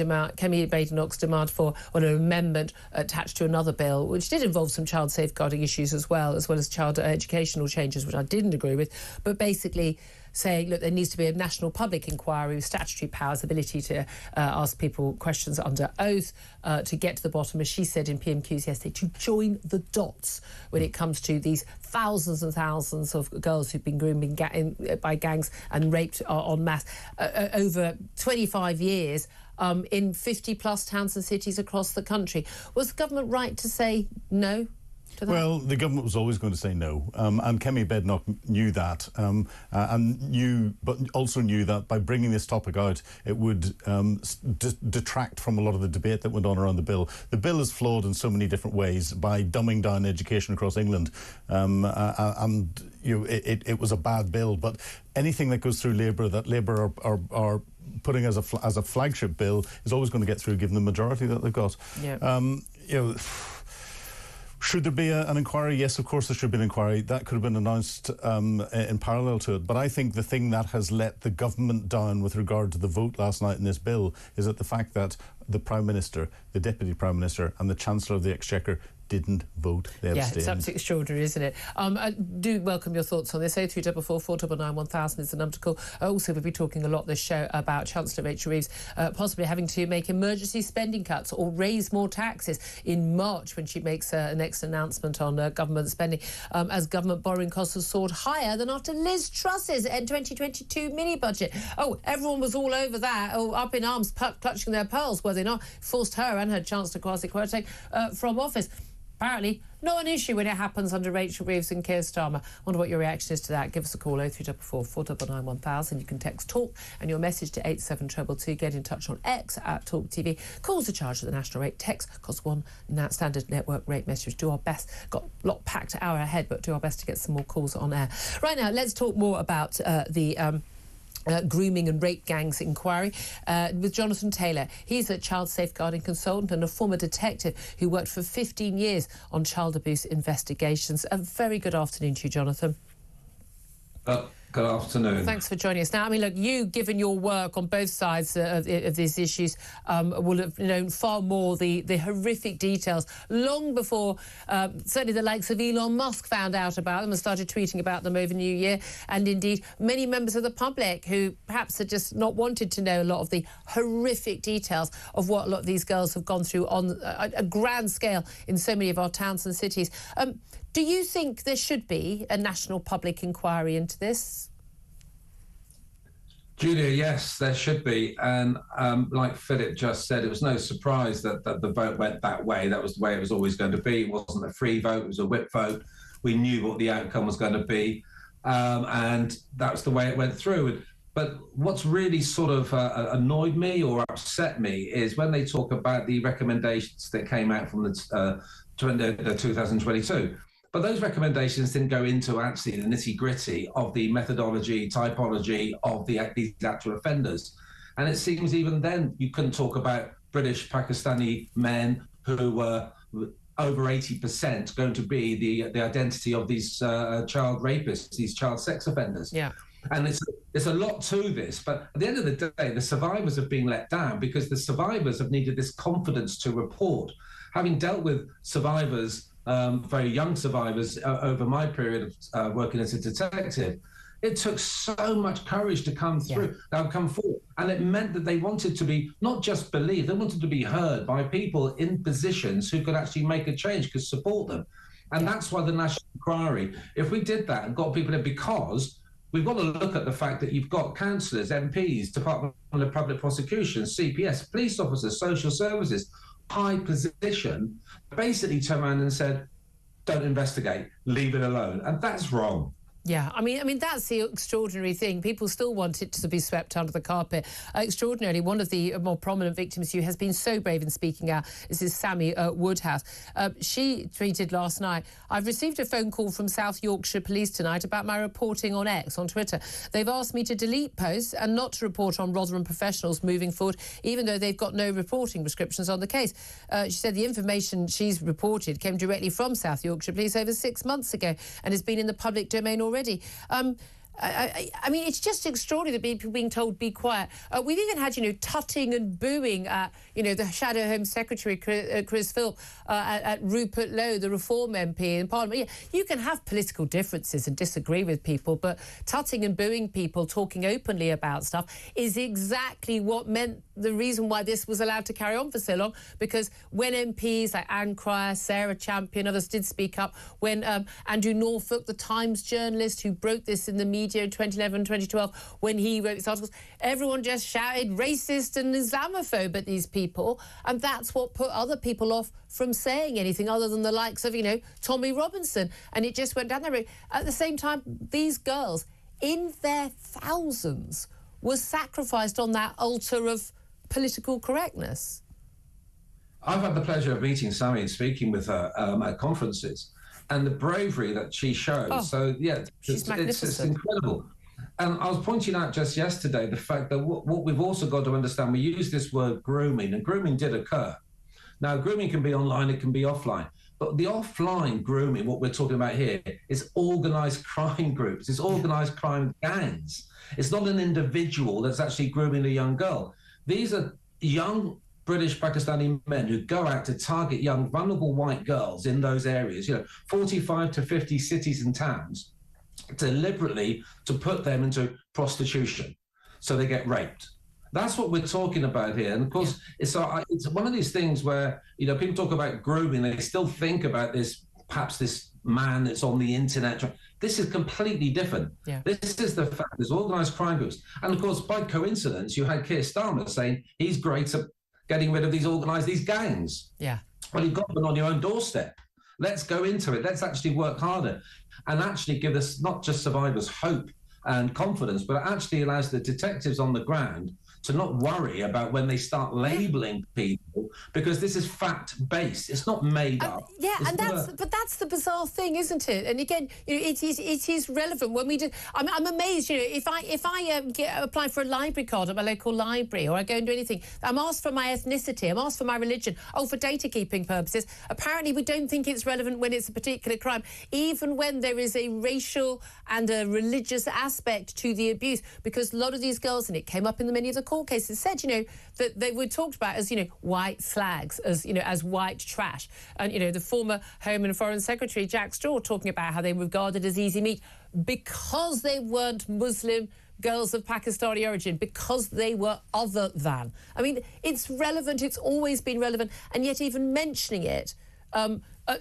B: Badenoch's demand for an amendment attached to another bill, which did involve some child safeguarding issues as well as child educational changes, which I didn't agree with, but basically saying, look, there needs to be a national public inquiry with statutory powers, ability to ask people questions under oath, to get to the bottom, as she said in PMQs yesterday, to join the dots when it comes to these thousands and thousands of girls who've been groomed by gangs and raped en masse over 25 years in 50-plus towns and cities across the country. Was the government right to say no? Well,
D: the government was always going to say no, and Kemi Badenoch knew that, but also knew that by bringing this topic out, it would detract from a lot of the debate that went on around the bill. The bill is flawed in so many different ways by dumbing down education across England, it was a bad bill. But anything that goes through Labour that Labour are putting as a flagship bill is always going to get through, given the majority that they've got. Yeah. Should there be an inquiry? Yes, of course there should be an inquiry. That could have been announced in parallel to it. But I think the thing that has let the government down with regard to the vote last night in this bill is that the fact that the Prime Minister, the Deputy Prime Minister and the Chancellor of the Exchequer didn't vote. They abstained.
B: It's absolutely extraordinary, isn't it? I do welcome your thoughts on this. 0344 499 1000 is the number to call. Also, we'll be talking a lot this show about Chancellor Rachel Reeves possibly having to make emergency spending cuts or raise more taxes in March when she makes her next announcement on government spending, as government borrowing costs have soared higher than after Liz Truss's 2022 mini-budget. Oh, everyone was all over that, up in arms, clutching their pearls, were they not? Forced her and her Chancellor Kwasi Kwarteng from office. apparently not an issue when it happens under Rachel Reeves and Keir Starmer. Wonder what your reaction is to that. Give us a call, 0344 499 1000. You can text TALK and your message to 87222. Get in touch on X at Talk TV. Calls are charged at the national rate. Text costs one standard network rate message. Do our best. Got a lot packed hour ahead, but do our best to get some more calls on air. Right now, let's talk more about the grooming and rape gangs inquiry with Jonathan Taylor. He's a child safeguarding consultant and a former detective who worked for 15 years on child abuse investigations. A very good afternoon to you, Jonathan.
Q: Good afternoon.
B: Thanks for joining us. Now, I mean, look, you, given your work on both sides of these issues, will have known far more the horrific details long before certainly the likes of Elon Musk found out about them and started tweeting about them over New Year, and indeed many members of the public who perhaps had just not wanted to know a lot of the horrific details of what a lot of these girls have gone through on a grand scale in so many of our towns and cities. Do you think there should be a national public inquiry into this?
Q: Julia, yes, there should be. And like Philip just said, it was no surprise that the vote went that way. That was the way it was always going to be. It wasn't a free vote, it was a whip vote. We knew what the outcome was going to be. And that's the way it went through. But what's really sort of annoyed me or upset me is when they talk about the recommendations that came out from the 2022. But those recommendations didn't go into actually the nitty-gritty of the methodology, typology of these actual offenders. And it seems even then you couldn't talk about British Pakistani men who were over 80% going to be the identity of these child rapists, these child sex offenders.
B: Yeah.
Q: And there's a lot to this, but at the end of the day, the survivors have been let down because the survivors have needed this confidence to report. Having dealt with survivors, very young survivors, over my period of working as a detective, it took so much courage to come through, come forward. And it meant that they wanted to be not just believed, they wanted to be heard by people in positions who could actually make a change, could support them. And that's why the national inquiry, if we did that and got people in, because we've got to look at the fact that you've got councillors, MPs, Department of Public Prosecution, CPS, police officers, social services, high position, basically turned around and said, don't investigate, leave it alone. And that's wrong.
B: Yeah, I mean that's the extraordinary thing. People still want it to be swept under the carpet. Extraordinarily, one of the more prominent victims who has been so brave in speaking out is Sammy Woodhouse. She tweeted last night, I've received a phone call from South Yorkshire Police tonight about my reporting on X, on Twitter. They've asked me to delete posts and not to report on Rotherham professionals moving forward, even though they've got no reporting restrictions on the case. She said the information she's reported came directly from South Yorkshire Police over 6 months ago and has been in the public domain already. I mean, it's just extraordinary that people being told be quiet. We've even had, tutting and booing at, the Shadow Home Secretary, Chris Philp, at Rupert Lowe, the Reform MP in Parliament. Yeah, you can have political differences and disagree with people, but tutting and booing people, talking openly about stuff, is exactly what meant the reason why this was allowed to carry on for so long, because when MPs like Anne Cryer, Sarah Champion, others did speak up, when Andrew Norfolk, the Times journalist who broke this in the media in 2011, 2012, when he wrote his articles, everyone just shouted racist and Islamophobe at these people, and that's what put other people off from saying anything other than the likes of, Tommy Robinson, and it just went down that road. At the same time, these girls, in their thousands, were sacrificed on that altar of political correctness.
Q: I've had the pleasure of meeting Sammy and speaking with her at conferences, and the bravery that she shows.
B: Oh,
Q: so, yeah,
B: it's
Q: incredible. And I was pointing out just yesterday the fact that what we've also got to understand, we use this word grooming, and grooming did occur. Now, grooming can be online, it can be offline. But the offline grooming, what we're talking about here, is organised crime groups. It's organised crime gangs. It's not an individual that's actually grooming a young girl. These are young British Pakistani men who go out to target young, vulnerable white girls in those areas, 45 to 50 cities and towns, deliberately to put them into prostitution so they get raped. That's what we're talking about here. And of course, it's one of these things where, people talk about grooming, they still think about this, perhaps this man that's on the internet. This is completely different. Yeah. This is the fact, there's organised crime groups. And of course, by coincidence, you had Keir Starmer saying he's great at getting rid of these gangs.
B: Yeah.
Q: Well, you've got them on your own doorstep. Let's go into it. Let's actually work harder and actually give us not just survivors hope and confidence, but it actually allows the detectives on the ground to not worry about when they start labelling people, because this is fact-based. It's not made up.
B: Yeah,
Q: it's
B: and that's the bizarre thing, isn't it? And again, it is relevant when we do. I'm amazed. If I apply for a library card at my local library, or I go and do anything, I'm asked for my ethnicity, I'm asked for my religion. Oh, for data keeping purposes. Apparently, we don't think it's relevant when it's a particular crime, even when there is a racial and a religious aspect to the abuse, because a lot of these girls, and it came up in many of the court cases, said, that they were talked about as, white slags, as white trash. And, the former Home and Foreign Secretary, Jack Straw, talking about how they were regarded as easy meat because they weren't Muslim girls of Pakistani origin, because they were other than. I mean, it's relevant, it's always been relevant, and yet even mentioning it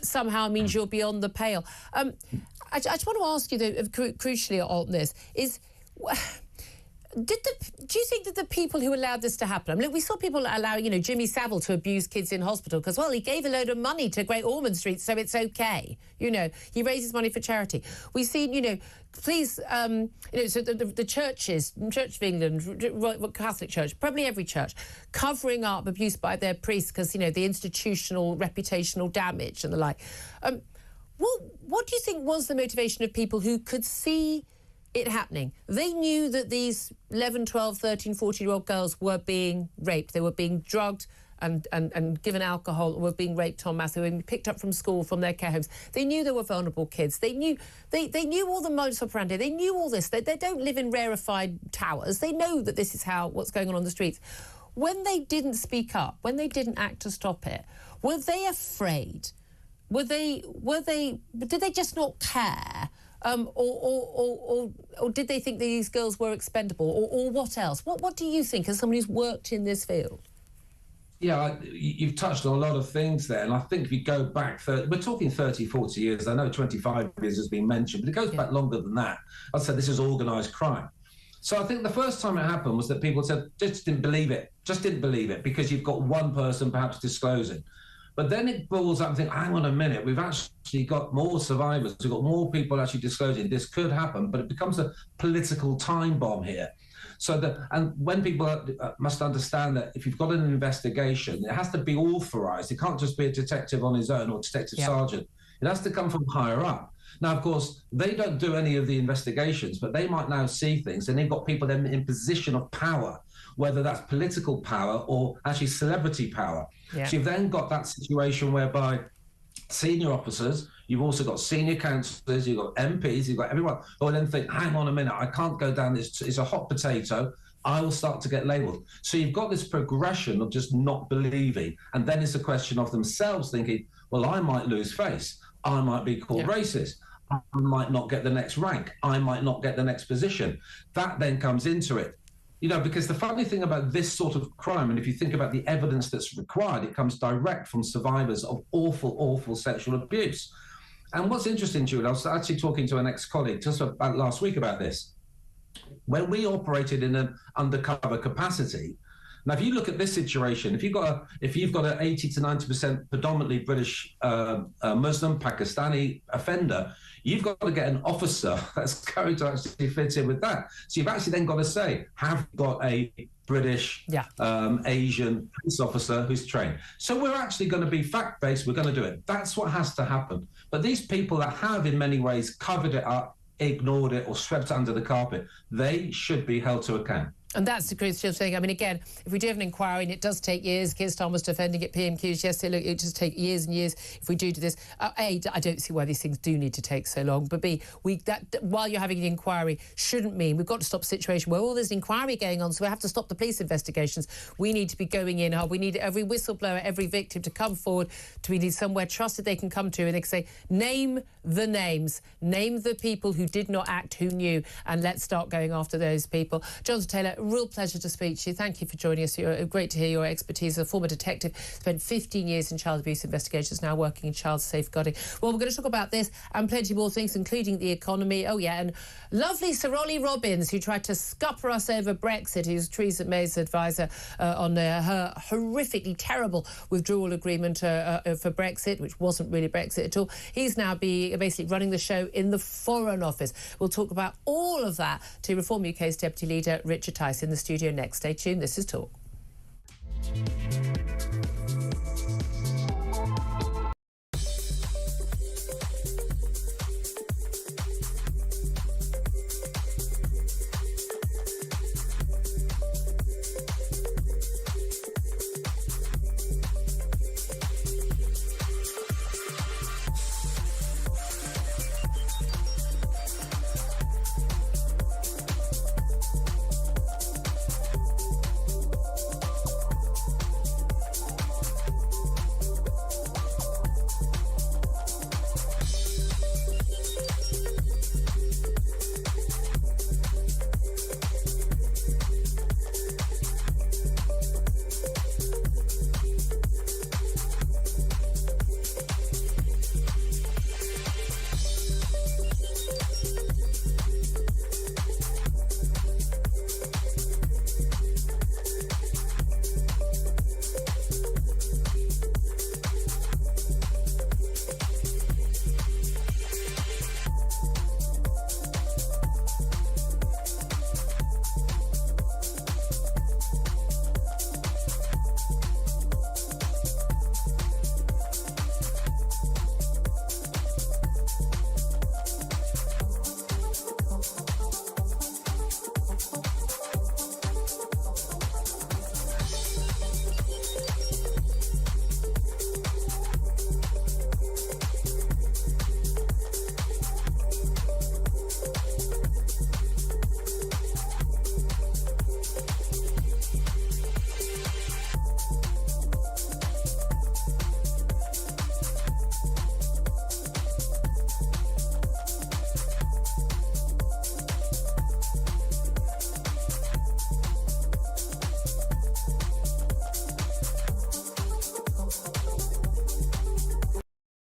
B: somehow means you're beyond the pale. I just want to ask you, though, crucially on this, is... do you think that the people who allowed this to happen... I mean, we saw people allow, Jimmy Savile to abuse kids in hospital because, well, he gave a load of money to Great Ormond Street, so it's OK. He raises money for charity. We've seen, please, so the churches, Church of England, Catholic Church, probably every church, covering up abuse by their priests because, the institutional, reputational damage and the like. What do you think was the motivation of people who could see it happening? They knew that these 11, 12, 13, 14-year-old girls were being raped. They were being drugged and given alcohol, or were being raped en masse. They were being picked up from school, from their care homes. They knew they were vulnerable kids. They knew all the modus operandi. They knew all this. They don't live in rarefied towers. They know that this is what's going on the streets. When they didn't speak up, when they didn't act to stop it, were they afraid? Did they just not care? Or did they think these girls were expendable, or what else? What do you think, as someone who's worked in this field?
Q: Yeah, you've touched on a lot of things there, and I think if you go back, we're talking 30, 40 years. I know 25 years has been mentioned, but it goes back longer than that. I'd say this is organised crime. So I think the first time it happened was that people said, just didn't believe it, because you've got one person perhaps disclosing. But then it balls up and think, hang on a minute, we've actually got more survivors, we've got more people actually disclosing this could happen, but it becomes a political time bomb here. And when people must understand that if you've got an investigation, it has to be authorised. It can't just be a detective on his own or detective sergeant. It has to come from higher up. Now, of course, they don't do any of the investigations, but they might now see things, and they've got people then in position of power, whether that's political power or actually celebrity power. Yeah. So you've then got that situation whereby senior officers, you've also got senior councillors, you've got MPs, you've got everyone who then think, hang on a minute, I can't go down this, it's a hot potato, I will start to get labelled. So you've got this progression of just not believing, and then it's a question of themselves thinking, well, I might lose face, I might be called racist, I might not get the next rank, I might not get the next position. That then comes into it. Because the funny thing about this sort of crime, and if you think about the evidence that's required, it comes direct from survivors of awful, awful sexual abuse. And what's interesting, Julie, I was actually talking to an ex-colleague just about last week about this. When we operated in an undercover capacity, now if you look at this situation, if you've got an 80 to 90% predominantly British Muslim Pakistani offender, you've got to get an officer that's going to actually fit in with that. So you've actually then got to say, have you got a British, Asian police officer who's trained? So we're actually going to be fact-based, we're going to do it. That's what has to happen. But these people that have in many ways covered it up, ignored it or swept it under the carpet, they should be held to account.
B: And that's the crucial thing. I mean, again, if we do have an inquiry, and it does take years, Keir Starmer was defending it, PMQs yesterday, look, it just take years and years if we do this. A, I don't see why these things do need to take so long, but B, while you're having an inquiry shouldn't mean we've got to stop a situation where, there's an inquiry going on, so we have to stop the police investigations. We need to be going in hard. We need every whistleblower, every victim to come forward. We need somewhere trusted they can come to, and they can say, name the names, name the people who did not act, who knew, and let's start going after those people. Jonathan Taylor, real pleasure to speak to you. Thank you for joining us. Great to hear your expertise. A former detective, spent 15 years in child abuse investigations, now working in child safeguarding. Well, we're going to talk about this and plenty more things, including the economy. Oh, yeah, and lovely Sir Ollie Robbins, who tried to scupper us over Brexit. He was Theresa May's advisor on her horrifically terrible withdrawal agreement for Brexit, which wasn't really Brexit at all. He's now basically running the show in the Foreign Office. We'll talk about all of that to Reform UK's Deputy Leader Richard Tice in the studio next. Stay tuned. This is Talk.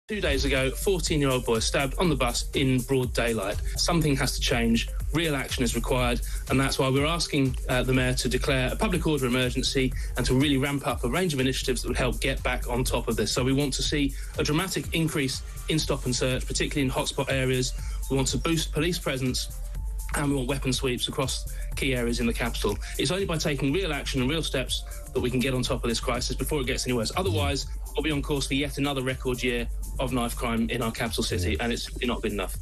R: Two days ago, a 14-year-old boy stabbed on the bus in broad daylight. Something has to change. Real action is required, and that's why we're asking the Mayor to declare a public order emergency and to really ramp up a range of initiatives that would help get back on top of this. So we want to see a dramatic increase in stop and search, particularly in hotspot areas. We want to boost police presence, and we want weapon sweeps across key areas in the capital. It's only by taking real action and real steps that we can get on top of this crisis before it gets any worse. Otherwise, we'll be on course for yet another record year of knife crime in our capital city, and it's not been enough.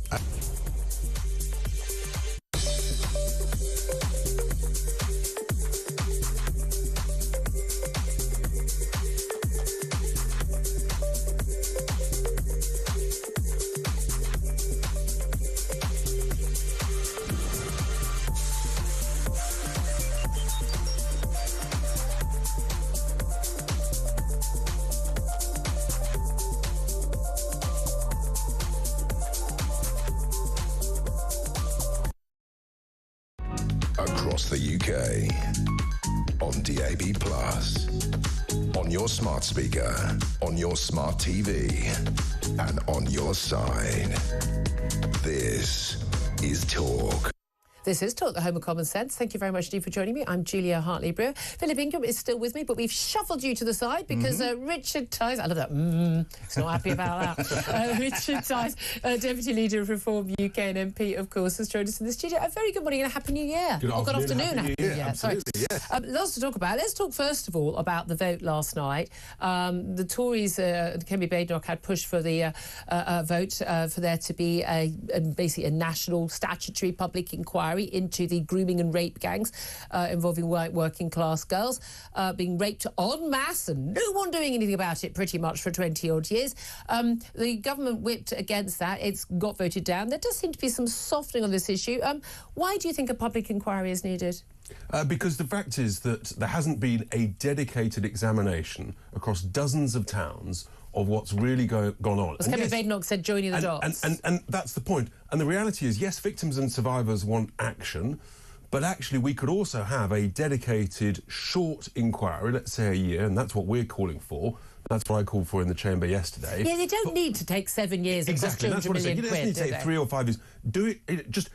C: 8 on your smart speaker, on your smart TV, and on your side. This is Talk.
B: This is Talk, the home of common sense. Thank you very much indeed for joining me. I'm Julia Hartley-Brewer. Philip Ingham is still with me, but we've shuffled you to the side because Richard Tice, I love that, he's not happy about that. Richard Tice, Deputy Leader of Reform UK and MP, of course, has joined us in the studio. A very good morning and a Happy New Year.
S: Good afternoon.
B: Happy New Year. Sorry.
S: Yeah.
B: Lots to talk about. Let's talk first of all about the vote last night. The Tories, Kemi Badenoch, had pushed for the vote for there to be basically a national statutory public inquiry into the grooming and rape gangs involving white working class girls being raped en masse and no one doing anything about it pretty much for 20 odd years. The government whipped against that. It's got voted down. There does seem to be some softening on this issue. Why do you think a public inquiry is needed?
S: Because the fact is that there hasn't been a dedicated examination across dozens of towns of what's really gone on.
B: As Kemi Badenoch said, joining the dots.
S: And that's the point. And the reality is, yes, victims and survivors want action, But actually, we could also have a dedicated short inquiry, let's say a year, and that's what we're calling for. That's what I called for in the chamber yesterday.
B: Yeah, they don't need to take 7 years and cost 200 million quid,
S: You just need to take 3 or 5 years. Do it, just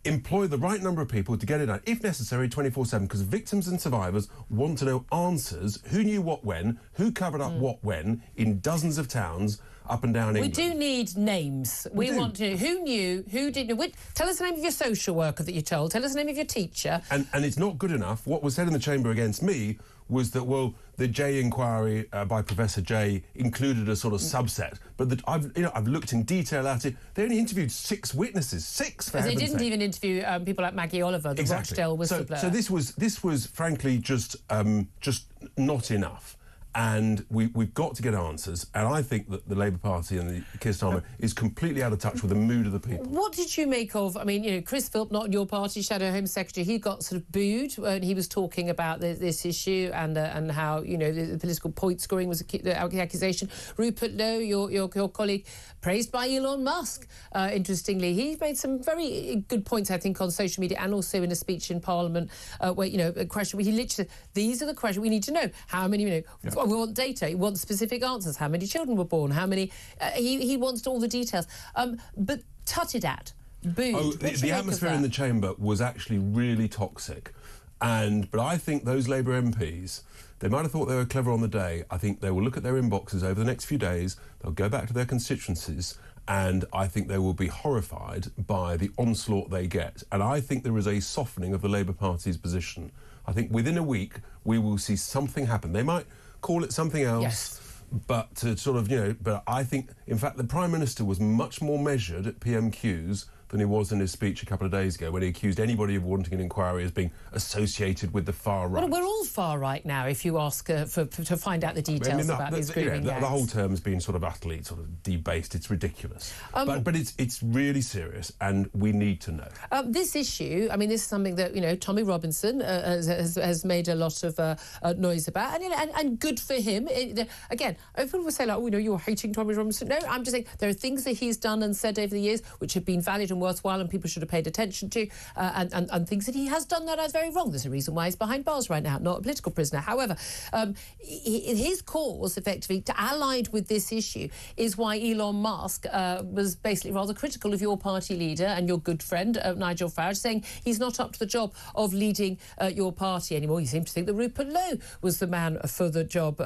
S: employ the right number of people to get it done, if necessary, 24/7, because victims and survivors want to know answers. Who knew what when? Who covered up what when in dozens of towns up and down England?
B: We do need names. We want to. Who knew? Who didn't? Tell us the name of your social worker that you told. Tell us the name of your teacher.
S: And it's not good enough. What was said in the chamber against me was that, well, the Jay inquiry by Professor Jay included a sort of subset, but that I've looked in detail at it. They only interviewed 6 witnesses. 6, for heaven's sake.
B: They didn't even interview people like Maggie Oliver, the Rochdale whistleblower.
S: So this was frankly just not enough. And we've got to get answers. And I think that the Labour Party and the Keir Starmer is completely out of touch with the mood of the people.
B: What did you make of, I mean, Chris Philp, not in your party, Shadow Home Secretary, he got sort of booed when he was talking about this issue and how, the political point scoring was the accusation. Rupert Lowe, your colleague, praised by Elon Musk. Interestingly, he made some very good points, I think, on social media and also in a speech in Parliament where, a question where he literally said, these are the questions we need to know. How many, we want data. He wants specific answers. How many children were born? How many? He wants all the details. But tutted at, booed.
S: The atmosphere in the chamber was actually really toxic. But I think those Labour MPs, they might have thought they were clever on the day. I think they will look at their inboxes over the next few days. They'll go back to their constituencies. And I think they will be horrified by the onslaught they get. And I think there is a softening of the Labour Party's position. I think within a week we will see something happen. They might call it something else.
B: Yes.
S: But to sort of, but I think, in fact, the Prime Minister was much more measured at PMQs than he was in his speech a couple of days ago when he accused anybody of wanting an inquiry as being associated with the far right.
B: Well, we're all far right now if you ask to find out the details about these grooming gangs.
S: The whole term has been sort of utterly sort of debased. It's ridiculous. But it's really serious and we need to know.
B: This issue, I mean, this is something that, Tommy Robinson has made a lot of noise about and good for him. Again, people will say, like, you're hating Tommy Robinson. No, I'm just saying there are things that he's done and said over the years which have been valid and worthwhile and people should have paid attention to, and things that he has done that are very wrong. There's a reason why he's behind bars right now, not a political prisoner. However, his cause, effectively, allied with this issue, is why Elon Musk was basically rather critical of your party leader and your good friend, Nigel Farage, saying he's not up to the job of leading your party anymore. He seemed to think that Rupert Lowe was the man for the job.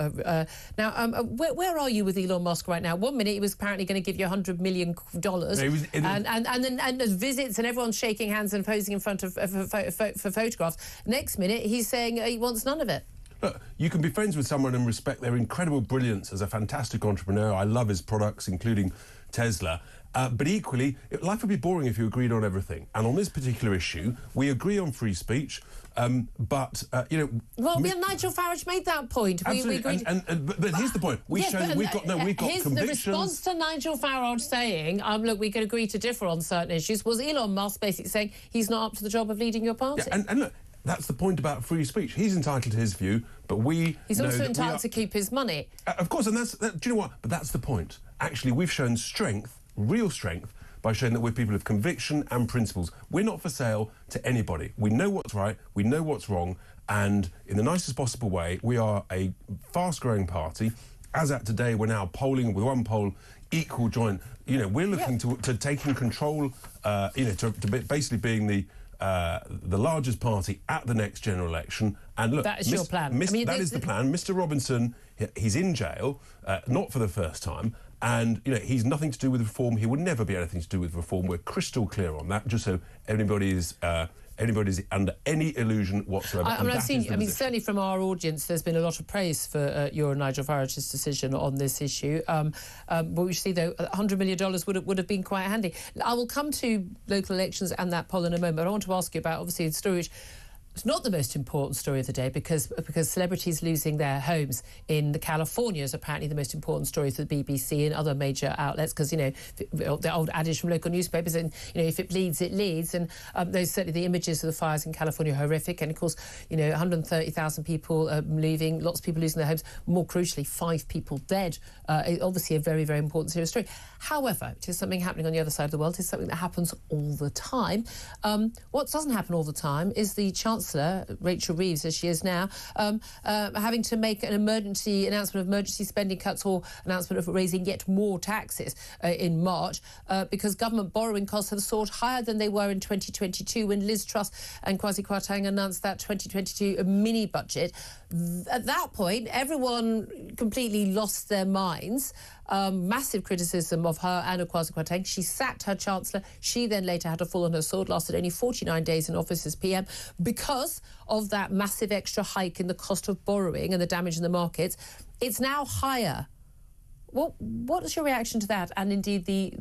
B: Now, where are you with Elon Musk right now? 1 minute he was apparently going to give you $100 million, and visits and everyone's shaking hands and posing in front of for photographs. Next minute, he's saying he wants none of it.
S: Look, you can be friends with someone and respect their incredible brilliance as a fantastic entrepreneur. I love his products, including Tesla. But equally, life would be boring if you agreed on everything. And on this particular issue, we agree on free speech. But
B: Nigel Farage made that point.
S: Absolutely.
B: We agreed.
S: But here's the point: we've got convictions.
B: The response to Nigel Farage saying, "Look, we can agree to differ on certain issues," was Elon Musk basically saying he's not up to the job of leading your party.
S: Yeah, and look, that's the point about free speech. He's entitled to his view, but he's
B: also entitled to keep his money.
S: Of course, and do you know what? But that's the point. Actually, we've shown strength, real strength, by showing that we're people of conviction and principles. We're not for sale to anybody. We know what's right, we know what's wrong, and in the nicest possible way, we are a fast-growing party. As at today, we're now polling with one poll, equal joint. We're looking to taking control, to basically being the largest party at the next general election. And look,
B: that is your plan.
S: That is the plan. Mr. Robinson, he's in jail, not for the first time. And, he's nothing to do with reform. He would never be anything to do with reform. We're crystal clear on that, just so anybody's under any illusion whatsoever.
B: Certainly from our audience, there's been a lot of praise for your Nigel Farage's decision on this issue. But we see, though, $100 million would have been quite handy. I will come to local elections and that poll in a moment, but I want to ask you about, obviously, the story which It's not the most important story of the day because celebrities losing their homes in California is apparently the most important story for the BBC and other major outlets, because, you know, the old adage from local newspapers, and, you know, if it bleeds, it leads. And those, certainly the images of the fires in California are horrific. And, of course, you know, 130,000 people leaving, lots of people losing their homes, more crucially, 5 people dead. Obviously a very, very important, serious story. However, it is something happening on the other side of the world. It is something that happens all the time. What doesn't happen all the time is the Chancellor, Rachel Reeves, as she is now, having to make an announcement of emergency spending cuts or announcement of raising yet more taxes in March, because government borrowing costs have soared higher than they were in 2022 when Liz Truss and Kwasi Kwarteng announced that 2022 mini budget. At that point, everyone completely lost their minds. Massive criticism of her and of Kwasi Kwarteng. She sacked her Chancellor. She then later had to fall on her sword, lasted only 49 days in office as PM because of that massive extra hike in the cost of borrowing and the damage in the markets. It's now higher. What is your reaction to that, and indeed the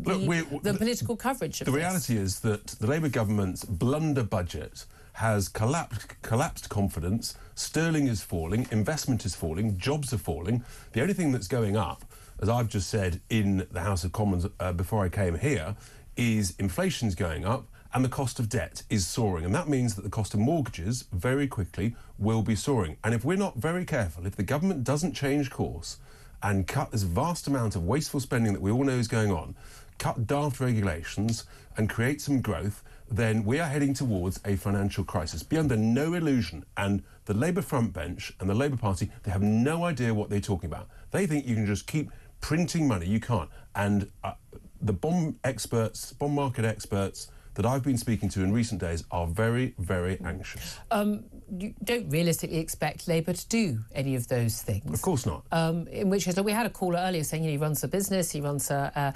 B: political coverage of this?
S: The reality is that the Labour government's blunder budget has collapsed confidence. Sterling is falling, investment is falling, jobs are falling. The only thing that's going up, as I've just said in the House of Commons before I came here, is inflation's going up and the cost of debt is soaring. And that means that the cost of mortgages very quickly will be soaring. And if we're not very careful, if the government doesn't change course and cut this vast amount of wasteful spending that we all know is going on, cut daft regulations and create some growth, then we are heading towards a financial crisis. Be under no illusion. And the Labour front bench and the Labour Party, they have no idea what they're talking about. They think you can just keep printing money. You can't. And the bond market experts that I've been speaking to in recent days are very, very anxious.
B: You don't realistically expect Labour to do any of those things.
S: Of course not.
B: In which case, we had a caller earlier saying, you know, he runs a business, he runs a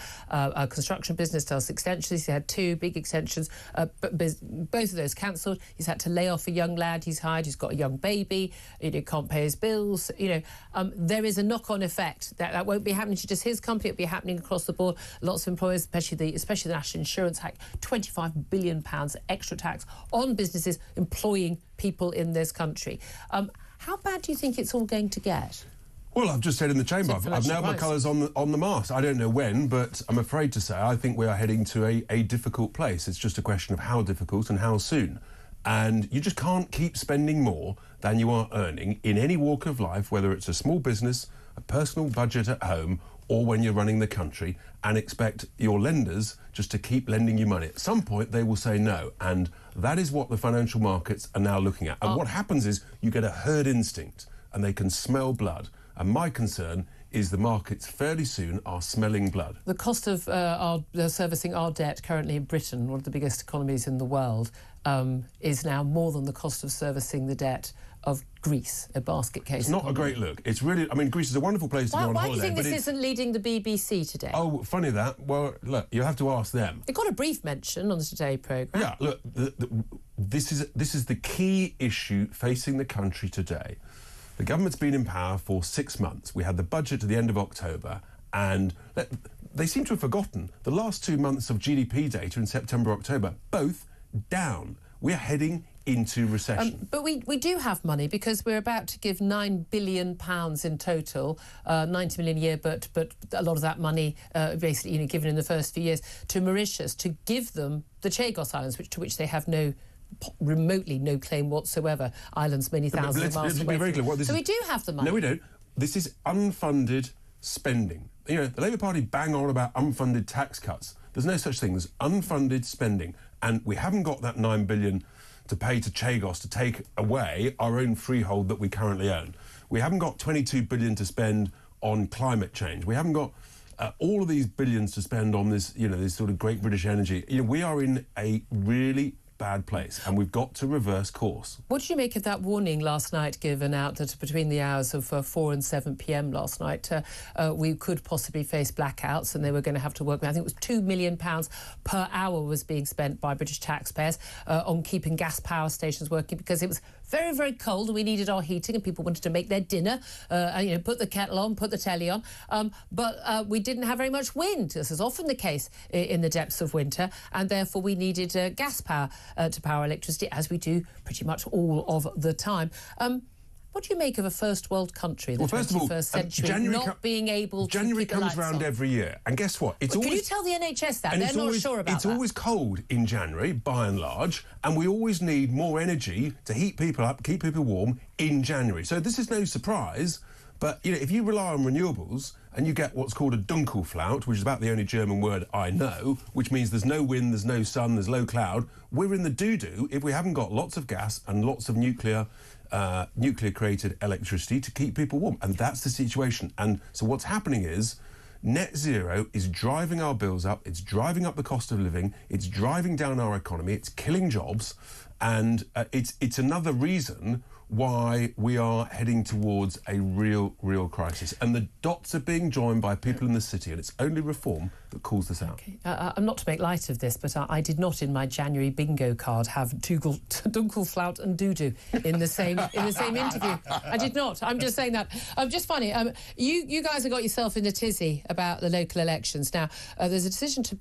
B: construction business, does extensions. He had 2 big extensions, but both of those cancelled. He's had to lay off a young lad he's hired, he's got a young baby, he can't pay his bills. You know, there is a knock-on effect that won't be happening to just his company, it'll be happening across the board. Lots of employers, especially the National Insurance Act, £25 billion extra tax on businesses employing people in this country. How bad do you think it's all going to get?
S: Well, I've just said in the chamber, I've nailed my colours on the mast. I don't know when, but I'm afraid to say I think we are heading to a difficult place. It's just a question of how difficult and how soon. And you just can't keep spending more than you are earning in any walk of life, whether it's a small business, a personal budget at home, or when you're running the country, and expect your lenders just to keep lending you money. At some point, they will say no, and that is what the financial markets are now looking at. And what happens is you get a herd instinct, and they can smell blood. And my concern is the markets fairly soon are smelling blood.
B: The cost of servicing our debt currently in Britain, one of the biggest economies in the world, is now more than the cost of servicing the debt of Greece, a basket case.
S: It's not a great look. It's really, I mean, Greece is a wonderful place to go on holiday.
B: Why do you think this isn't leading the BBC today?
S: Oh, funny that. Well, look, you have to ask them.
B: It got a brief mention on the Today programme.
S: Yeah, look, this is the key issue facing the country today. The government's been in power for 6 months. We had the budget at the end of October, and they seem to have forgotten the last 2 months of GDP data in September, October, both down. We're heading into recession.
B: But we do have money because we're about to give £9 billion in total, 90 million a year, but a lot of that money basically, you know, given in the first few years to Mauritius to give them the Chagos Islands, to which they have remotely no claim whatsoever. Islands many thousands of miles away.
S: Very clear.
B: So we do have the money.
S: No, we don't. This is unfunded spending. You know, the Labour Party bang on about unfunded tax cuts. There's no such thing as unfunded spending. And we haven't got that £9 billion to pay to Chagos to take away our own freehold that we currently own. We haven't got £22 billion to spend on climate change. We haven't got all of these billions to spend on this, you know, this sort of great British energy. You know, we are in a really bad place, and we've got to reverse course.
B: What did you make of that warning last night given out that between the hours of 4 and 7 p.m. last night we could possibly face blackouts and they were going to have to work? I think it was £2 million per hour was being spent by British taxpayers on keeping gas power stations working because it was very, very cold and we needed our heating and people wanted to make their dinner, put the kettle on, put the telly on. But we didn't have very much wind. This is often the case in the depths of winter, and therefore we needed gas power to power electricity, as we do pretty much all of the time. What do you make of a first world country, the 21st century, not being able to
S: January
B: keep the
S: comes
B: lights
S: round
B: on?
S: every year, and guess what? It's
B: Well,
S: always.
B: Can you tell the NHS that? They're not sure about
S: It's
B: that.
S: always cold in January, by and large, and we always need more energy to heat people up, keep people warm in January. So this is no surprise, but if you rely on renewables and you get what's called a Dunkelflaut, which is about the only German word I know, which means there's no wind, there's no sun, there's low cloud, we're in the doo-doo if we haven't got lots of gas and lots of nuclear-created electricity to keep people warm. And that's the situation. And so what's happening is net zero is driving our bills up, it's driving up the cost of living, it's driving down our economy, it's killing jobs, and it's another reason why we are heading towards a real crisis. And the dots are being joined by people in the city, and it's only reform that calls this out.
B: Okay. I'm not to make light of this, but I did not in my January bingo card have Dunkelflaut and Doo-Doo in the same interview. I did not. I'm just saying that. Just funny. You guys have got yourself in a tizzy about the local elections. Now, there's a decision to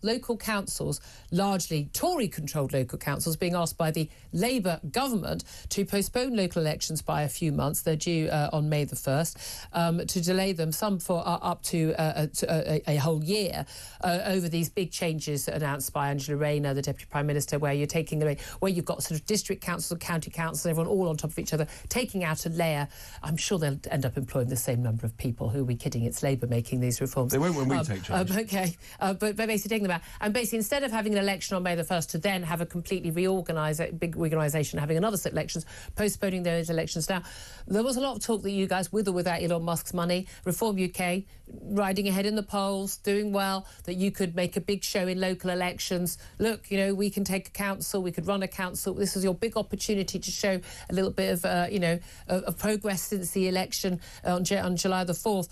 B: local councils, largely Tory-controlled local councils, being asked by the Labour government to postpone local elections by a few months. They're due on May the 1st, to delay them, some for up to a whole year, over these big changes announced by Angela Rayner, the Deputy Prime Minister, where you've got sort of district councils and county councils, everyone all on top of each other, taking out a layer. I'm sure they'll end up employing the same number of people. Who are we kidding? It's Labour making these reforms.
S: They won't when we take charge.
B: But basically taking them out. And basically, instead of having an election on May the 1st to then have a completely big reorganisation, having another set of elections, postponing those elections. Now, there was a lot of talk that you guys, with or without Elon Musk's money, Reform UK, riding ahead in the polls, doing well, that you could make a big show in local elections. Look, we can take a council, we could run a council. This is your big opportunity to show a little bit of progress since the election on July the 4th.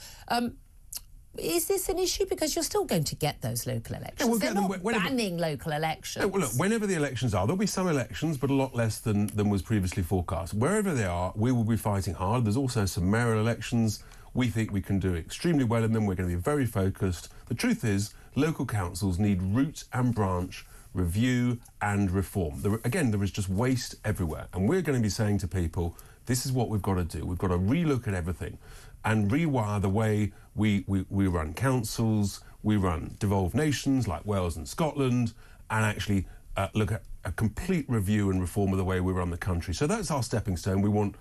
B: Is this an issue? Because you're still going to get those local elections.
S: Yeah, we'll
B: They're
S: get them
B: not banning local elections.
S: Yeah, well, look, whenever the elections are, there'll be some elections, but a lot less than was previously forecast. Wherever they are, we will be fighting hard. There's also some mayoral elections. We think we can do extremely well in them. We're going to be very focused. The truth is, local councils need root and branch review and reform. There is just waste everywhere. And we're going to be saying to people, this is what we've got to do. We've got to relook at everything and rewire the way we run councils, we run devolved nations like Wales and Scotland, and actually look at a complete review and reform of the way we run the country. So that's our stepping stone. We want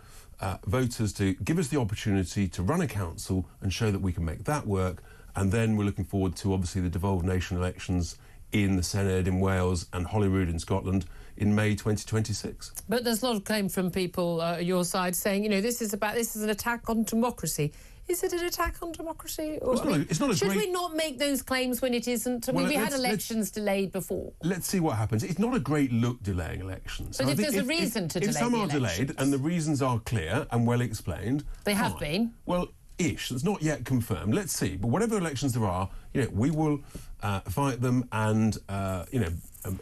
S: voters to give us the opportunity to run a council and show that we can make that work. And then we're looking forward to, obviously, the devolved nation elections in the Senedd in Wales and Holyrood in Scotland in May 2026.
B: But there's a lot of claim from people your side saying, this is an attack on democracy. Is it an attack on democracy? Or, should we not make those claims when it isn't? We had elections delayed before.
S: Let's see what happens. It's not a great look delaying elections.
B: But if there's a reason to delay the
S: some are
B: elections.
S: delayed and the reasons are clear and well explained.
B: They have been.
S: Well, ish. It's not yet confirmed. Let's see. But whatever elections there are, we will fight them and,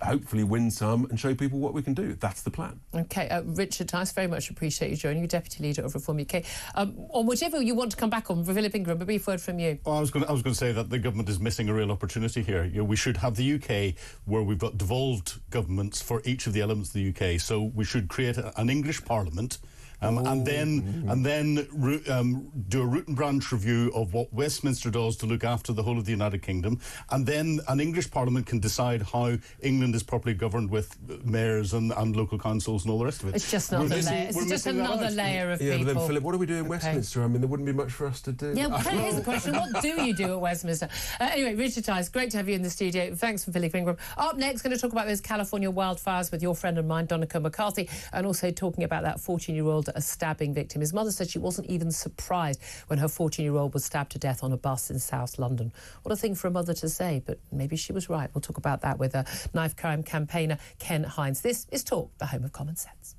S: hopefully win some and show people what we can do. That's the plan.
B: OK. Richard Tice, very much appreciate you joining. You're Deputy Leader of Reform UK. On whichever you want to come back on, Philip Ingram, a brief word from you.
D: Well, I was going to say that the government is missing a real opportunity here. We should have the UK where we've got devolved governments for each of the elements of the UK. So we should create an English Parliament. And then do a root and branch review of what Westminster does to look after the whole of the United Kingdom, and then an English Parliament can decide how England is properly governed with mayors and local councils and all the rest of it.
B: It's just another layer. It's just another layer of people.
S: Yeah, but then, Philip, what do we do in Westminster? I mean, there wouldn't be much for us to do.
B: Yeah, well, here's the question. What do you do at Westminster? Anyway, Richard Tice, great to have you in the studio. Thanks for Philip Ingram. Up next, going to talk about those California wildfires with your friend and mine, Donica McCarthy, and also talking about that 14-year-old a stabbing victim. His mother said she wasn't even surprised when her 14-year-old was stabbed to death on a bus in South London. What a thing for a mother to say, but maybe she was right. We'll talk about that with knife crime campaigner Ken Hines. This is Talk, the home of common sense.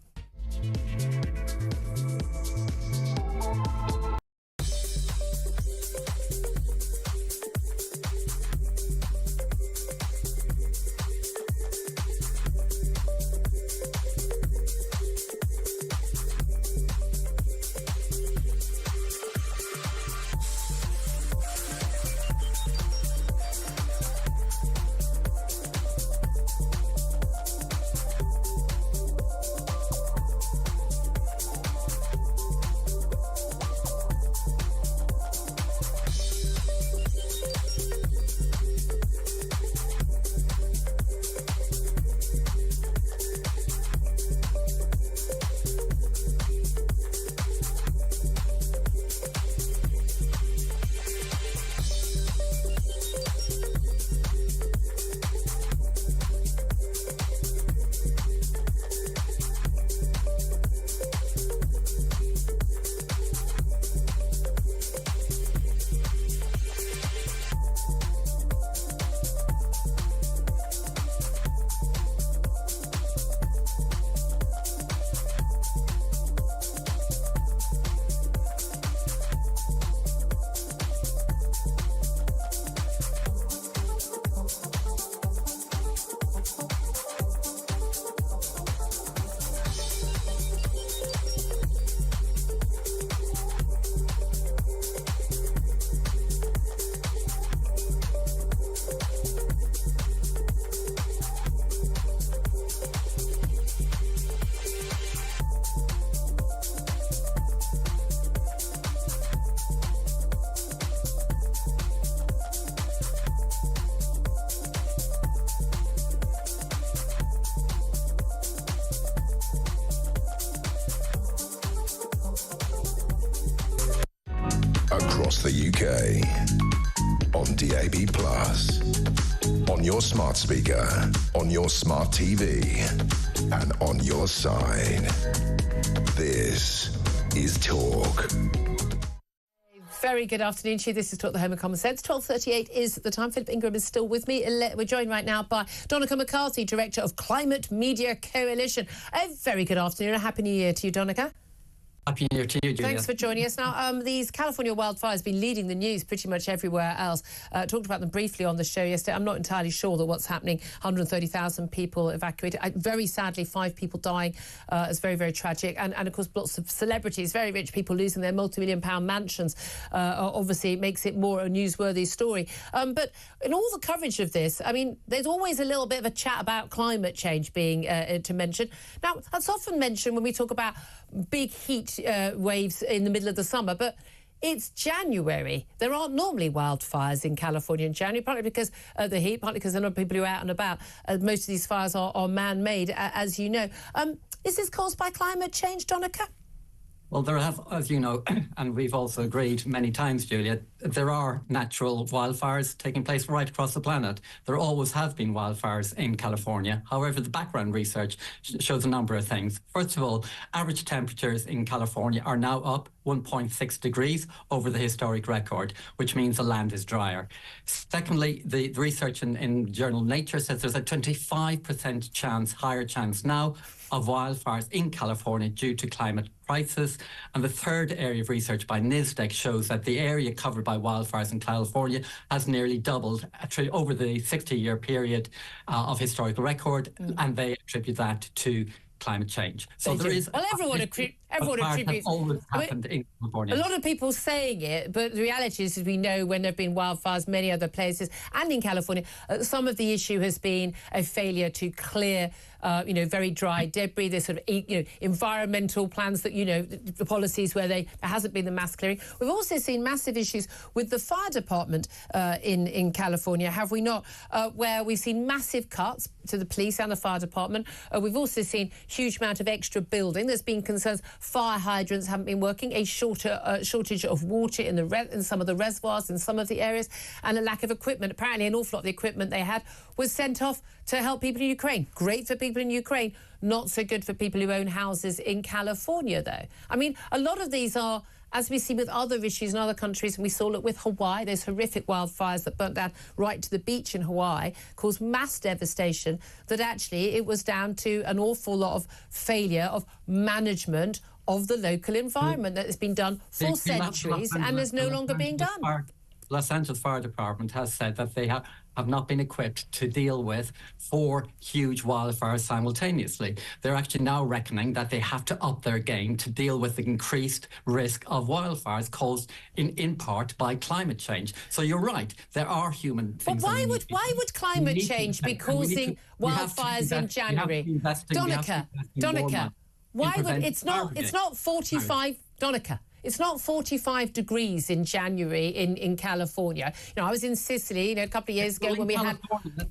C: across the UK. On DAB+, on your smart speaker, on your smart TV, and on your side. This is Talk.
B: Very good afternoon to you. This is Talk, the Home of Common Sense. 12:38 is the time. Philip Ingram is still with me. We're joined right now by Donica McCarthy, Director of Climate Media Coalition. A very good afternoon. A Happy New Year to you, Donica.
T: Happy New Year to you, Julia.
B: Thanks for joining us. Now, these California wildfires have been leading the news pretty much everywhere else. Talked about them briefly on the show yesterday. I'm not entirely sure that what's happening. 130,000 people evacuated. Very sadly, 5 people dying. It's very, very tragic. And of course, lots of celebrities, very rich people losing their multi-million-pound mansions. Obviously, it makes it more a newsworthy story. But in all the coverage of this, I mean, there's always a little bit of a chat about climate change being to mention. Now, that's often mentioned when we talk about big heat waves in the middle of the summer, but it's January. There aren't normally wildfires in California in January, partly because of the heat, partly because there are not people who are out and about. Most of these fires are man-made, as you know. Is this caused by climate change, Donica?
T: Well, there have, as you know, and we've also agreed many times, Julia, there are natural wildfires taking place right across the planet. There always have been wildfires in California. However, the background research shows a number of things. First of all, average temperatures in California are now up 1.6 degrees over the historic record, which means the land is drier. Secondly, the research in journal Nature says there's a 25% chance, higher chance now, of wildfires in California due to climate crisis. And the third area of research by NISDEC shows that the area covered by wildfires in California has nearly doubled over the 60-year period of historical record, and they attribute that to climate change. So there is...
B: Well, everyone attributes...
T: always happened in California.
B: A lot of people saying it, but the reality is, as we know, when there have been wildfires many other places and in California, some of the issue has been a failure to clear very dry debris. There's sort of environmental plans that, the policies where there hasn't been the mass clearing. We've also seen massive issues with the fire department in California, have we not? Where we've seen massive cuts to the police and the fire department. We've also seen huge amount of extra building. There's been concerns fire hydrants haven't been working, a shortage of water in some of the reservoirs in some of the areas, and a lack of equipment. Apparently, an awful lot of the equipment they had was sent off to help people in Ukraine. Great for people in Ukraine, not so good for people who own houses in California, though. I mean, a lot of these are, as we see with other issues in other countries, and we saw it with Hawaii, those horrific wildfires that burnt down right to the beach in Hawaii, caused mass devastation, that actually it was down to an awful lot of failure of management of the local environment that has been done for centuries and is no longer being done.
T: Los Angeles Fire Department has said that they have not been equipped to deal with 4 huge wildfires simultaneously. They're actually now reckoning that they have to up their game to deal with the increased risk of wildfires caused in part by climate change. So you're right, there are human things.
B: But why would climate change be causing wildfires in January? Donica, why would it's not 45 Donica? It's not 45 degrees in January in California. I was in Sicily, a couple of years ago when we had...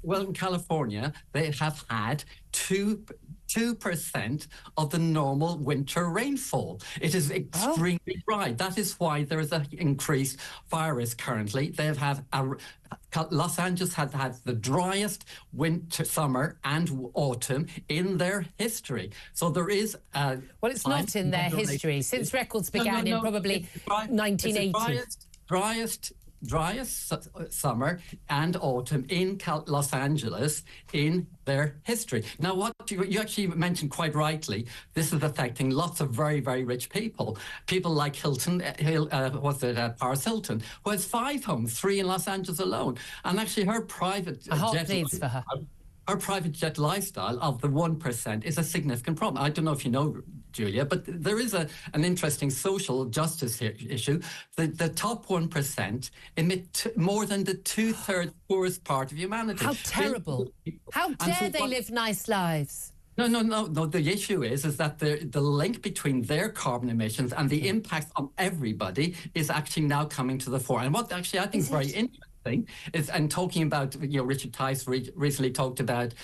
T: Well, in California, they have had 2% of the normal winter rainfall. It is extremely dry. That is why there is an increased fire risk currently. They have had Los Angeles had the driest winter, summer and autumn in their history. So there is... well,
B: it's not in their history. Since records began in probably 1980.
T: Driest summer and autumn in Los Angeles in their history. Now, what you actually mentioned quite rightly, this is affecting lots of very, very rich people. People like Paris Hilton, who has 5 homes, 3 in Los Angeles alone. And actually her private Our private jet lifestyle of the 1% is a significant problem. I don't know if you know, Julia, but there is an interesting social justice issue. The top 1% emit more than the 2/3 poorest part of humanity.
B: How terrible. How dare they live nice lives?
T: No. The issue is that the link between their carbon emissions and the impact on everybody is actually now coming to the fore. And what actually I think is very interesting is, and talking about, Richard Tice recently talked about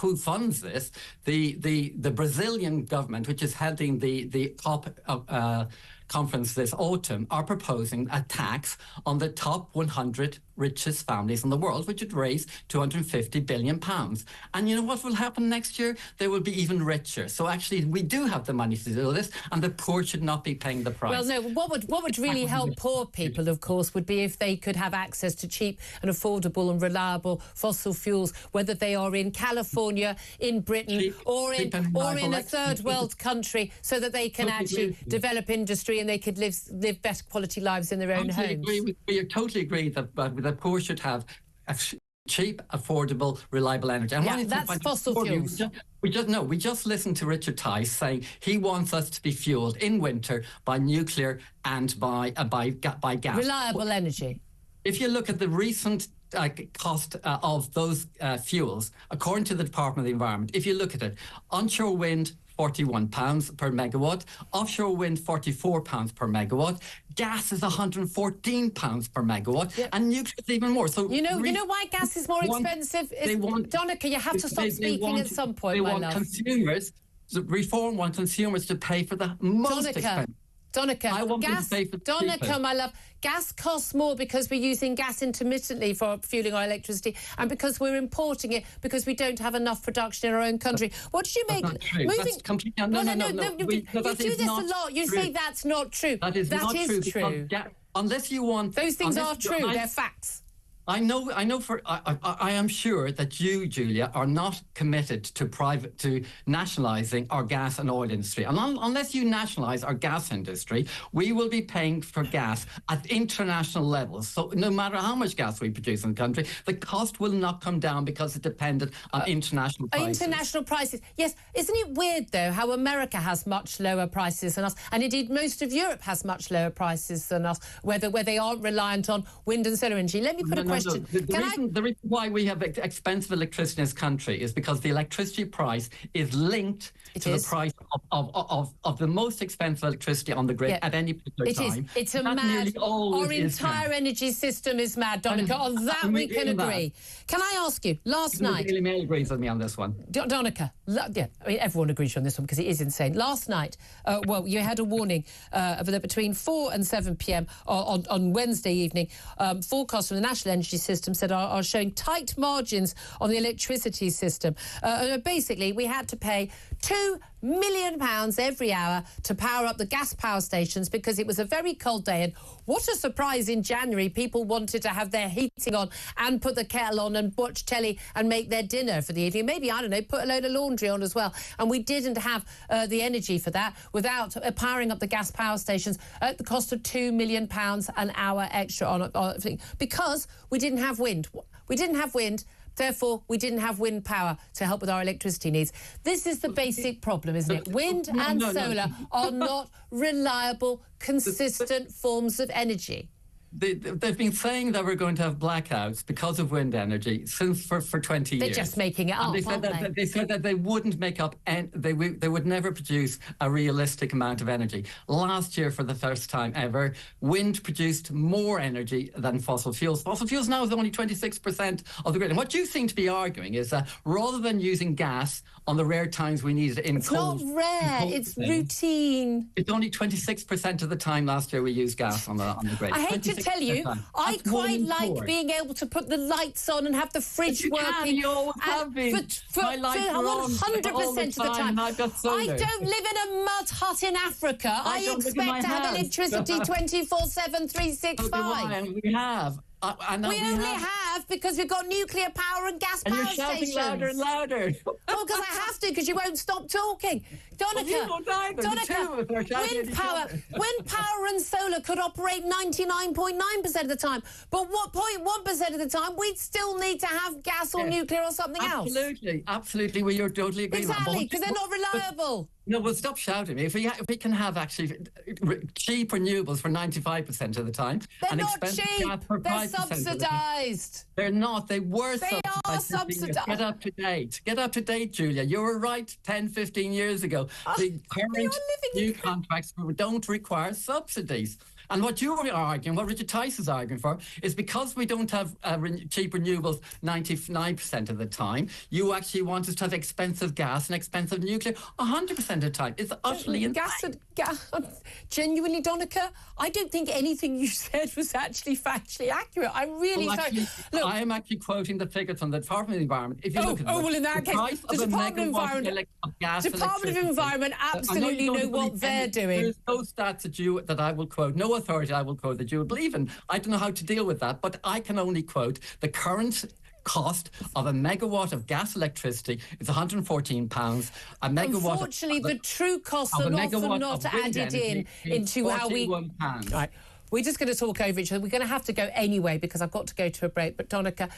T: who funds this. The Brazilian government, which is heading the COP conference this autumn are proposing a tax on the top 100 richest families in the world, which would raise £250 billion. And you know what will happen next year? They will be even richer. So actually, we do have the money to do this, and the poor should not be paying the price.
B: Well, no, what would really help poor people, of course, would be if they could have access to cheap and affordable and reliable fossil fuels, whether they are in California, in Britain, or in a third world country, so that they can actually develop industry and they could live better quality lives in their own homes.
T: We totally agree that the poor should have cheap, affordable, reliable energy. And
B: yeah, that's fossil fuels.
T: We just listened to Richard Tice saying he wants us to be fuelled in winter by nuclear and by gas.
B: Reliable energy.
T: If you look at the recent cost of those fuels, according to the Department of the Environment, if you look at it, onshore wind, £41 per megawatt, offshore wind £44 per megawatt, gas is £114 per megawatt, and nuclear is even more. So
B: you know why gas is more expensive? Donica, you have to stop speaking at some point, my love.
T: Reform want consumers to pay for the most expensive.
B: Donica, my love, gas costs more because we're using gas intermittently for fueling our electricity, and because we're importing it because we don't have enough production in our own country. What did you make?
T: That's completely
B: No. You do this a lot. You say that's not true.
T: That is not true. Unless you want
B: those things are true. They're facts.
T: I am sure that you, Julia, are not committed to nationalising our gas and oil industry. And unless you nationalise our gas industry, we will be paying for gas at international levels. So no matter how much gas we produce in the country, the cost will not come down because it's dependent on international prices.
B: International prices, yes. Isn't it weird, though, how America has much lower prices than us, and indeed most of Europe has much lower prices than us, where they aren't reliant on wind and solar energy? Let me put a question.
T: The reason why we have expensive electricity in this country is because the electricity price is linked to the price of the most expensive electricity on the grid at any particular time.
B: It's a mad. Our entire energy system is mad, Donica. On that we can agree. Can I ask you, last night...
T: Daily Mail agrees with me on this one.
B: Donica, yeah, I mean, everyone agrees on this one because it is insane. Last night, you had a warning that between 4 and 7 p.m. on Wednesday evening, forecasts from the National Energy System said are showing tight margins on the electricity system. Basically, we had to pay £2 million every hour to power up the gas power stations because it was a very cold day. And what a surprise, in January, people wanted to have their heating on and put the kettle on and watch telly and make their dinner for the evening. Maybe, I don't know, put a load of laundry on as well. And we didn't have the energy for that without powering up the gas power stations at the cost of £2 million an hour extra on because we didn't have wind. We didn't have wind. Therefore, we didn't have wind power to help with our electricity needs. This is the basic problem, isn't it? Wind and solar are not reliable, consistent forms of energy.
T: They've been saying that we're going to have blackouts because of wind energy for 20 years.
B: They're just making it up,
T: They said that they wouldn't make up, and they would never produce a realistic amount of energy. Last year, for the first time ever, wind produced more energy than fossil fuels. Fossil fuels now is only 26% of the grid. And what you seem to be arguing is that rather than using gas on the rare times we need it
B: it's not rare, it's routine.
T: It's only 26% of the time last year we used gas on the grid.
B: I hate to tell you, I quite like being able to put the lights on and have the fridge working.
T: You always have been.
B: My lights are on 100% of the time. I don't live in a mud hut in Africa. I expect to have electricity 24/7, 365.
T: We have.
B: We only have because we've got nuclear power and gas power stations.
T: And you're shouting louder and louder.
B: Well, because I have to, because you won't stop talking. Donica, wind power and solar could operate 99.9% of the time. But what 0.1% of the time, we'd still need to have gas or nuclear or something else.
T: Absolutely. Well, you're totally agreeing.
B: Exactly, because they're not reliable.
T: No, well, stop shouting me. If we can have actually cheap renewables for 95% of the time,
B: they're not cheap. They're subsidised.
T: They're not. They were subsidised.
B: They are subsidised.
T: Get up to date. Get up to date, Julia. You were right 10, 15 years ago. The current new contracts don't require subsidies. And what you're arguing, what Richard Tice is arguing for, is because we don't have cheap renewables 99% of the time, you actually want us to have expensive gas and expensive nuclear 100% of the time. It's utterly insane.
B: Genuinely, Donica, I don't think anything you said was actually factually accurate. I'm really sorry.
T: Actually,
B: Look,
T: I am actually quoting the figures from the Department of the Environment. If you look at
B: well, in that case, the Department of Environment absolutely know what they're doing.
T: There's no stats that I will quote, no authority I will quote that you would believe in. I don't know how to deal with that, but I can only quote the current cost of a megawatt of gas electricity is £114. A megawatt.
B: Unfortunately, the true costs are often not added into how we. Right. We're just going to talk over each other. We're going to have to go anyway because I've got to go to a break. But Donica,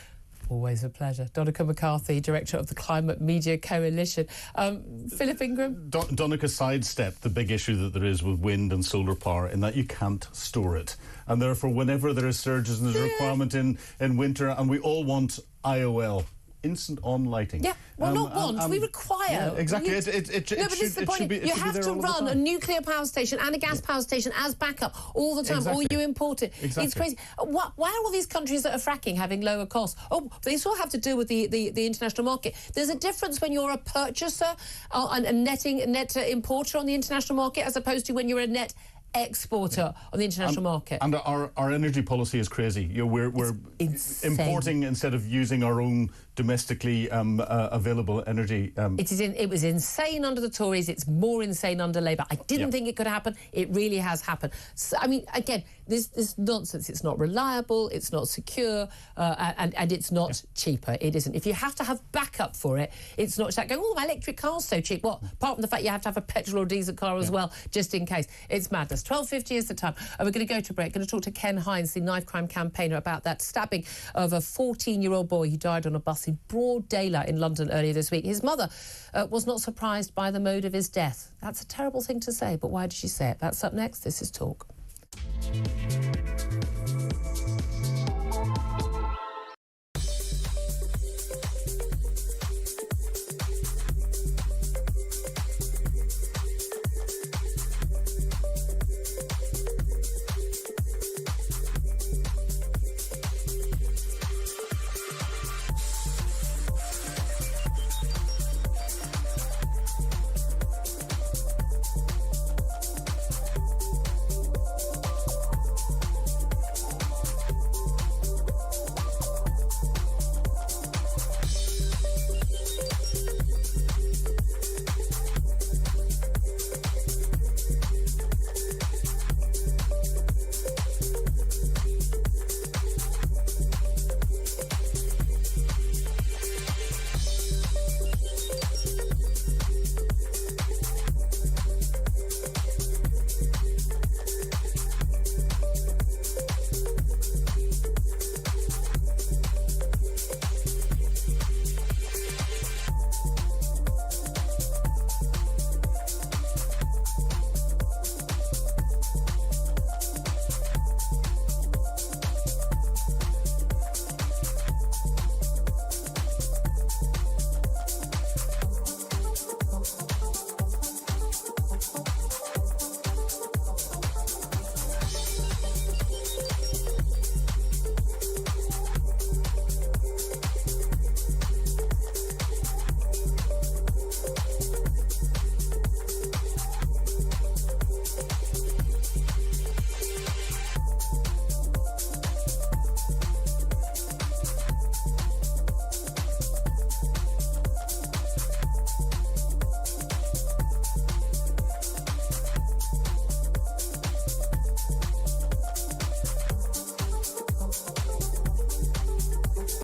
B: always a pleasure. Donica McCarthy, Director of the Climate Media Coalition. Philip Ingram?
D: Donica sidestepped the big issue that there is with wind and solar power in that you can't store it. And therefore, whenever there are surges and there's a requirement in winter, and we all want IOL, instant on lighting.
B: Yeah, well, not want, we require.
D: Yeah, exactly.
B: No, but this is the point. You have to run a nuclear power station and a gas power station as backup all the time, or you import it. Exactly. It's crazy. Why are all these countries that are fracking having lower costs? Oh, they still have to deal with the international market. There's a difference when you're a purchaser and a net importer on the international market as opposed to when you're a net exporter on the international market. And
D: our energy policy is crazy. You know, we're importing instead of using our own domestically available energy.
B: It was insane under the Tories. It's more insane under Labour. I didn't think it could happen. It really has happened. So, I mean, again, this nonsense. It's not reliable. It's not secure, and it's not cheaper. It isn't. If you have to have backup for it, it's not just like going, oh, my electric car's so cheap. What? Apart from the fact you have to have a petrol or diesel car as well, just in case. It's madness. 12:50 is the time. We're going to go to break. Going to talk to Ken Hines, the knife crime campaigner, about that stabbing of a 14-year-old boy who died on a bus in broad daylight in London earlier this week. His mother was not surprised by the mode of his death. That's a terrible thing to say, but why did she say it? That's up next. This is Talk.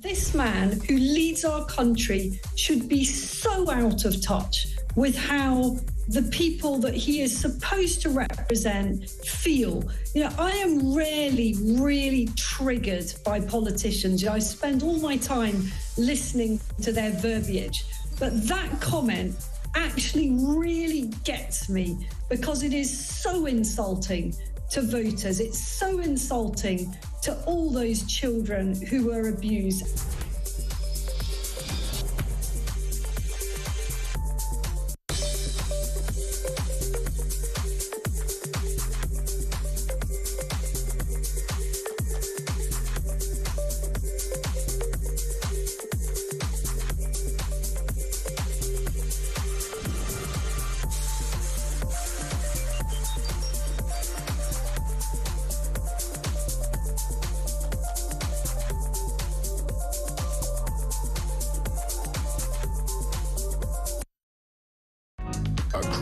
E: This man who leads our country should be so out of touch with how the people that he is supposed to represent feel. You know, I am rarely really triggered by politicians. You know, I spend all my time listening to their verbiage. But that comment actually really gets me because it is so insulting to voters. It's so insulting to all those children who were abused.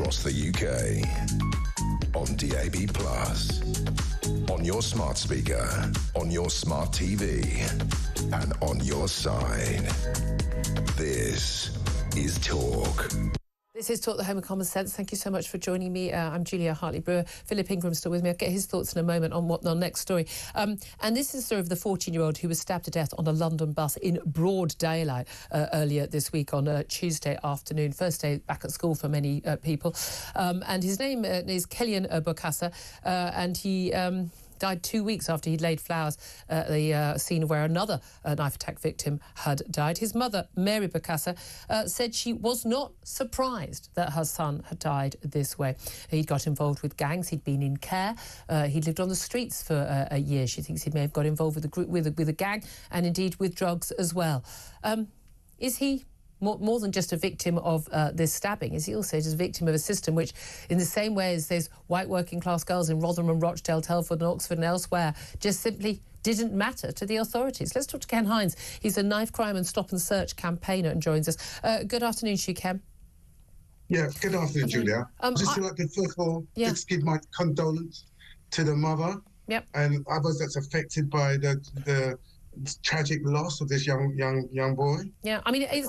C: across the UK. On DAB+, on your smart speaker, on your smart TV, and on your side. This is Talk.
B: This is Talk, the Home of Common Sense. Thank you so much for joining me. I'm Julia Hartley-Brewer. Philip Ingram's still with me. I'll get his thoughts in a moment on what the next story. And this is sort of the 14-year-old who was stabbed to death on a London bus in broad daylight earlier this week on Tuesday afternoon. First day back at school for many people. And his name is Kellyan Bokassa, and he died 2 weeks after he'd laid flowers at the scene where another knife attack victim had died. His mother, Mary Bokassa, said she was not surprised that her son had died this way. He'd got involved with gangs. He'd been in care. He'd lived on the streets for a year. She thinks he may have got involved with a group, with a gang, and indeed with drugs as well. Is he more than just a victim of this stabbing? Is he also just a victim of a system which, in the same way as those white working class girls in Rotherham and Rochdale, Telford and Oxford and elsewhere, just simply didn't matter to the authorities? Let's talk to Ken Hines. He's a knife crime and stop and search campaigner and joins us. Good afternoon to you, Ken.
U: Yeah, good afternoon, Julia. Just like to first of all just give my condolence to the mother and others that's affected by the tragic loss of this young boy.
B: Yeah, I mean, it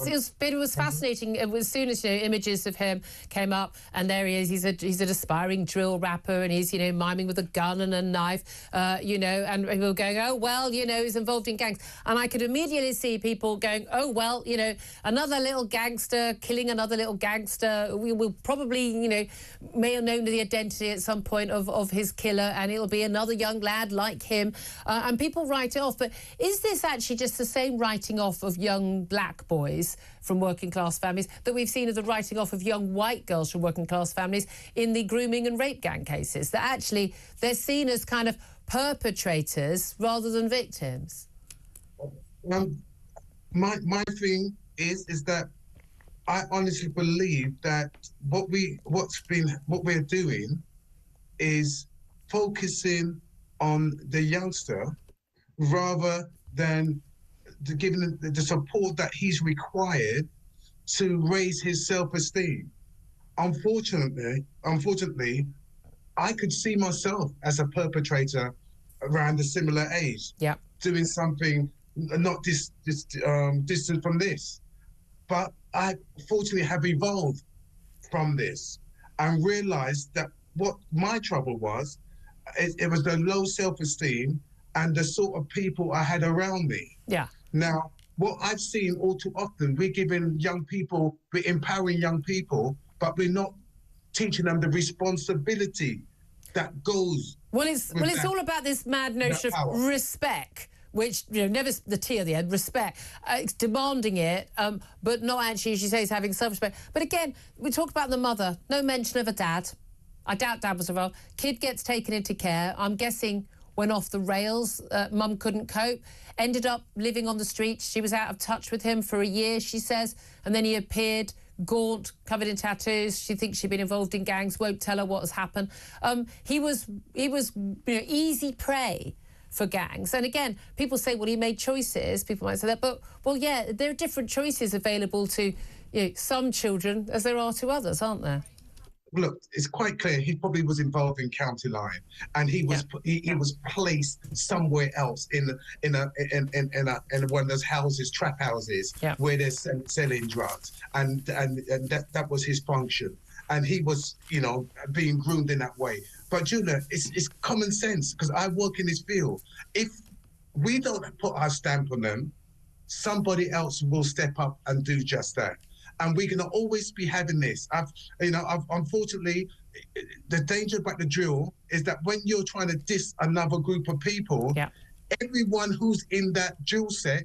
B: was fascinating. As soon as images of him came up, and there he is. He's an aspiring drill rapper, and he's miming with a gun and a knife, and people were going, oh well, he's involved in gangs, and I could immediately see people going, oh well, another little gangster killing another little gangster. We will probably, may have known the identity at some point of his killer, and it'll be another young lad like him, and people write it off. But is this actually just the same writing off of young black boys from working class families that we've seen as the writing off of young white girls from working class families in the grooming and rape gang cases? That actually they're seen as kind of perpetrators rather than victims?
U: My thing is that I honestly believe that what we're doing is focusing on the youngster rather than giving the support that he's required to raise his self-esteem. Unfortunately, I could see myself as a perpetrator around a similar age, doing something not distant from this. But I fortunately have evolved from this and realised that what my trouble was, it was the low self-esteem and the sort of people I had around me.
B: Yeah.
U: Now, what I've seen all too often, we're empowering young people, but we're not teaching them the responsibility that goes.
B: Well, it's all about this mad notion of respect, which never the T at the end. Respect, it's demanding it, but not actually, as you say, is having self-respect. But again, we talk about the mother. No mention of a dad. I doubt dad was involved. Kid gets taken into care. I'm guessing went off the rails. Mum couldn't cope. Ended up living on the streets. She was out of touch with him for a year, she says, and then he appeared gaunt, covered in tattoos. She thinks she'd been involved in gangs. Won't tell her what has happened. He was easy prey for gangs. And again, people say, well, he made choices. People might say that, but well, yeah, there are different choices available to some children as there are to others, aren't there?
U: Look, it's quite clear he probably was involved in County Line, and he was placed somewhere else in one of those houses, trap houses, where they're selling drugs, and that was his function, and he was being groomed in that way. But Julia, it's common sense, because I work in this field. If we don't put our stamp on them, somebody else will step up and do just that. And we're going to always be having this. Unfortunately, the danger about the drill is that when you're trying to diss another group of people, everyone who's in that drill set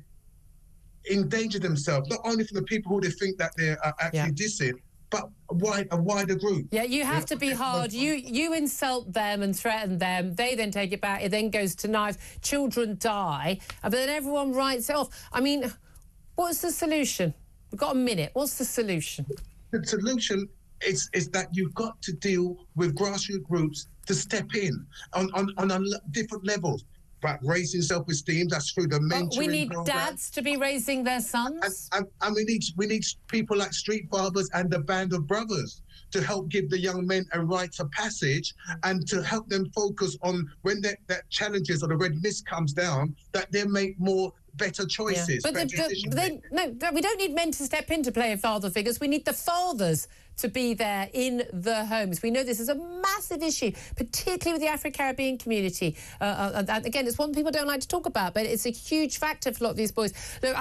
U: endanger themselves, not only from the people who they think that they're actually dissing, but a wider group.
B: Yeah, you have to be hard. You insult them and threaten them. They then take it back. It then goes to knives. Children die. But then everyone writes it off. I mean, what's the solution? We've got a minute. What's the solution?
U: The solution is that you've got to deal with grassroots groups to step in on different levels. But raising self-esteem, that's through the mentoring program.
B: We need dads to be raising their sons?
U: And we need people like Street Barbers and the Band of Brothers to help give the young men a rite of passage and to help them focus on when that challenges or the red mist comes down, that they make better choices.
B: Yeah. But we don't need men to step in to play father figures. We need the fathers to be there in the homes. We know this is a massive issue, particularly with the Afro-Caribbean community. And again, it's one people don't like to talk about, but it's a huge factor for a lot of these boys. Look,